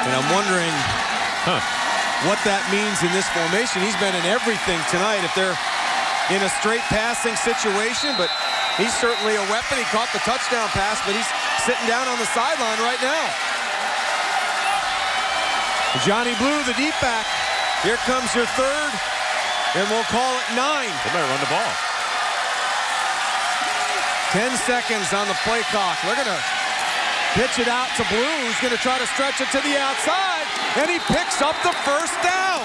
And I'm wondering what that means in this formation. He's been in everything tonight. If they're in a straight passing situation, but he's certainly a weapon. He caught the touchdown pass, but he's sitting down on the sideline right now. Johnny Blue, the deep back. Here comes your 3rd, and we'll call it 9. They better run the ball. 10 seconds on the play clock. They're going to pitch it out to Blue, who's going to try to stretch it to the outside, and he picks up the first down.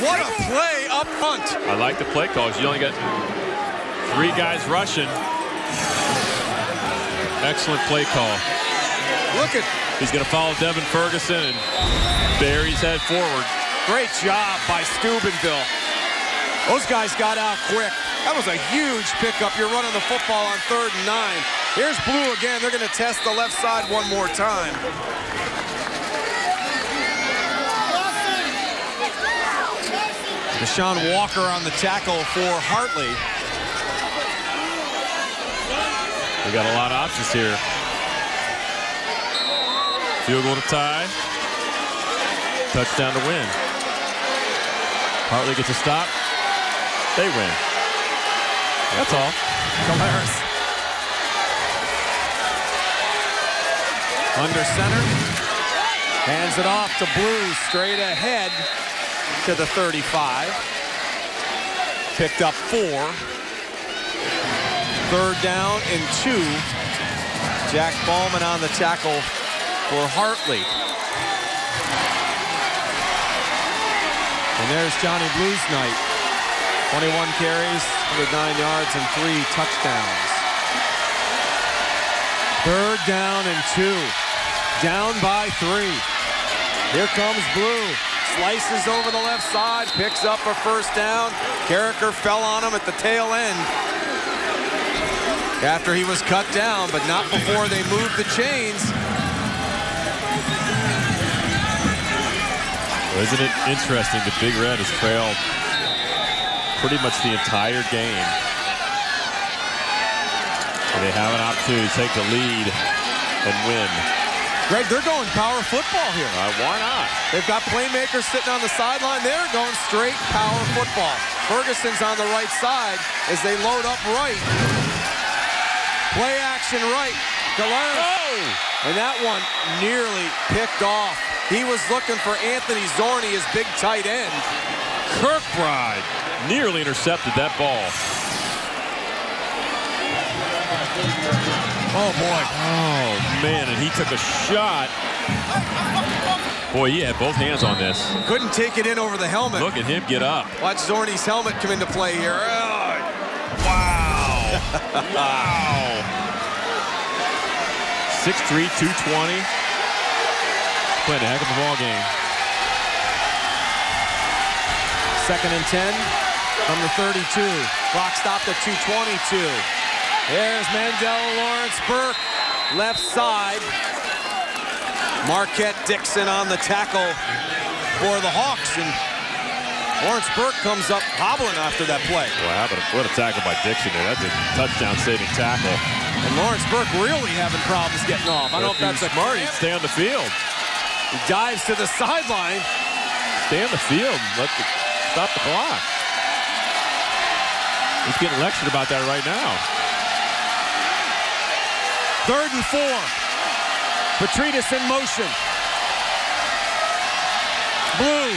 What a play up front. I like the play calls. You only got 3 guys rushing. Excellent play call. Look at. He's going to follow Devin Ferguson and bury his head forward. Great job by Steubenville. Those guys got out quick. That was a huge pickup. You're running the football on 3rd and 9. Here's Blue again. They're going to test the left side one more time. Deshaun Walker on the tackle for Hartley. We got a lot of options here. Field goal to tie. Touchdown to win. Hartley gets a stop. They win. That's all. Caleres. Under center. Hands it off to Blue straight ahead to the 35. Picked up 4. 3rd down and 2. Jack Ballman on the tackle for Hartley. And there's Johnny Blue's night. 21 carries, 109 yards, and 3 touchdowns. 3rd down and 2. Down by 3. Here comes Blue. Slices over the left side, picks up a 1st down. Carricker fell on him at the tail end after he was cut down, but not before they moved the chains. Well, isn't it interesting that Big Red has trailed pretty much the entire game. And they have an opportunity to take the lead and win. Greg, they're going power football here. Why not? They've got playmakers sitting on the sideline. They're going straight power football. Ferguson's on the right side as they load up right. Play action right. Caleres. Oh! And that one nearly picked off. He was looking for Anthony Zorni, his big tight end. Kirkbride nearly intercepted that ball. Oh, boy. Oh, man, and he took a shot. Boy, he had both hands on this. Couldn't take it in over the helmet. Look at him get up. Watch Zorni's helmet come into play here. Oh. Wow. Wow. 6'3", 220. Playing a heck of a ball game. 2nd and 10 from the 32. Clock stopped at 2:22. There's Mandel Lawrence Burke, left side. Marquette Dixon on the tackle for the Hawks, and Lawrence Burke comes up hobbling after that play. Wow, what a tackle by Dixon there. That's a touchdown-saving tackle. And Lawrence Burke really having problems getting off. I don't know if that's a smart. He'd stay on the field. He dives to the sideline. Stay on the field. Stop the clock. He's getting lectured about that right now. 3rd and 4. Petridis in motion. Blue.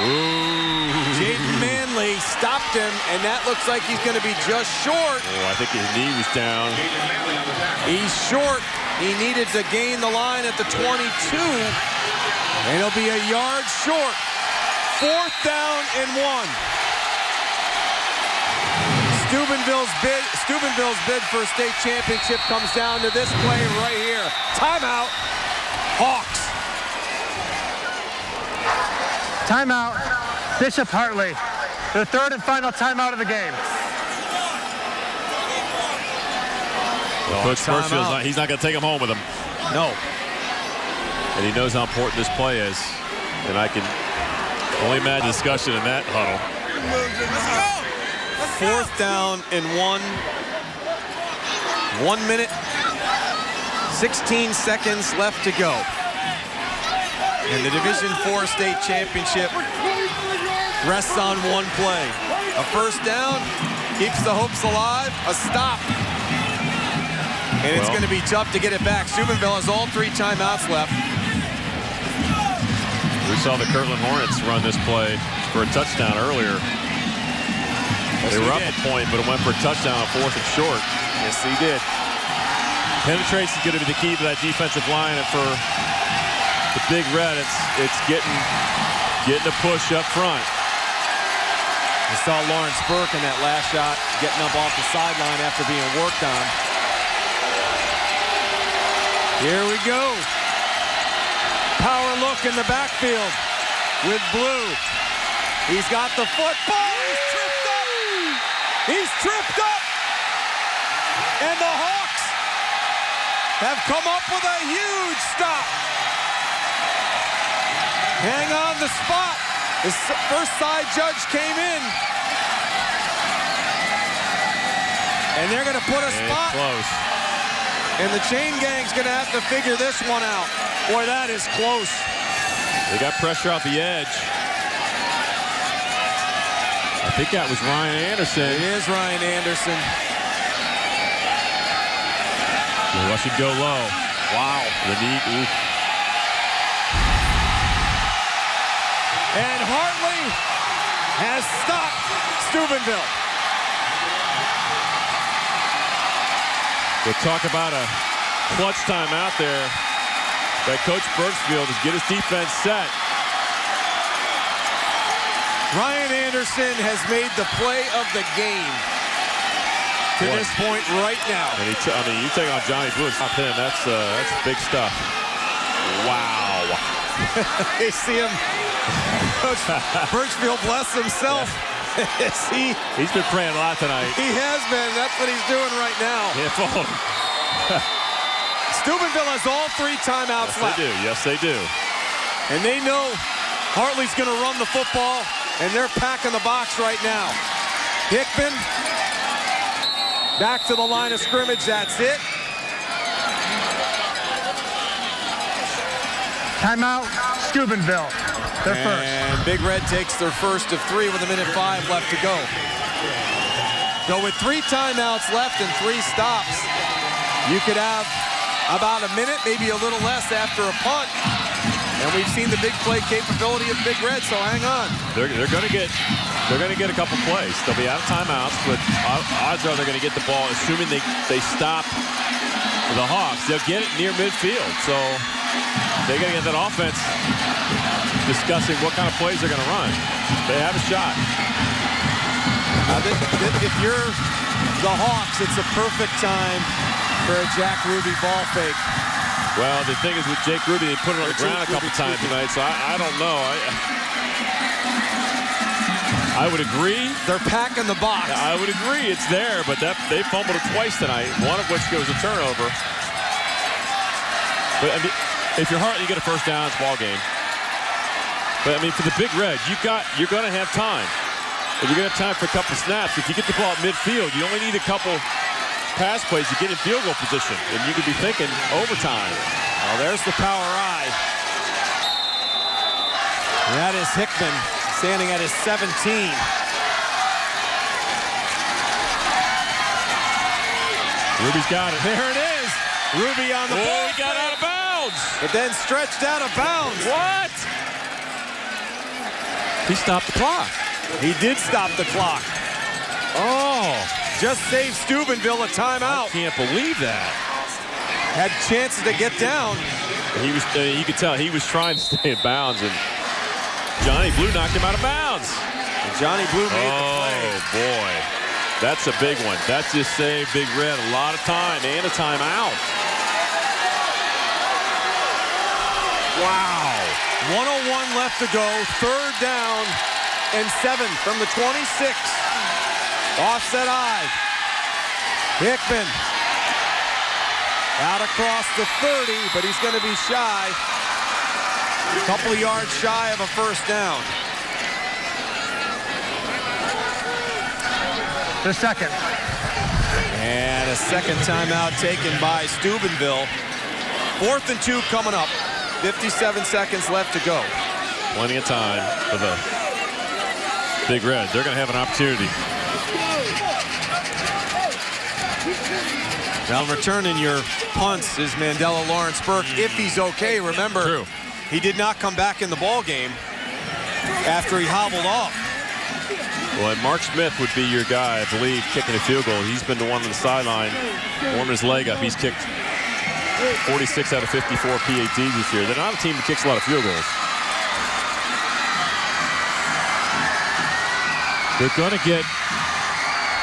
Ooh. Jaden Manley stopped him, and that looks like he's going to be just short. Oh, I think his knee was down. He's short. He needed to gain the line at the 22, and he'll be a yard short. 4th down and 1. Steubenville's bid for a state championship comes down to this play right here. Timeout, Hawks. Timeout, Bishop Hartley. The 3rd and final timeout of the game. Well, Coach Birchfield's he's not going to take him home with him. No. And he knows how important this play is. And I can only imagine discussion in that huddle. 4th down and 1. 1 minute, 16 seconds left to go. And the Division IV state championship rests on one play. A 1st down keeps the hopes alive. A stop. And it's going to be tough to get it back. Steubenville has all 3 timeouts left. We saw the Kirtland Hornets run this play for a touchdown earlier. They were up a point, but it went for a touchdown on 4th and short. Yes, he did. Penetration is going to be the key to that defensive line, and for the Big Red, it's getting a push up front. You saw Lawrence Burke in that last shot getting up off the sideline after being worked on. Here we go. Power look in the backfield with Blue. He's got the football. He's He's tripped up. And the Hawks have come up with a huge stop. Hang on the spot. The first side judge came in. And they're going to put a spot. Close. And the chain gang's going to have to figure this one out. Boy, that is close. They got pressure off the edge. I think that was Ryan Anderson. It is Ryan Anderson. The Russian go low. Wow. The knee. Oof. And Hartley has stopped Steubenville. We'll talk about a clutch time out there by Coach Birchfield to get his defense set. Ryan Anderson has made the play of the game to this point right now. And I mean, you take on Johnny Blue and top him. That's big stuff. Wow. You see him. Coach Birchfield, bless himself. He's been praying a lot tonight. He has been. That's what he's doing right now. Steubenville has all 3 timeouts left. Yes, they do. And they know Hartley's going to run the football, and they're packing the box right now. Hickman back to the line of scrimmage. That's it. Timeout, Steubenville. They're first. And Big Red takes their first of 3 with 1:05 left to go. So with 3 timeouts left and 3 stops, you could have about a minute, maybe a little less after a punt. And we've seen the big play capability of Big Red, so hang on. They're going to get a couple plays. They'll be out of timeouts, but odds are they're going to get the ball, assuming they stop the Hawks. They'll get it near midfield. So they got to get that offense discussing what kind of plays they're going to run. They have a shot. If you're the Hawks, it's a perfect time for a Jack Ruby ball fake. Well, the thing is with Jake Ruby, they put it on the ground a couple times tonight, so I don't know. I would agree. They're packing the box. I would agree it's there, but they fumbled it twice tonight, one of which goes a turnover. But I mean, if you're Hartley, you get a first down, it's ball game. But I mean, for the Big Red, you're going to have time. And you're going to have time for a couple snaps. If you get the ball at midfield, you only need a couple pass plays to get in field goal position, and you could be thinking overtime. Well, there's the power eye. And that is Hickman standing at his 17. Ruby's got it. There it is. Ruby on the ball. He got out of bounds. But then stretched out of bounds. What? He stopped the clock. He did stop the clock. Oh. Just saved Steubenville a timeout. I can't believe that. Had chances to get down. He was. You could tell he was trying to stay in bounds, and Johnny Blue knocked him out of bounds. And Johnny Blue made the play. Oh boy, that's a big one. That just saved Big Red a lot of time and a timeout. Wow. 1:01 left to go. 3rd down and 7 from the 26. Offset eye. Hickman out across the 30, but he's going to be shy. A couple of yards shy of a first down. The second. And a second timeout taken by Steubenville. 4th and 2 coming up. 57 seconds left to go. Plenty of time for the Big Red. They're going to have an opportunity. Now returning your punts is Mandela Lawrence Burke, if he's okay. Remember, he did not come back in the ball game after he hobbled off. Well, and Mark Smith would be your guy, I believe, kicking a field goal. He's been the one on the sideline warming his leg up. He's kicked 46 out of 54 PATs this year. They're not a team that kicks a lot of field goals. They're going to get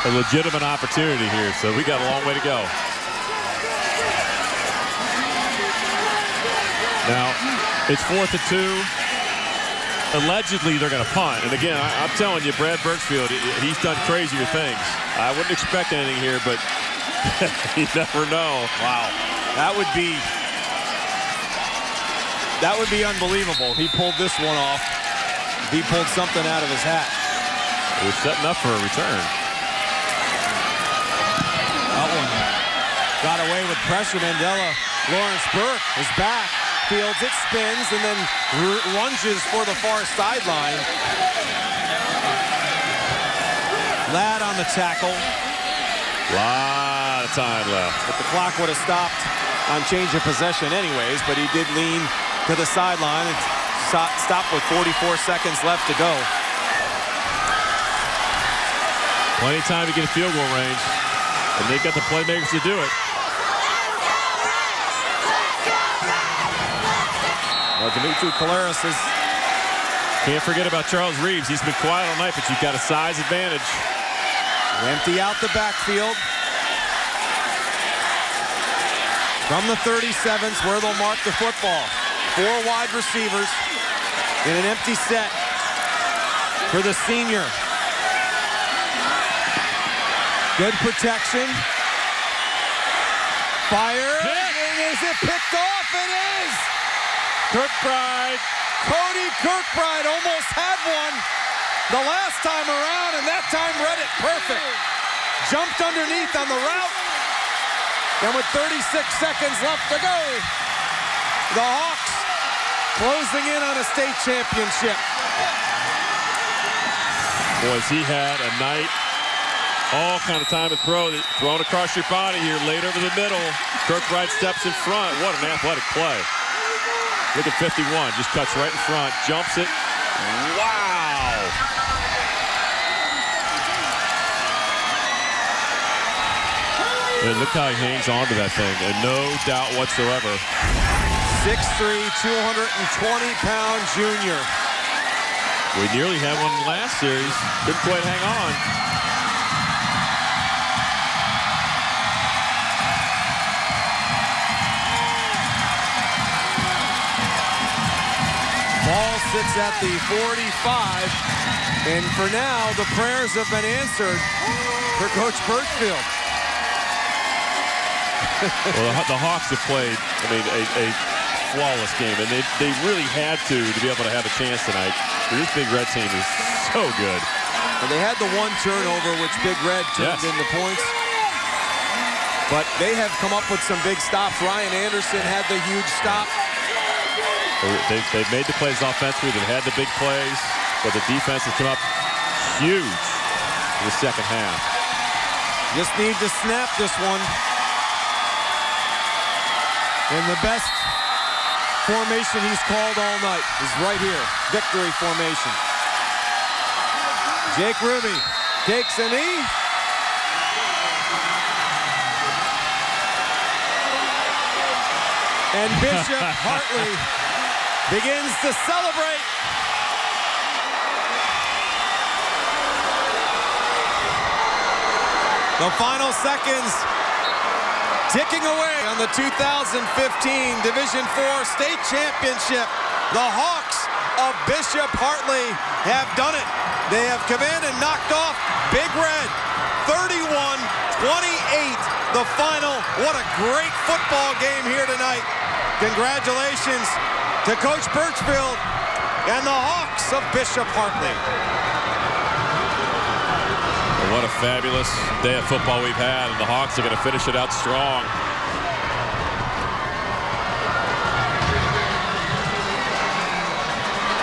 a legitimate opportunity here, so we got a long way to go. Now, it's 4th and 2. Allegedly, they're going to punt. And again, I'm telling you, Brad Birchfield, he's done crazier things. I wouldn't expect anything here, but you never know. Wow. That would be unbelievable. He pulled this one off. He pulled something out of his hat. He was setting up for a return. That one got away with pressure. Mandela. Lawrence Burke is back. Fields it, spins, and then lunges for the far sideline. Ladd on the tackle. Lot of time left. But the clock would have stopped on change of possession anyways, but he did lean to the sideline and stop with 44 seconds left to go. Plenty of time to get a field goal range, and they've got the playmakers to do it. Well, Dimitri Collaros is... Can't forget about Charles Reeves. He's been quiet all night, but you've got a size advantage. Empty out the backfield. From the 37s where they'll mark the football. 4 wide receivers in an empty set for the senior. Good protection. Fire. Is it picked off? It is! Kirkbride. Cody Kirkbride almost had one the last time around, and that time read it perfect. Jumped underneath on the route. And with 36 seconds left to go, the Hawks closing in on a state championship. Boys, he had a night. All kind of time to throw. Thrown across your body here, laid over the middle. Kirkbride steps in front. What an athletic play. Look at 51, just cuts right in front, jumps it. Wow! And look how he hangs on to that thing, and no doubt whatsoever. 6'3", 220-pound junior. We nearly had one last series. Couldn't quite hang on. Ball sits at the 45, and for now, the prayers have been answered for Coach Birchfield. Well, the Hawks have played, I mean, a flawless game, and they really had to be able to have a chance tonight. This Big Red team is so good. And they had the one turnover, which Big Red turned into points. But they have come up with some big stops. Ryan Anderson had the huge stop. They've made the plays offensively. They've had the big plays, but the defense has come up huge in the second half. Just need to snap this one. And the best formation he's called all night is right here. Victory formation. Jake Ruby takes a knee. And Bishop Hartley begins to celebrate. The final seconds ticking away on the 2015 Division IV State Championship. The Hawks of Bishop Hartley have done it. They have come in and knocked off Big Red. 31-28, the final. What a great football game here tonight. Congratulations to Coach Birchfield and the Hawks of Bishop Hartley. Well, what a fabulous day of football we've had, and the Hawks are going to finish it out strong.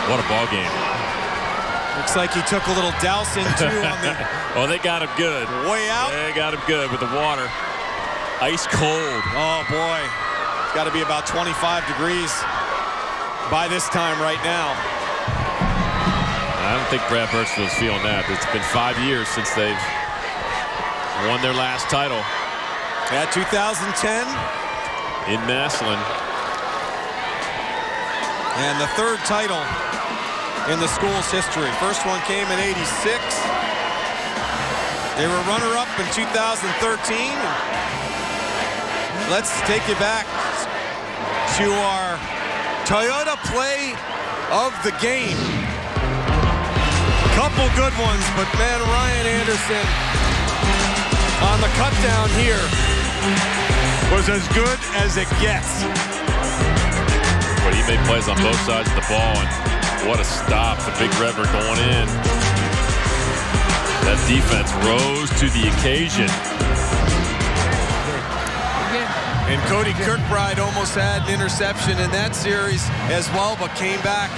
What a ball game. Looks like he took a little dousing too on the oh, they got him good. Way out. They got him good with the water. Ice cold. Oh boy. It's got to be about 25 degrees by this time right now. I don't think Brad Birchfield's feeling that. It's been 5 years since they've won their last title. Yeah, 2010. In Massillon. And the third title in the school's history. First one came in '86. They were runner-up in 2013. Let's take you back to our Toyota play of the game. Couple good ones, but man, Ryan Anderson on the cut down here was as good as it gets. But he made plays on both sides of the ball, and what a stop. The Big Redder going in. That defense rose to the occasion. And Cody Kirkbride almost had an interception in that series as well, but came back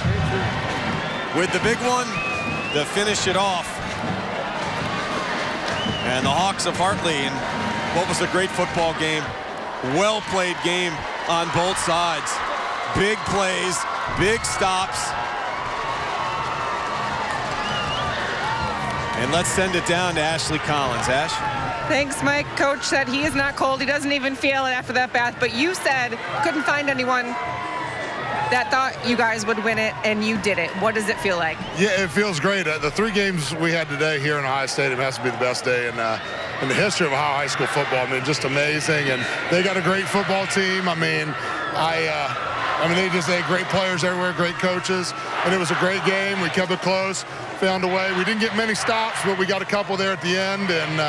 with the big one to finish it off. And the Hawks of Hartley, and what was a great football game. Well played game on both sides. Big plays, big stops. And let's send it down to Ashley Collins. Ash? Thanks, Mike. Coach said he is not cold. He doesn't even feel it after that bath. But you said couldn't find anyone that thought you guys would win it, and you did it. What does it feel like? Yeah, it feels great. The 3 games we had today here in Ohio Stadium has to be the best day in the history of Ohio high school football. I mean, just amazing. And they got a great football team. I mean, they had great players everywhere, great coaches, and it was a great game. We kept it close, found a way. We didn't get many stops, but we got a couple there at the end, and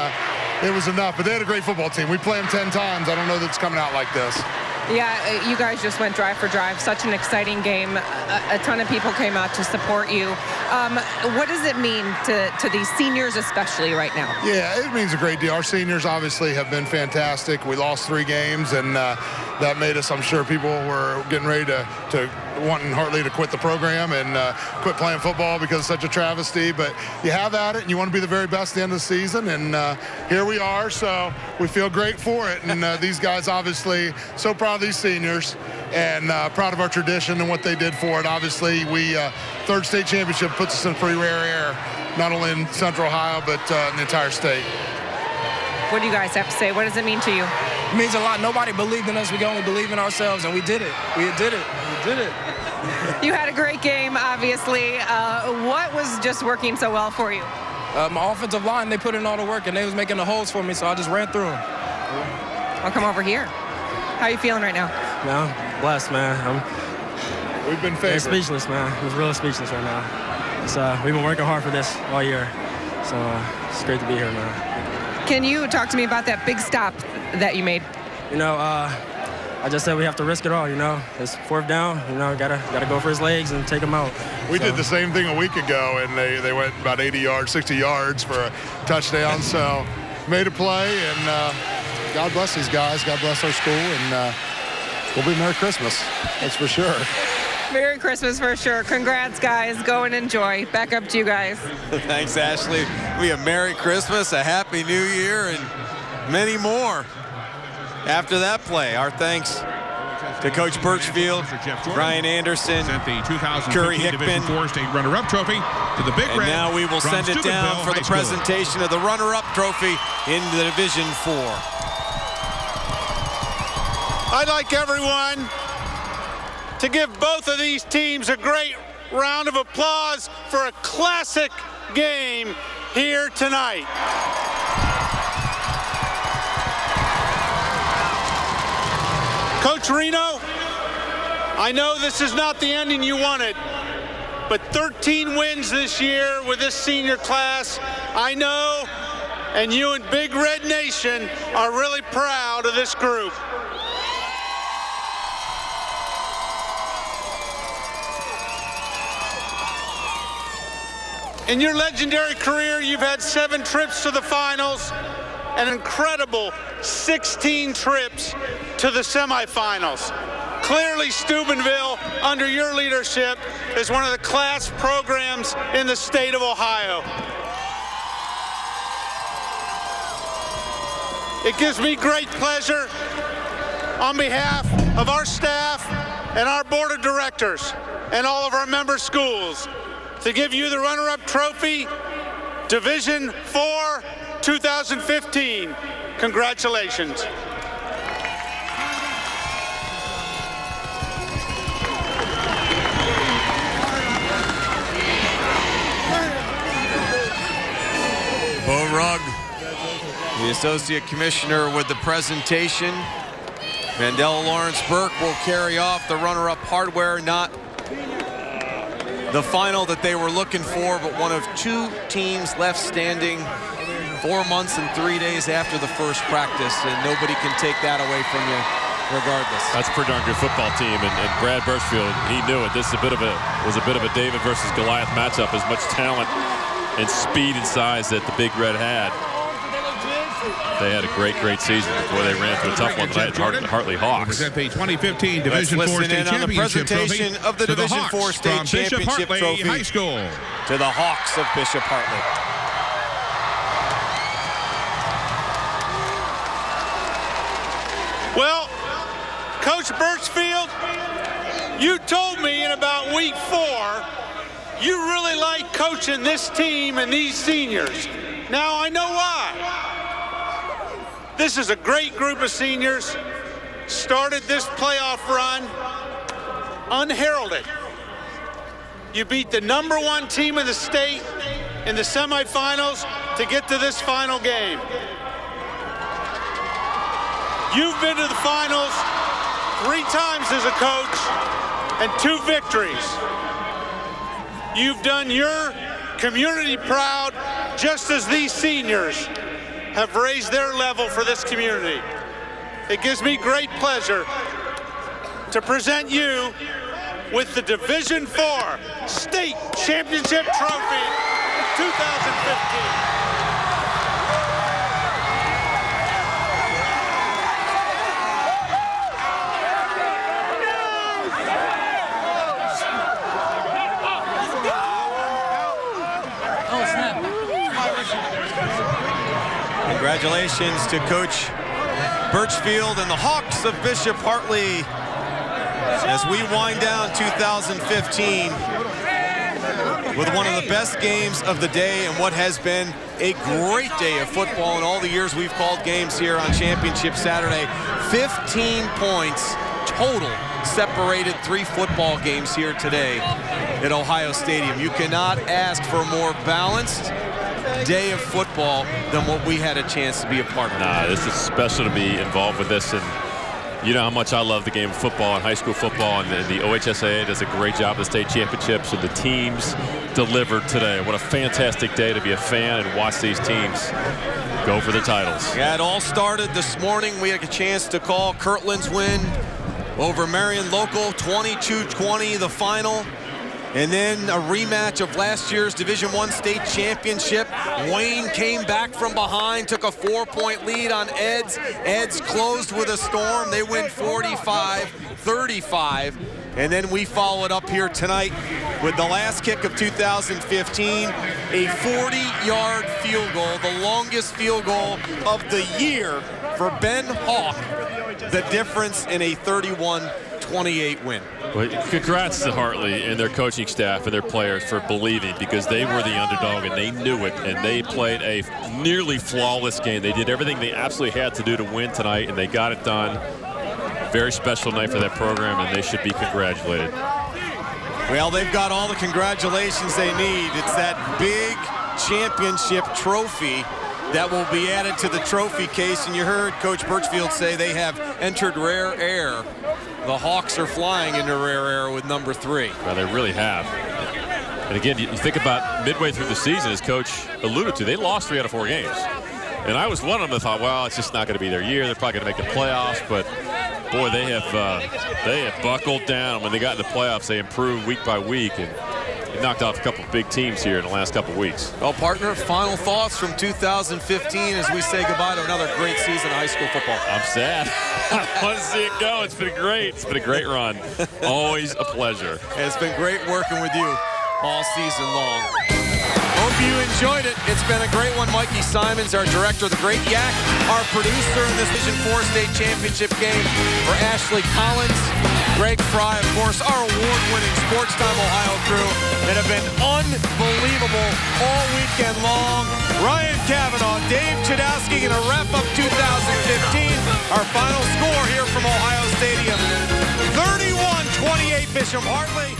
it was enough. But they had a great football team. We play them 10 times. I don't know that it's coming out like this. Yeah, you guys just went drive for drive. Such an exciting game. A ton of people came out to support you. What does it mean to these seniors especially right now? Yeah, it means a great deal. Our seniors obviously have been fantastic. We lost 3 games, and that made us, I'm sure people were getting ready to wanting Hartley to quit the program and quit playing football because it's such a travesty. But you have at it, and you want to be the very best at the end of the season, and here we are. So we feel great for it, and these guys obviously so proud of these seniors and proud of our tradition and what they did for it. Obviously, we 3rd state championship puts us in a pretty rare air, not only in Central Ohio, but in the entire state. What do you guys have to say? What does it mean to you? It means a lot. Nobody believed in us. We can only believe in ourselves, and we did it. We did it. We did it. You had a great game, obviously. What was just working so well for you? My offensive line, they put in all the work, and they was making the holes for me, so I just ran through them. I'll come over here. How are you feeling right now? Man, I'm blessed, man. We've been favored. Speechless, man. I'm really speechless right now. We've been working hard for this all year, so it's great to be here, man. Can you talk to me about that big stop that you made? I just said we have to risk it all, It's 4th down, gotta go for his legs and take him out. We did the same thing a week ago, and they went about 80 yards, 60 yards for a touchdown. So made a play, and God bless these guys. God bless our school, and we'll be Merry Christmas. That's for sure. Merry Christmas for sure. Congrats, guys. Go and enjoy. Back up to you guys. Thanks, Ashley. We have Merry Christmas, a Happy New Year, and many more. After that play, our thanks to Coach Birchfield, Ryan Anderson, Curry Hickman, State runner-up trophy to the Big Red. And now we will send it down for the presentation of the runner-up trophy in the Division 4. I'd like everyone to give both of these teams a great round of applause for a classic game here tonight. Coach Reno, I know this is not the ending you wanted, but 13 wins this year with this senior class. I know, and you and Big Red Nation are really proud of this group. In your legendary career, you've had 7 trips to the finals, an incredible 16 trips to the semifinals. Clearly, Steubenville, under your leadership, is one of the class programs in the state of Ohio. It gives me great pleasure on behalf of our staff and our board of directors and all of our member schools to give you the runner-up trophy, Division 4, 2015. Congratulations. Bo Rugg, the Associate Commissioner, with the presentation. Mandela Lawrence Burke will carry off the runner-up hardware, not the final that they were looking for, but one of 2 teams left standing 4 months and 3 days after the first practice, and nobody can take that away from you regardless. That's a pretty darn good football team, and Brad Birchfield, he knew it. This is was a bit of a David versus Goliath matchup. As much talent and speed and size that the Big Red had. They had a great season before they ran through a tough one tonight at Hartley Hawks. Present the 2015 Division IV State on the Championship presentation trophy of the Division IV State Championship trophy High School to the Hawks of Bishop Hartley. Well, Coach Birchfield, you told me in about week 4 you really like coaching this team and these seniors. Now I know why. This is a great group of seniors. Started this playoff run unheralded. You beat the #1 team in the state in the semifinals to get to this final game. You've been to the finals 3 times as a coach and 2 victories. You've done your community proud, just as these seniors have raised their level for this community. It gives me great pleasure to present you with the Division IV State Championship Trophy 2015. Congratulations to Coach Birchfield and the Hawks of Bishop Hartley as we wind down 2015 with one of the best games of the day and what has been a great day of football in all the years we've called games here on Championship Saturday. 15 points total separated 3 football games here today at Ohio Stadium. You cannot ask for a more balanced day of football than what we had a chance to be a part of. Nah, this is special to be involved with this, and you know how much I love the game of football and high school football, and the OHSAA does a great job of the state championships, and the teams delivered today. What a fantastic day to be a fan and watch these teams go for the titles. Yeah, it all started this morning. We had a chance to call Kirtland's win over Marion Local, 22-20, the final. And then a rematch of last year's Division I state championship. Wayne came back from behind, took a 4-point lead on Eds. Eds closed with a storm. They win 45-35. And then we follow it up here tonight with the last kick of 2015, a 40-yard field goal, the longest field goal of the year for Ben Hawk. The difference in a 31-28 win. Well, congrats to Hartley and their coaching staff and their players for believing, because they were the underdog and they knew it, and they played a nearly flawless game. They did everything they absolutely had to do to win tonight, and they got it done. Very special night for that program, and they should be congratulated. Well, they've got all the congratulations they need. It's that big championship trophy that will be added to the trophy case, and you heard Coach Birchfield say they have entered rare air. The Hawks are flying into rare air with number 3. Well, they really have. And again, you think about midway through the season, as Coach alluded to, they lost 3 out of 4 games. And I was one of them that thought, well, it's just not going to be their year. They're probably going to make the playoffs. But, boy, they have buckled down. When they got in the playoffs, they improved week by week. And they knocked off a couple of big teams here in the last couple of weeks. Well, partner, final thoughts from 2015 as we say goodbye to another great season of high school football. I'm sad. I want to see it go. It's been great. It's been a great run. Always a pleasure. And it's been great working with you all season long. Hope you enjoyed it. It's been a great one. Mikey Simons, our director, the Great Yak, our producer in this Division IV state championship game. For Ashley Collins, Greg Fry, of course, our award-winning Sports Time Ohio crew that have been unbelievable all weekend long. Ryan Cavanaugh, Dave Chudowski, going to wrap up 2015. Our final score here from Ohio Stadium, 31-28 Bishop Hartley.